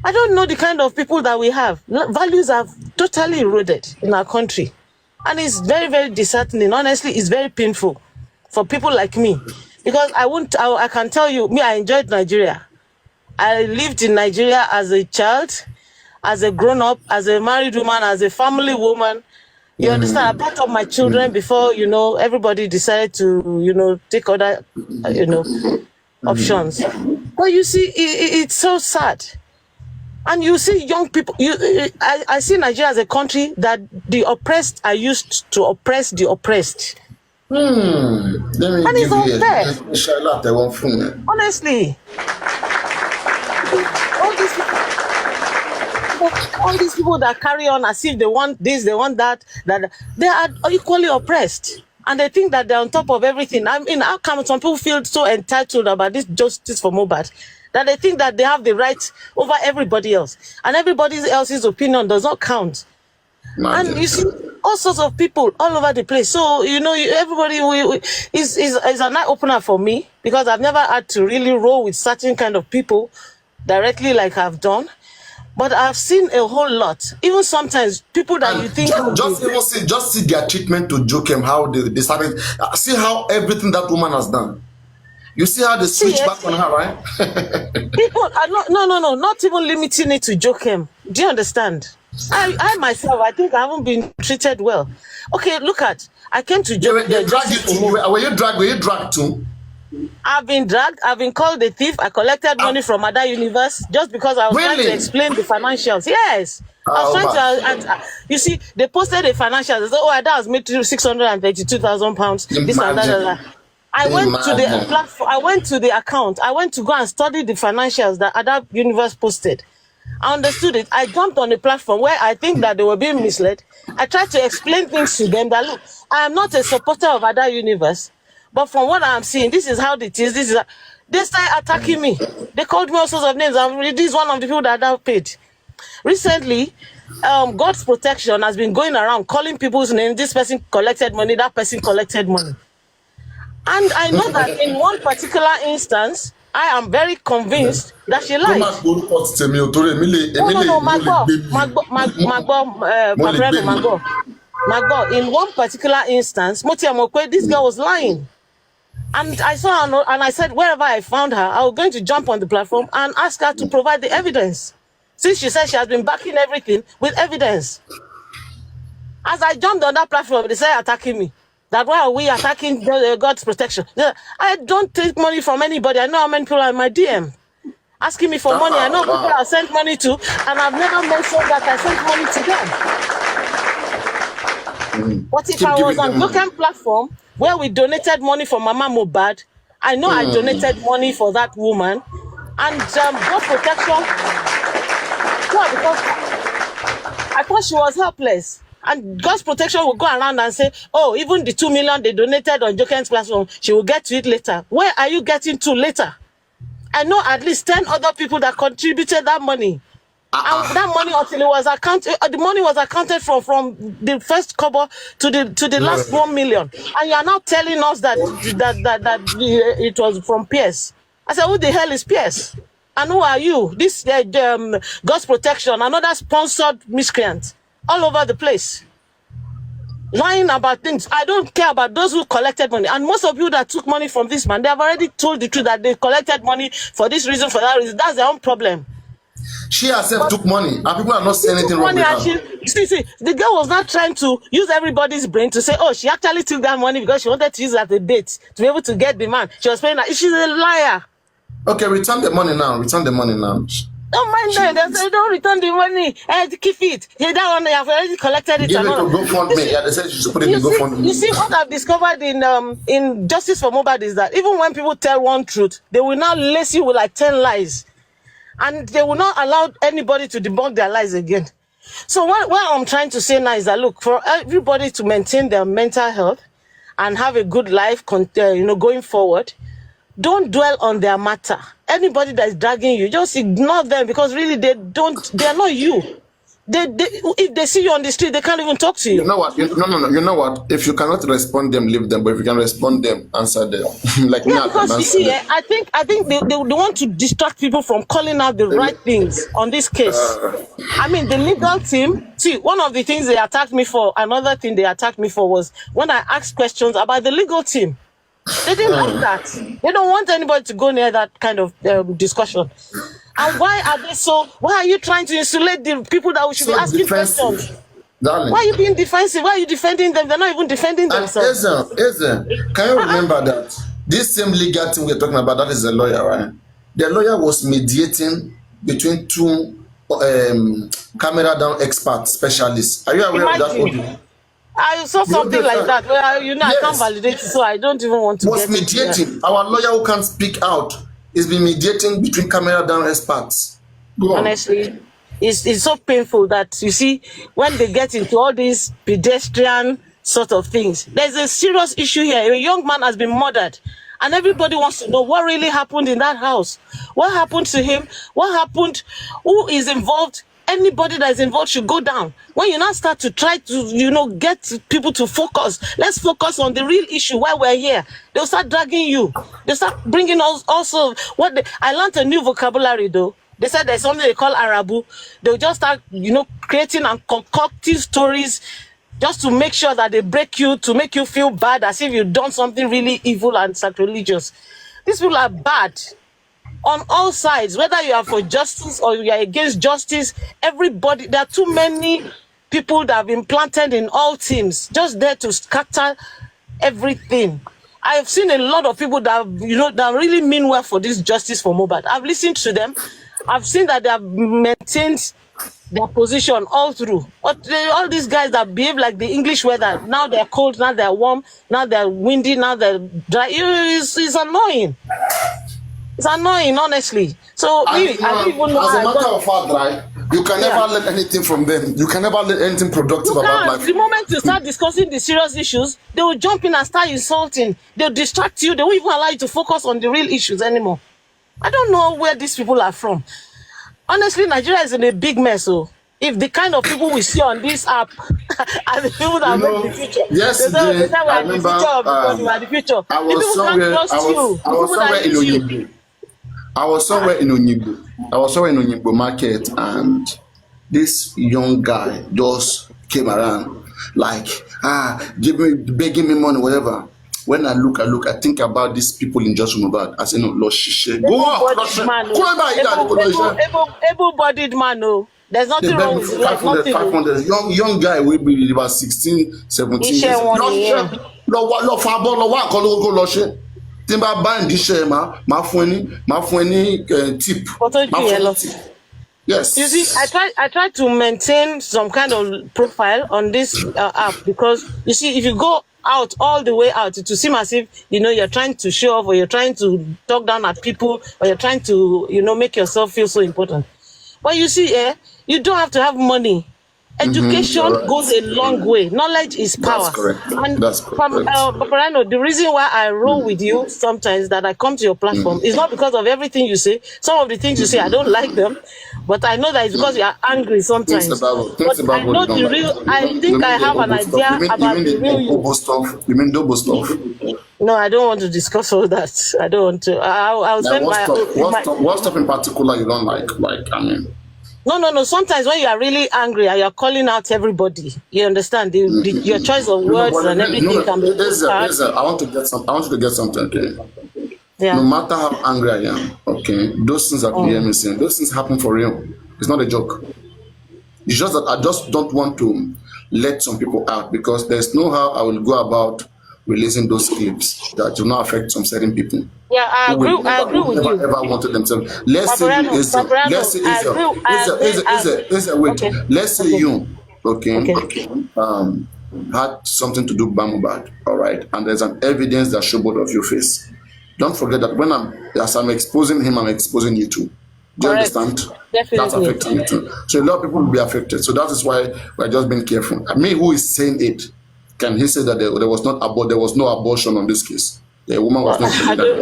B: I don't know the kind of people that we have. Values have totally eroded in our country. And it's very, very disheartening. Honestly, it's very painful for people like me. Because I can tell you, I enjoyed Nigeria. I lived in Nigeria as a child, as a grown-up, as a married woman, as a family woman. You understand? I brought up my children before, everybody decided to, take other, options. But you see, it's so sad. And you see young people, I see Nigeria as a country that the oppressed are used to oppress the oppressed.
A: Let me
B: And it's
A: give you
B: unfair.
A: Inshallah, they won't fool me.
B: Honestly. All these people that carry on as if they want this, they want that they are equally oppressed. And they think that they're on top of everything. I mean, how come some people feel so entitled about this Justice for Mohbad that they think that they have the right over everybody else, and everybody else's opinion does not count? And you see all sorts of people all over the place. So everybody is an eye opener for me, because I've never had to really roll with certain kind of people directly like I've done. But I've seen a whole lot. Even sometimes people that you think
A: just see their treatment to Jokem, how they started. See how everything that woman has done. You see how they switch back on her, right?
B: People are not even limiting it to Jokem. Do you understand? I myself, I think I haven't been treated well. Okay, look at, I came to
A: Were you dragged too?
B: I've been dragged. I've been called a thief. I collected money from Ada Universe just because I was trying to explain the financials. Yes. I was trying to, you see, they posted the financials. They said, Ada has made £632,000. This and that. I went to the platform. I went to the account. I went to go and study the financials that Ada Universe posted. I understood it. I jumped on the platform where I think that they were being misled. I tried to explain things to them that, look, I am not a supporter of Ada Universe. But from what I'm seeing, this is how it is. They started attacking me. They called me all sorts of names. This is one of the people that I paid. Recently, God's protection has been going around calling people's names. This person collected money, that person collected money. And I know that in one particular instance, I am very convinced that she lied. Magbo, in one particular instance, this girl was lying. And I saw her, and I said, wherever I found her, I was going to jump on the platform and ask her to provide the evidence. Since she said she has been backing everything with evidence. As I jumped on that platform, they started attacking me. That why are we attacking God's protection? I don't take money from anybody. I know how many people are in my DM asking me for money. I know people I sent money to, and I've never mentioned that I sent money to them. What if I was on Broken platform where we donated money for Mama Mohbad? I know I donated money for that woman, and God protection. Yeah, because I thought she was helpless. And God's protection will go around and say, oh, even the 2 million they donated on Joken's platform, she will get to it later. Where are you getting to later? I know at least 10 other people that contributed that money. And that money until it was accounted, the money was accounted from the first cover to the last 1 million. And you are now telling us that it was from Pierce. I said, who the hell is Pierce? And who are you? This God's protection, another sponsored miscreant. All over the place, lying about things. I don't care about those who collected money. And most of you that took money from this man, they have already told the truth that they collected money for this reason, for that reason. That's their own problem.
A: She herself took monny, and people are not saying anything wrong with her.
B: See, the girl was not trying to use everybody's brain to say, oh, she actually took that money because she wanted to use it as a bait to be able to get the man. She was paying that. She's a liar.
A: Okay, return the money now. Return the money now.
B: Don't mind them. They say, don't return the money. Keep it. Yeah, that one, they have already collected it.
A: Give it to GoFundMe. Yeah, they said you should put it in GoFundMe.
B: You see, what I've discovered in Justice for Mohbad is that even when people tell one truth, they will now lace you with like 10 lies. And they will not allow anybody to debunk their lies again. So what I'm trying to say now is that, look, for everybody to maintain their mental health and have a good life, going forward, don't dwell on their matter. Anybody that is dragging you, just ignore them, because really they are not you. If they see you on the street, they can't even talk to you.
A: You know what? No. You know what? If you cannot respond them, leave them. But if you can respond them, answer them. Like
B: yeah, because you see, I think they want to distract people from calling out the right things on this case. I mean, the legal team. See, one of the things they attacked me for, another thing they attacked me for was when I asked questions about the legal team. They didn't like that. They don't want anybody to go near that kind of discussion. And why are you trying to insulate the people that we should be asking questions?
A: Darling.
B: Why are you being defensive? Why are you defending them? They're not even defending themselves.
A: Eze, can you remember that this same legal team we're talking about, that is a lawyer, right? The lawyer was mediating between two camera down expert specialists. Are you aware of that?
B: I saw something like that. Well, yes. I can't validate it, so I don't even want to.
A: Was mediating. Our lawyer who can't speak out is been mediating between camera down experts.
B: Honestly, it's so painful that you see when they get into all these pedestrian sort of things. There's a serious issue here. A young man has been murdered, and everybody wants to know what really happened in that house. What happened to him? What happened? Who is involved? Anybody that is involved should go down. When you now start to try to, get people to focus, let's focus on the real issue why we're here. They'll start dragging you. They'll start bringing also I learned a new vocabulary though. They said there's something they call Arabu. They'll just start, creating and concocting stories just to make sure that they break you, to make you feel bad as if you've done something really evil and sacrilegious. These people are bad. On all sides, whether you are for justice or you are against justice, everybody, there are too many people that have been planted in all teams, just there to scatter everything. I've seen a lot of people that, that really mean well for this justice for Mohbad. I've listened to them. I've seen that they have maintained their position all through. But all these guys that behave like the English weather, now they're cold, now they're warm, now they're windy, now they're dry. It's annoying. It's annoying, honestly. So I don't even know.
A: As a matter of fact, right? You can never learn anything from them. You can never learn anything productive about life.
B: The moment you start discussing the serious issues, they will jump in and start insulting. They'll distract you. They won't even allow you to focus on the real issues anymore. I don't know where these people are from. Honestly, Nigeria is in a big mess. So if the kind of people we see on this app are the people that make the future,
A: yesterday, I remember,
B: the future. I was
A: somewhere in Onyibo market, and this young guy just came around like, begging me money, whatever. When I look, I think about these people in Justice for Mohbad. I say, no, Lord Shishe. Go on,
B: able-bodied man, oh. There's
A: They
B: nothing
A: beg
B: wrong
A: me
B: with
A: for
B: it. Like
A: 500,
B: nothing.
A: 500. Young guy will be about 16, 17
B: Iṣẹ́
A: years.
B: wọn
A: Lọ
B: nìyẹn.
A: ṣe lọ fún abọ́ lọ wá nǹkan lóko lọ ṣe. Tí n bá bá ìdí iṣẹ́ máa fún ẹ ní tip.
B: Kò tó
A: Máa
B: jù
A: fún
B: yẹn
A: ẹ ní
B: lọ.
A: tip.
B: You see,
A: Yes.
B: I try to maintain some kind of profile on this app because you see, if you go out all the way out, to seem as if you're trying to show off or you're trying to talk down at people or you're trying to make yourself feel so important. But you see, you don't have to have money. Education
A: Alright.
B: goes a long way. Knowledge is
A: That's
B: power.
A: correct.
B: And
A: That's
B: from
A: correct.
B: Paparano, the reason why I roll with you sometimes that I come to your platform is not because of everything you say. Some of the things you say, I don't like them, but I know that it's because you are angry sometimes.
A: Things
B: But
A: about
B: I
A: what
B: know
A: you don't
B: the
A: like.
B: real. I think I have an idea about the real you.
A: Obo stuff? You mean double stuff?
B: No, I don't want to discuss all that. I don't want to. I'll
A: Like
B: send
A: what stuff in particular you don't like? Like, I mean,
B: No. Sometimes when you are really angry and you're calling out everybody, you understand your choice of words and everything can be hard.
A: I want you to get something, okay?
B: Yeah.
A: No matter how angry I am, okay, those things that you hear me saying, those things happen for real. It's not a joke. It's just that I just don't want to let some people out because there's no how I will go about releasing those clips that will not affect some certain people.
B: Yeah, I agree with you.
A: Ever wanted themselves. Let's say
B: Paparano,
A: wait.
B: Okay.
A: Let's say
B: Okay.
A: you, okay,
B: Okay.
A: had something to do with Bamubad, all right, and there's an evidence that show both of you face. Don't forget that when as I'm exposing him, I'm exposing you too. Do you
B: Correct.
A: understand?
B: Definitely.
A: That's affecting you too. So a lot of people will be affected. So that is why we're just being careful. I mean, who is saying it? Can he say that there was no abortion on this case? The woman was not.
B: I don't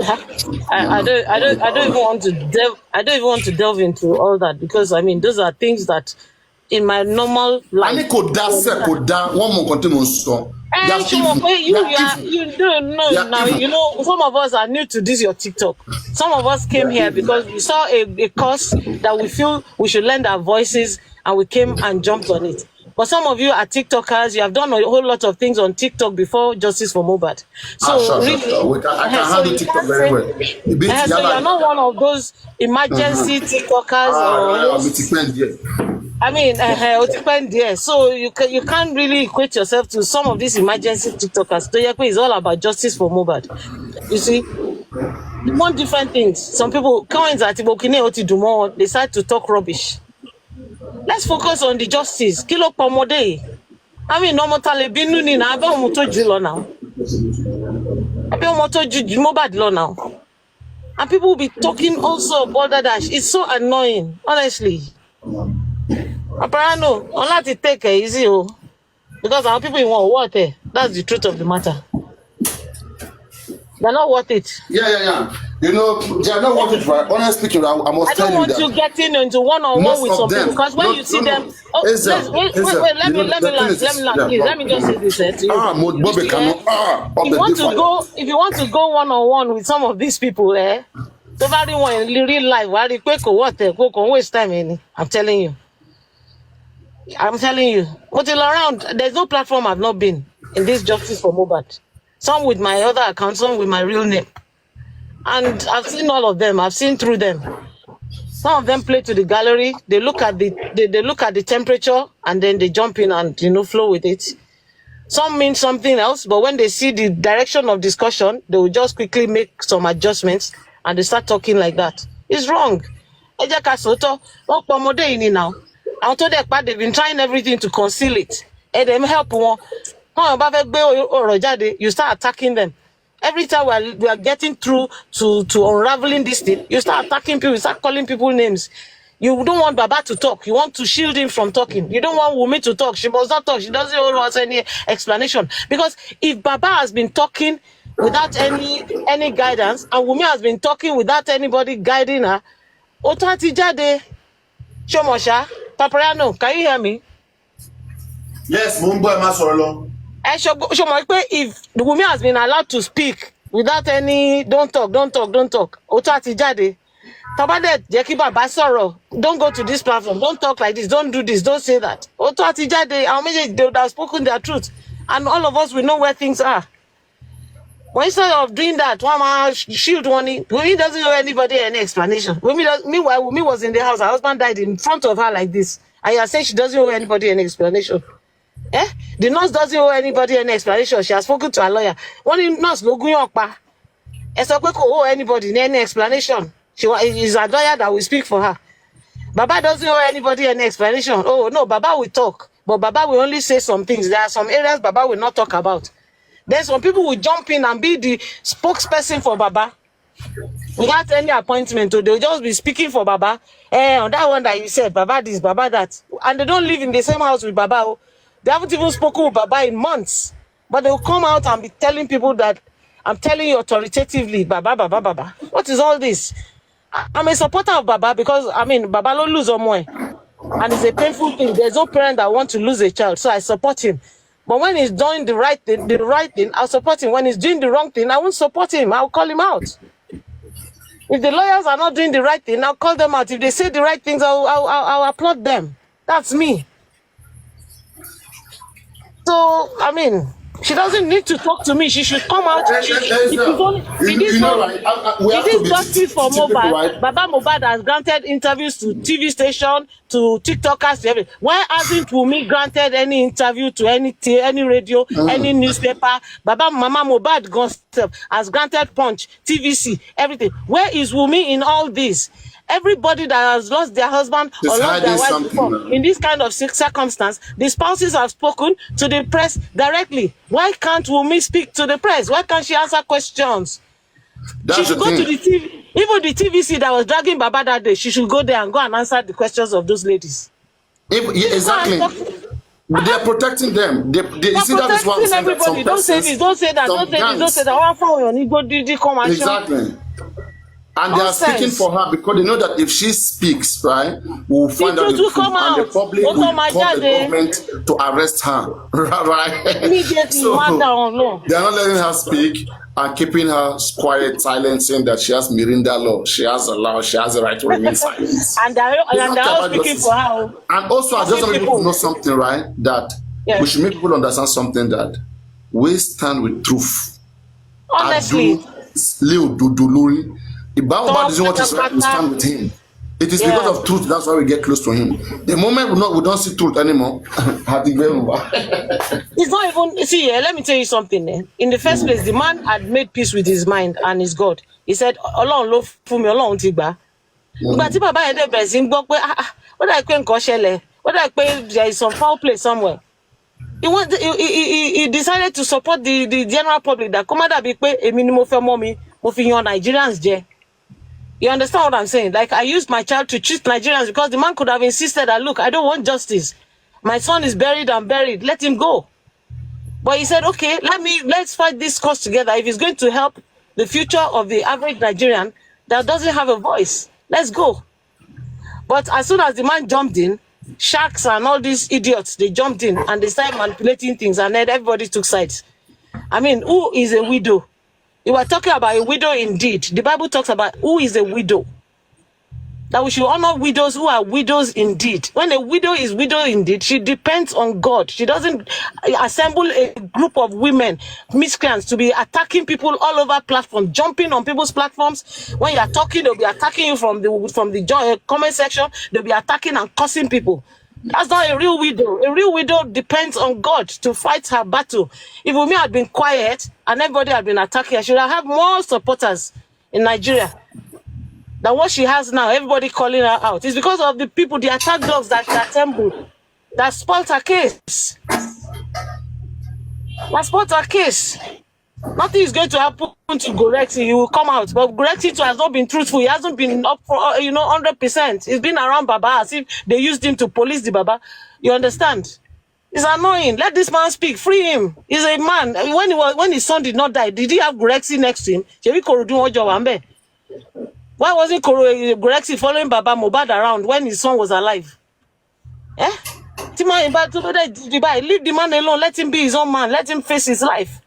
B: even want to delve. I don't even want to delve into all that because I mean those are things that in my normal life.
A: Ani kò dá sẹ́ kò dá one more continue sọ.
B: You don't know now. You know, some of us are new to this your TikTok. Some of us came here because we saw a course that we feel we should lend our voices, and we came and jumped on it. But some of you are TikTokers. You have done a whole lot of things on TikTok before Justice for Mohbad. So really,
A: I can handle TikTok very well.
B: So you're not one of those emergency TikTokers I mean, so you can't really equate yourself to some of these emergency TikTokers. Toyepe is all about justice for Mohbad. You see, they want different things. Some people, they start to talk rubbish. Let's focus on the justice. Kilo pomode. I mean, no mortale binu ni na abe omoto julo now. Abe omoto Mohbad law now. And people will be talking also about that. It's so annoying, honestly. Paparano, on that to take it easy, because our people want water. That's the truth of the matter. They're not worth it.
A: Yeah. You know, they're not worth it. Right? Honestly speaking, I must tell you that. I don't want
B: you getting into one-on-one with some people because when you see them, wait, let me just say this to you. If you want to go one-on-one with some of these people, so very one in real life, go waste time. I'm telling you. Until around, there's no platform I've not been in this justice for Mohbad. Some with my other account, some with my real name. And I've seen all of them. I've seen through them. Some of them play to the gallery. They look at the temperature and then they jump in and flow with it. Some mean something else, but when they see the direction of discussion, they will just quickly make some adjustments and they start talking like that. It's wrong. Now. They've been trying everything to conceal it. And them help one. You start attacking them. Every time we are getting through to unraveling this thing, you start attacking people, you start calling people names. You don't want Baba to talk. You want to shield him from talking. You don't want Wunmi to talk. She must not talk. She doesn't owe us any explanation. Because if Baba has been talking without any guidance, and Wunmi has been talking without anybody guiding her, Otati Shomosha, Paparano, can you hear me?
D: Yes, Mumbo Masorolo.
B: If the woman has been allowed to speak without any don't talk, Otati Jade, Tabade, Jackie Baba Soro, don't go to this platform, don't talk like this, don't do this, don't say that. Otati Jade, they would have spoken their truth. And all of us will know where things are. But instead of doing that, one man shield one, Wunmi doesn't owe anybody any explanation. Meanwhile, Wunmi was in the house, her husband died in front of her like this. And you are saying she doesn't owe anybody any explanation. Eh? The nurse doesn't owe anybody any explanation. She has spoken to her lawyer. One nurse no gun pa. Esokwe ko owe anybody any explanation. Is a lawyer that will speak for her. Baba doesn't owe anybody any explanation. Oh no, Baba will talk, but Baba will only say some things. There are some areas Baba will not talk about. Then some people will jump in and be the spokesperson for Baba without any appointment. So they'll just be speaking for Baba. On that one that you said, Baba this, Baba that. And they don't live in the same house with Baba. They haven't even spoken with Baba in months. But they'll come out and be telling people that I'm telling you authoritatively, Baba, Baba, Baba. What is all this? I'm a supporter of Baba because, Baba don't lose on way. And it's a painful thing. There's no parent that wants to lose a child. So I support him. But when he's doing the right thing, I'll support him. When he's doing the wrong thing, I won't support him. I'll call him out. If the lawyers are not doing the right thing, I'll call them out. If they say the right things, I'll applaud them. That's me. So, she doesn't need to talk to me. She should come out. It is justice for Mohbad. Right? Baba Mohbad has granted interviews to TV station, to TikTokers, to everything. Why hasn't Wunmi granted any interview to any radio, any newspaper? Mama Mohbad has granted Punch, TVC, everything. Where is Wunmi in all this? Everybody that has lost their husband or lost their wife before, in this kind of circumstance, the spouses have spoken to the press directly. Why can't Wunmi speak to the press? Why can't she answer questions? She should go to the TV. Even the TVC that was dragging Baba that day, she should go there and go and answer the questions of those ladies.
A: Exactly. They are protecting them. They see that is what
B: everybody. Don't say this. Don't say that. Don't say this. Don't say that.
A: Exactly. And they are speaking for her because they know that if she speaks, right, we'll find out the truth and the public will call the government to arrest her, right? So they are not letting her speak and keeping her quiet, silent, saying that she has Mirinda law, she has a law, she has the right to remain silent.
B: and they're all speaking for her.
A: And also, I just want people to know something, right? That we should make people understand something, that we stand with truth.
B: Honestly.
A: If Baba doesn't want his right, we stand with him. It is because of truth, that's why we get close to him. The moment we don't see truth anymore,
B: it's not even, see, let me tell you something. In the first place, the man had made peace with his mind and his God. He said, Ọlọ́run ló fún mi, Ọlọ́run ti gbà. But tí bàbá yẹn dé bẹ̀rẹ̀ sí ń gbọ́ pé, what I pé nǹkan ṣẹlẹ̀, what I pé there is some foul play somewhere. He decided to support the general public that come out be pé èmi ni mo fẹ́ mọ́ mi, mo fi yan Nigerians jẹ. You understand what I'm saying? Like, I used my child to choose Nigerians because the man could have insisted that, look, I don't want justice. My son is buried and buried. Let him go. But he said, okay, let's fight this cause together. If it's going to help the future of the average Nigerian that doesn't have a voice, let's go. But as soon as the man jumped in, sharks and all these idiots, they jumped in and they started manipulating things, and then everybody took sides. Who is a widow? You were talking about a widow indeed. The Bible talks about who is a widow. That we should honor widows who are widows indeed. When a widow is widow indeed, she depends on God. She doesn't assemble a group of women, miscreants, to be attacking people all over platforms, jumping on people's platforms. When you are talking, they'll be attacking you from the comment section. They'll be attacking and cursing people. That's not a real widow. A real widow depends on God to fight her battle. If Wunmi had been quiet and everybody had been attacking her, she would have had more supporters in Nigeria than what she has now. Everybody calling her out. It's because of the people, the attack dogs that she assembled, that spoiled her case. Nothing is going to happen to Goretti. He will come out. But Goretti has not been truthful. He hasn't been up for, 100%. He's been around Baba as if they used him to police the Baba. You understand? It's annoying. Let this man speak. Free him. He's a man. When his son did not die, did he have Goretti next to him? Why wasn't Goretti following Baba Mohbad around when his son was alive? Leave the man alone. Let him be his own man. Let him face his life.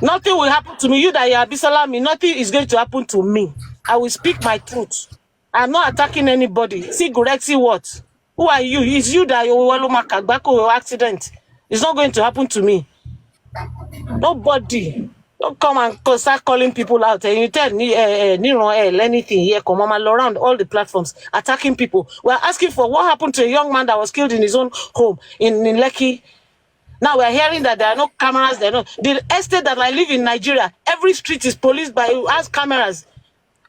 B: Nothing will happen to me. You that you are Bisalami, nothing is going to happen to me. I will speak my truth. I'm not attacking anybody. See Goretti what? Who are you? It's you that you accident. It's not going to happen to me. Nobody. Don't come and start calling people out. And you tell me, anything here, come on, around all the platforms, attacking people. We're asking for what happened to a young man that was killed in his own home in Lekki. Now we're hearing that there are no cameras. There are no. The estate that I live in Nigeria, every street is policed has cameras.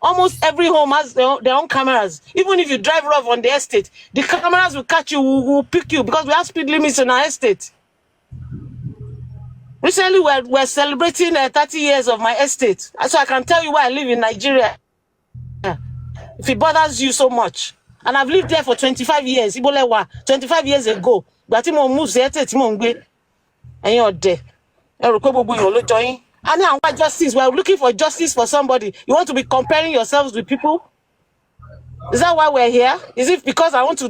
B: Almost every home has their own cameras. Even if you drive rough on the estate, the cameras will catch you, will pick you because we have speed limits on our estate. Recently, we're celebrating 30 years of my estate. So I can tell you why I live in Nigeria. If it bothers you so much. And I've lived there for 25 years. 25 years ago. But I move and you're there. And now justice. We're looking for justice for somebody. You want to be comparing yourselves with people? Is that why we're here? Is it because I want you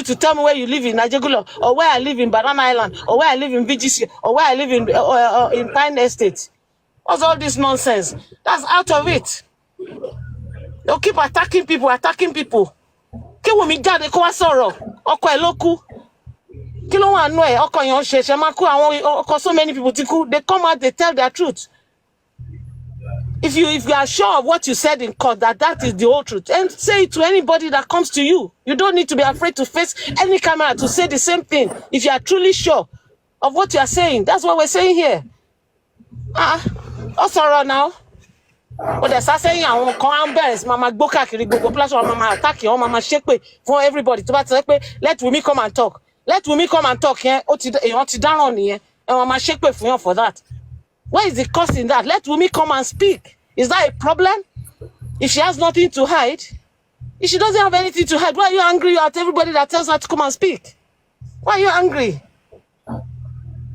B: to tell me where you live in Nigeria, or where I live in Banana Island, or where I live in VGC, or where I live in Pine Estate? What's all this nonsense? That's out of it. They'll keep attacking people. Kí wo mi jáde kó wá sọ̀rọ̀. Ọkọ ẹ̀ ló kú. Kí ló wà nú ẹ̀? Ọkọ yẹn ṣẹ̀ṣẹ̀ máa kú àwọn ọkọ so many people ti kú. They come out, they tell their truth. If you are sure of what you said in court, that is the whole truth, and say it to anybody that comes to you. You don't need to be afraid to face any camera to say the same thing. If you are truly sure of what you are saying, that's what we're saying here. Also now. But they're saying àwọn kan embarrass mama gbó káàkiri gbogbo platform mama attack wọn mama ṣépè for everybody. Tó bá ti sọ pé let Wunmi come and talk. Let Wunmi come and talk yẹn ó ti dáràn nìyẹn. Ẹ mama ṣépè fún yàn for that. Where is the cost in that? Let Wunmi come and speak. Is that a problem? If she has nothing to hide, if she doesn't have anything to hide, why are you angry at everybody that tells her to come and speak? Why are you angry?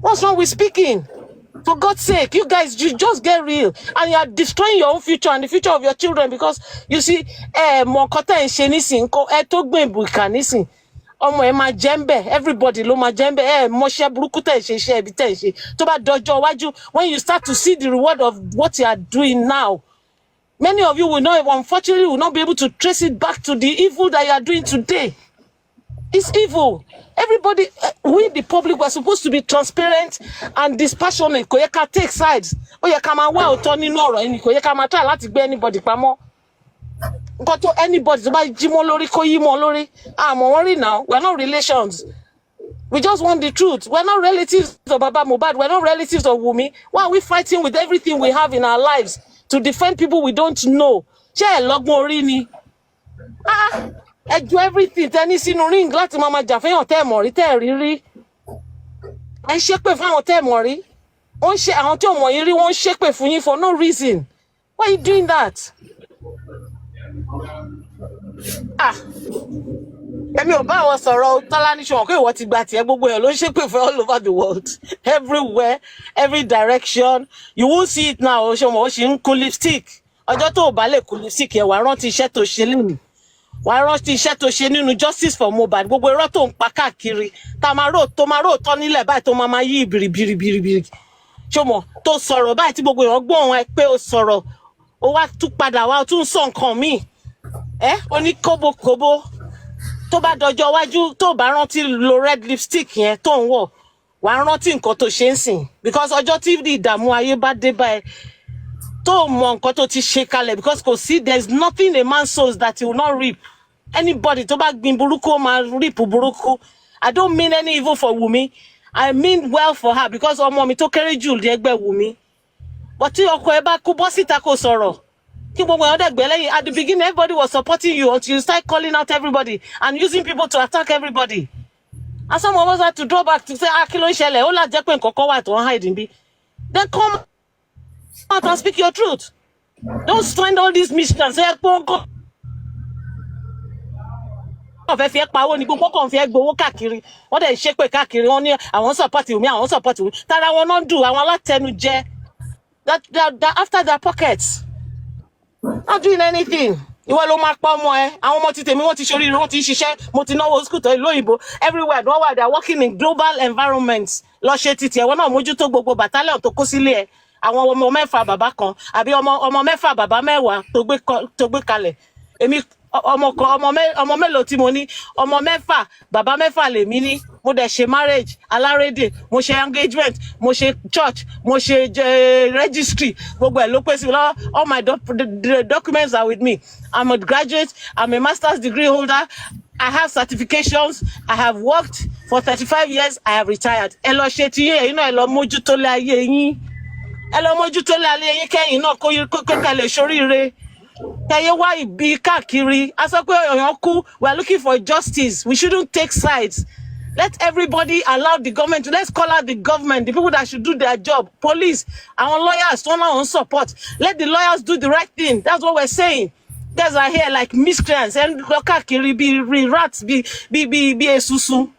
B: What's wrong with speaking? For God's sake, you guys, you just get real. And you are destroying your own future and the future of your children because, you see, Mokota and Shenisin, Buikanisin. Everybody lo ma jembe moshe buruku te se ebi te se tó bá dojo wájú. When you start to see the reward of what you are doing now, many of you will not, unfortunately, will not be able to trace it back to the evil that you are doing today. It's evil. Everybody, we the public, were supposed to be transparent and dispassionate. Kò yẹ ká take sides. Ó yẹ ká máa wá òótọ́ nínú ọ̀rọ̀ ẹni. Kò yẹ ká máa try láti gbé anybody pamọ́. Got to anybody to buy Jimolori, Koyimolori. Worry now. We're not relations. We just want the truth. We're not relatives of Baba Mohbad. We're not relatives of Wunmi. Why are we fighting with everything we have in our lives to defend people we don't know? Share Logmori ni. I do everything. Tennis in ring. Glad to Mama Jaffe on Temori. Terry. I shake with on Temori. One shake on Tomori. One shake with you for no reason. Why are you doing that? Èmi ò bá wọn sọ̀rọ̀ Tọ́lání ṣe wọ́n pé ìwọ ti gba tiẹ̀ gbogbo ẹ̀ ló ń ṣépè fún all over the world, everywhere, every direction. You won't see it now. Ṣé mo ṣe ń kun lipstick? Ọjọ́ tó o bá lè kun lipstick yẹn wàá rántí iṣẹ́ tó ṣe lónìí. Wàá rántí iṣẹ́ tó ṣe nínú justice for Mohbad. Gbogbo irọ́ tó ń pa káàkiri. Tó máa rò tọ́ nílẹ̀ báyìí tó máa yí bìrìbìrì. Ṣé mo tó sọ̀rọ̀ báyìí tí gbogbo èèyàn gbọ́ wọn pé o sọ̀rọ̀ o wá tún padà wá o tún sọ nǹkan míì. Oní kóbókóbó. Tó bá dọjọ́ wájú tó bá rántí lo red lipstick yẹn tó ń wọ̀ wàá rántí nǹkan tó ṣe ń sìn because ọjọ́ tí ìdààmú ayé bá dé báyìí tó mọ nǹkan tó ti ṣe kalẹ̀ because kò sí there's nothing a man sows that he will not reap. Anybody tó bá gbin burúkú ó máa reap burúkú. I don't mean any evil for Wunmi. I mean well for her because ọmọ mi tó kéré jù ní ẹgbẹ́ Wunmi. But tí ọkọ ẹ bá kú bọ́ síta kó sọ̀rọ̀. At the beginning, everybody was supporting you until you start calling out everybody and using people to attack everybody. And some of us had to draw back to say, then come out and speak your truth. Don't stand all these mysteries and say, that after their pockets. Not doing anything. Ìwọ ló máa pa ọmọ ẹ. Àwọn ọmọ ti tèmi wọ́n ti ṣoríire, wọ́n ti ṣiṣẹ́, mo ti náwó school tó lóyìnbó. Everywhere, no why they are working in global environments. Lọ ṣe títí ẹ, wọ́n náà mójútó gbogbo battalion tó kó sílé ẹ. Àwọn ọmọ mẹ́fà bàbá kan, àbí ọmọ mẹ́fà bàbá mẹ́wàá tó gbé kalẹ̀. Èmi ọmọ mélòó tí mo ní ọmọ mẹ́fà bàbá mẹ́fà lèmi ní mo dẹ̀ ṣe marriage alárédè mo ṣe engagement mo ṣe church mo ṣe registry gbogbo ẹ̀ ló pé sí mi lọ́wọ́ all my the documents are with me. I'm a graduate, I'm a master's degree holder, I have certifications, I have worked for 35 years, I have retired. Ẹ lọ ṣe ti yín ẹ̀yin náà ẹ lọ mójútó lé ayé yín ẹ lọ mójútó lé ayé yín kẹ́yìn náà kó kẹ́lẹ̀ ṣoríire. Kẹ́yẹ wá ìbí káàkiri. A sọ pé èèyàn kú, we are looking for justice. We shouldn't take sides. Let everybody allow the government let's call out the government, the people that should do their job, police, our lawyers, turn on support. Let the lawyers do the right thing. That's what we're saying. Guys are here like miscreants and káàkiri bí rats bí esusu.